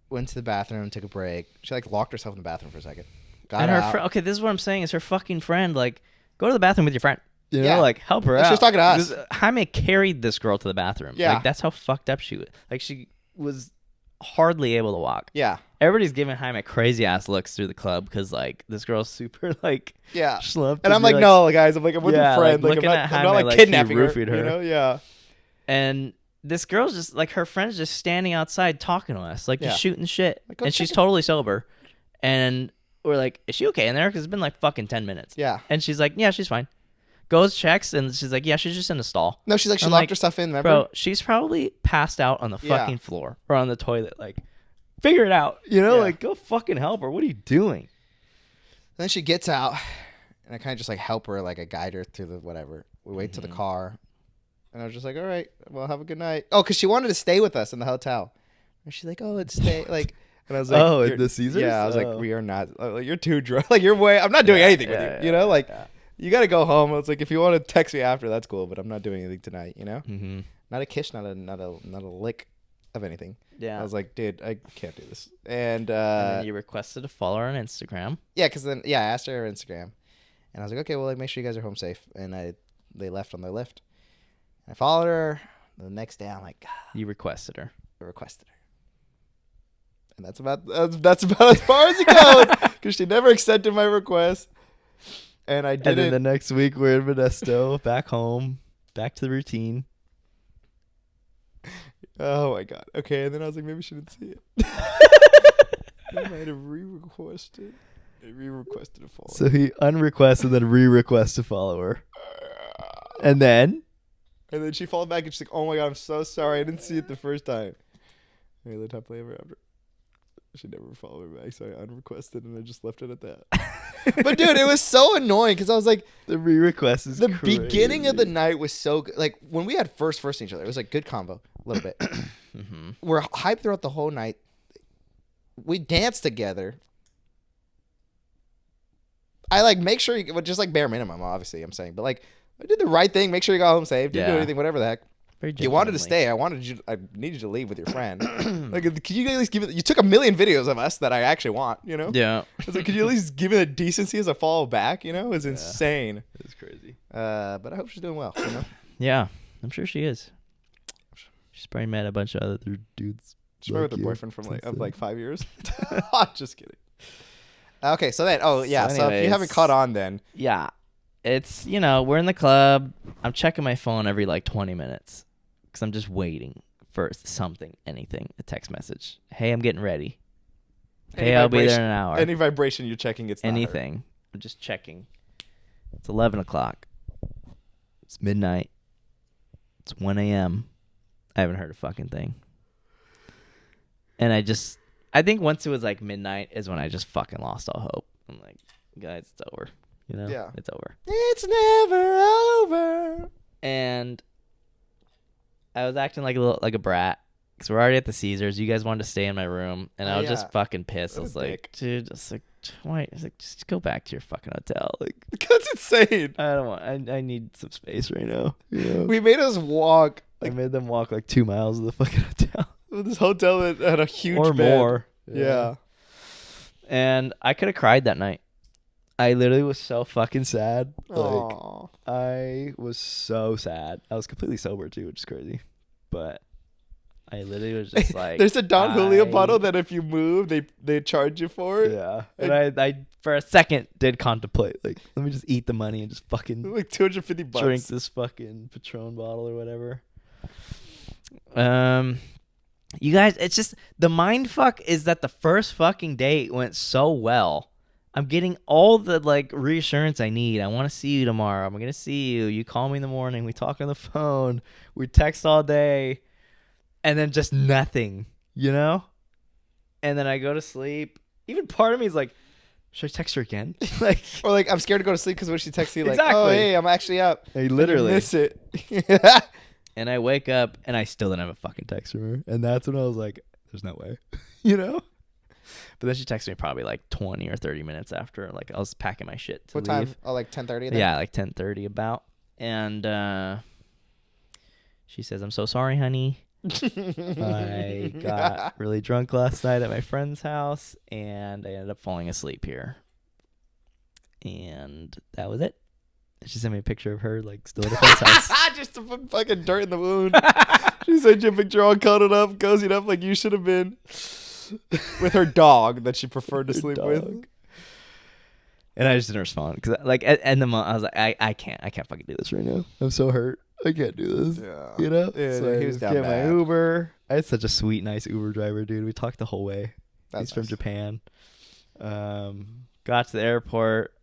went to the bathroom, took a break. She like locked herself in the bathroom for a second. Got And her out. okay, this is what I'm saying, is her fucking friend, like, go to the bathroom with your friend. You know, Yeah. like, help her Like, out. she was talking to us. Because Jaime carried this girl to the bathroom. Yeah. Like, that's how fucked up she was. Like, she was hardly able to walk. Yeah. Everybody's giving Jaime crazy ass looks through the club because, like, this girl's super, like, Yeah. slumped. And I'm you're like, no, guys. I'm with Yeah, your friend. like, Like, looking I'm at not Jaime like like he kidnapping her. roofied her. You know? Yeah. And this girl's just, like, her friend's just standing outside talking to us, like, Yeah. just shooting shit. Like, go And check she's it. totally sober. And we're like, is she okay in there? Because it's been, like, fucking 10 minutes. Yeah. And she's like, yeah, she's fine. Goes, checks, and she's like, yeah, she's just in a stall. No, she's like, she I'm locked like, her stuff in. Remember? Bro, she's probably passed out on the Yeah. fucking floor or on the toilet. Like, figure it out. You know, Yeah. like, go fucking help her. What are you doing? Then she gets out, and I kind of just like help her, like I guide her through the whatever. We wait to the car, and I was just like, all right, well, have a good night. Oh, because she wanted to stay with us in the hotel. And she's like, oh, let's stay. Like, and I was like, Oh, at "You're-" the Caesars? Yeah, I was Oh. like, we are not. Like, you're too drunk. Like, you're way. I'm not doing anything with you. You know, like, you got to go home. I was like, if you want to text me after, that's cool, but I'm not doing anything tonight. You know, Mm-hmm. not a kiss, not a lick of anything. Yeah. I was like, dude, I can't do this. And and then you requested to follow her on Instagram. yeah, because then I asked her Instagram, and I was like, okay, well, like, make sure you guys are home safe. And they left on their lift. I followed her. The next day, I'm like, God, You requested her. I requested her, and that's about as far as it goes because she never accepted my request, and I And then didn't. the next week, we're in Modesto, back home, back to the routine. Oh my God. Okay, and then I was like, maybe she didn't see it. I might have re-requested. I re-requested a follow. So he unrequested, then re-request to follow her. And then? And then she followed back and she's like, oh my God, I'm so sorry. I didn't see it the first time. Okay, the time play ever after. She never followed me back, so I unrequested and I just left it at that. But dude, it was so annoying because I was like, The re-request is the crazy. beginning of the night was so good. Like when we had first seen each other, it was like good combo, a little bit. Mm-hmm. We're hyped throughout the whole night. We danced together. I like make sure you, well, just like bare minimum, obviously I'm saying, but like I did the right thing. Make sure you got home safe. Didn't do Yeah. anything, whatever the heck. Very You wanted to genuinely. stay. I needed you to leave with your friend. Like, can you at least give it? You took a million videos of us that I actually want. You know. Yeah. I was like, could you at least give it a decency as a follow back? You know, it was insane. It's crazy. But I hope she's doing well. You know. Yeah, I'm sure she is. She's probably met a bunch of other dudes. She's with her boyfriend from like 5 years. I'm just kidding. Okay, so then, so if you haven't caught on then. Yeah. It's, we're in the club. I'm checking my phone every like 20 minutes because I'm just waiting for something, anything, a text message. Hey, I'm getting ready. Hey, I'll be there in an hour. Any vibration you're checking, it's not anything. Her. I'm just checking. It's 11 o'clock. It's midnight. It's 1 a.m. I haven't heard a fucking thing. And I think once it was like midnight is when I just fucking lost all hope. I'm like, guys, it's over. Yeah. It's over. It's never over. And I was acting like a brat because we're already at the Caesars. You guys wanted to stay in my room, and I was just fucking pissed. I was like, dude, why? I was like, just go back to your fucking hotel. Like, that's insane. I don't want. I need some space right now. We made us walk. I made them walk like 2 miles to the fucking hotel. This hotel that had a huge or bed. More. Yeah. And I could have cried that night. I literally was so fucking sad. Aww. I was so sad. I was completely sober too, which is crazy. But I literally was just like, there's a Don Julio bottle that if you move, they charge you for it. Yeah. And I for a second did contemplate, like, let me just eat the money and just fucking like $250. Drink this fucking Patron bottle or whatever. You guys, it's just the mind fuck is that the first fucking date went so well. I'm getting all the like reassurance I need. I want to see you tomorrow. I'm gonna see you. You call me in the morning. We talk on the phone. We text all day, and then just nothing. And then I go to sleep. Even part of me is like, should I text her again? Or like I'm scared to go to sleep because when she texts you like, exactly. Oh hey, I'm actually up. I literally miss it. And I wake up and I still didn't have a fucking text from her. And that's when I was like, there's no way. But then she texted me probably like 20 or 30 minutes after. Like I was packing my shit to leave. What time? Oh, like 10:30? Yeah, like 10:30 about. And she says, I'm so sorry, honey. I got really drunk last night at my friend's house. And I ended up falling asleep here. And that was it. She sent me a picture of her, like, still at her friend's house. Just to put fucking dirt in the wound. She sent you a picture all cuddled up, cozied up like you should have been. With her dog that she preferred to sleep with. And I just didn't respond. Because, like, at the moment, I was like, I can't fucking do this right now. I'm so hurt. I can't do this. Yeah. Yeah, so he was down get bad. my Uber. I had such a sweet, nice Uber driver, dude. We talked the whole way. He's from Japan. Got to the airport.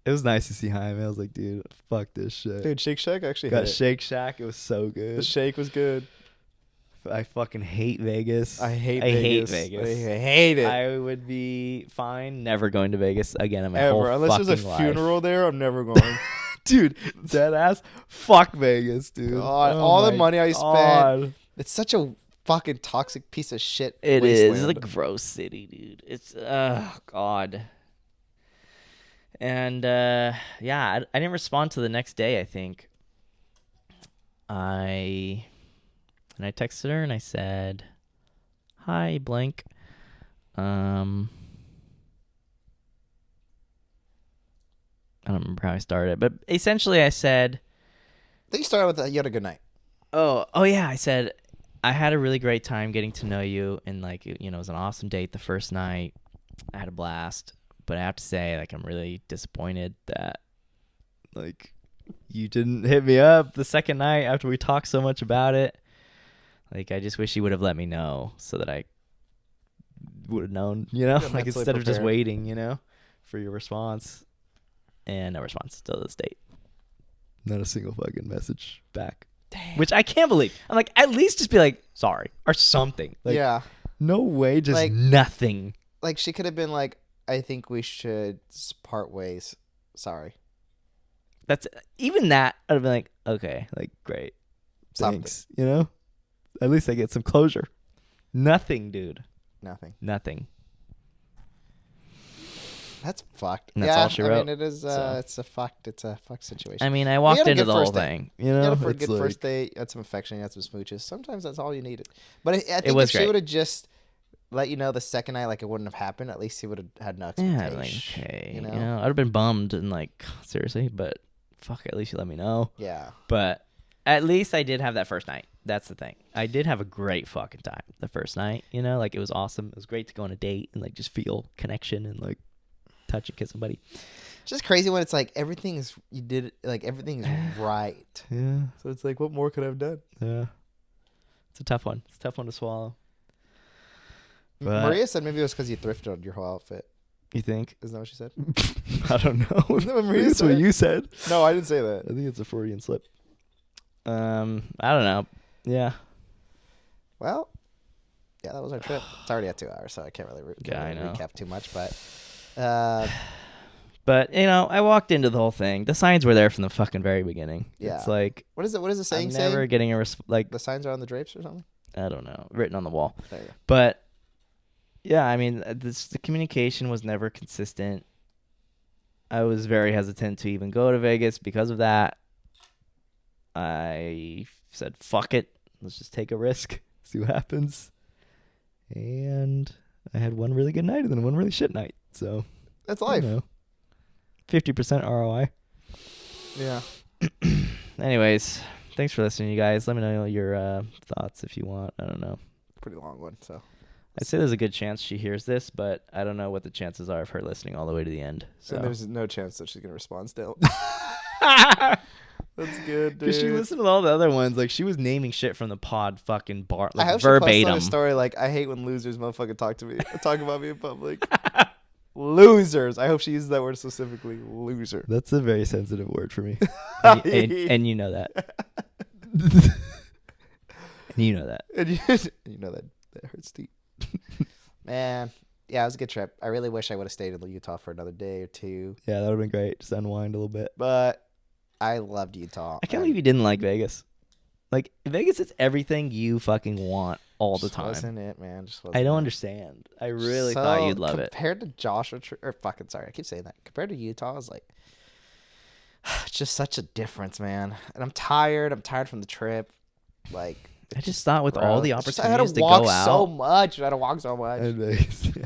It was nice to see Jaime. I was like, dude, fuck this shit. Dude, Shake Shack actually got Shake Shack. It was so good. The shake was good. I fucking hate Vegas. I hate Vegas. I hate it. I would be fine never going to Vegas again in my Ever. whole Unless there's a life. funeral there, I'm never going. Dude, dead ass. Fuck Vegas, dude. God, all the money I spent. It's such a fucking toxic piece of shit. It is. It's a gross city, dude. It's, God. And, yeah, I didn't respond to the next day, I think. I texted her and I said, hi, blank. I don't remember how I started, but essentially I said, I think you started with you had a good night. Oh yeah, I said I had a really great time getting to know you, and like it was an awesome date the first night. I had a blast, but I have to say, like, I'm really disappointed that like you didn't hit me up the second night after we talked so much about it. Like, I just wish you would have let me know so that I would have known, like, instead of just waiting, for your response. And no response till this date. Not a single fucking message back. Damn. Which I can't believe. I'm like, at least just be like, sorry, or something. Like, yeah. No way, just like, nothing. Like, she could have been like, I think we should part ways. Sorry. That's even that. I'd have been like, okay, like, great. Thanks. At least I get some closure. Nothing, dude. Nothing. That's fucked. And that's all she wrote. I mean, it is. It's a fucked situation. I mean, I walked into the whole thing. You had a good first date. You had some affection. You had some smooches. Sometimes that's all you needed. But I think if she would have just let you know the second night, like, it wouldn't have happened, at least he would have had no expectation. Yeah, like, okay. I'd have been bummed and like, seriously, but fuck, at least you let me know. Yeah. But at least I did have that first night. that's the thing. I did have a great fucking time the first night. You know, like it was awesome. It was great to go on a date and like just feel connection and like touch and kiss somebody. It's just crazy when it's like everything's right. Yeah. So it's like, what more could I have done? Yeah. It's a tough one. It's a tough one to swallow. But Maria said maybe it was because you thrifted on your whole outfit. you think? Isn't that what she said? I don't know. Isn't that what Maria That's said? what you said. No, I didn't say that. I think it's a Freudian slip. I don't know. Yeah. Well, yeah, that was our trip. It's already at 2 hours, so I can't really, I know. recap too much. But But, you know, I walked into the whole thing. The signs were there from the fucking very beginning. Yeah. It's like, what is the saying? I'm never getting a like. The signs are on the drapes or something? I don't know, written on the wall. There you go. But yeah, I mean, the communication was never consistent. I was very hesitant to even go to Vegas because of that. I said, fuck it. Let's just take a risk, see what happens. And I had one really good night and then one really shit night. So That's life. 50% ROI. Yeah. Anyways, thanks for listening, you guys. Let me know your thoughts if you want. I don't know. Pretty long one, so. I'd say there's a good chance she hears this, but I don't know what the chances are of her listening all the way to the end. So And there's no chance that she's going to respond still. That's good, dude. because she listened to all the other ones, like she was naming shit from the pod fucking bar, I like hope she posts on verbatim. a story like, I hate when losers motherfucking talk about me in public. Losers. I hope she uses that word specifically. Loser. That's a very sensitive word for me, and you know that. And you know that. And you know that hurts deep. Man, yeah, it was a good trip. I really wish I would have stayed in Utah for another day or two. Yeah, that would have been great. Just unwind a little bit. But I loved Utah. I can't believe you didn't like Vegas. Like Vegas is everything you fucking want all the time. Wasn't it, man? Just wasn't I don't it. understand. I really thought you'd love it. Compared to Joshua, I keep saying that. Compared to Utah, I was like, it's just such a difference, man. And I'm tired. I'm tired from the trip. Like, I just thought with all the opportunities I had to to walk go out. so much. I had to walk so much. In Vegas, yeah.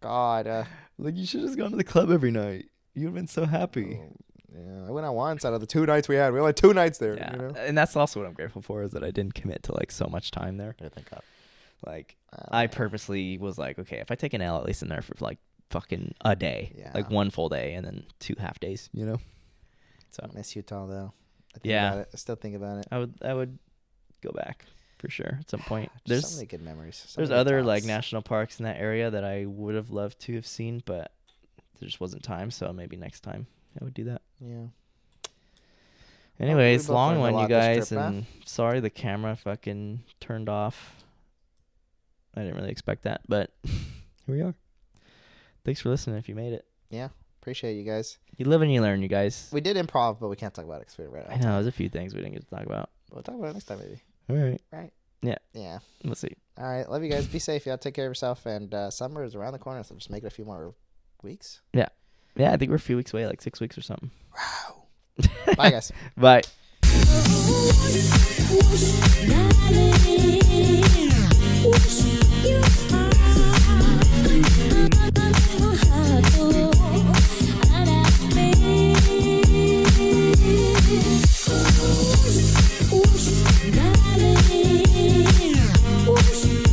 God. Like you should have just gone to the club every night. You'd have been so happy. Yeah, I went out once out of the 2 nights we had. We only had 2 nights there. Yeah, You know? and that's also what I'm grateful for is that I didn't commit to like so much time there. I think Like I purposely was like, okay, if I take an L, at least in there for like fucking a day, like one full day and then 2 half days, you know. So I miss Utah though. Yeah, I still think about it. I would go back for sure at some point. There's There's so many good memories. there's other like national parks in that area that I would have loved to have seen, but there just wasn't time. So maybe next time I would do that. Yeah. Anyways, both long learned a one, you lot this guys, trip, and sorry the camera fucking turned off. I didn't really expect that, but here we are. Thanks for listening if you made it. Yeah, appreciate you guys. You live and you learn, you guys. We did improv, but we can't talk about it because we right now. I know, there's a few things we didn't get to talk about. We'll talk about it next time, maybe. All right. Right? Yeah. Yeah. We'll see. All right. Love you guys. Be safe. Y'all take care of yourself. And summer is around the corner, so just make it a few more weeks. Yeah. Yeah, I think we're a few weeks away, like 6 weeks or something. Wow. Bye, guys. Bye. Darling,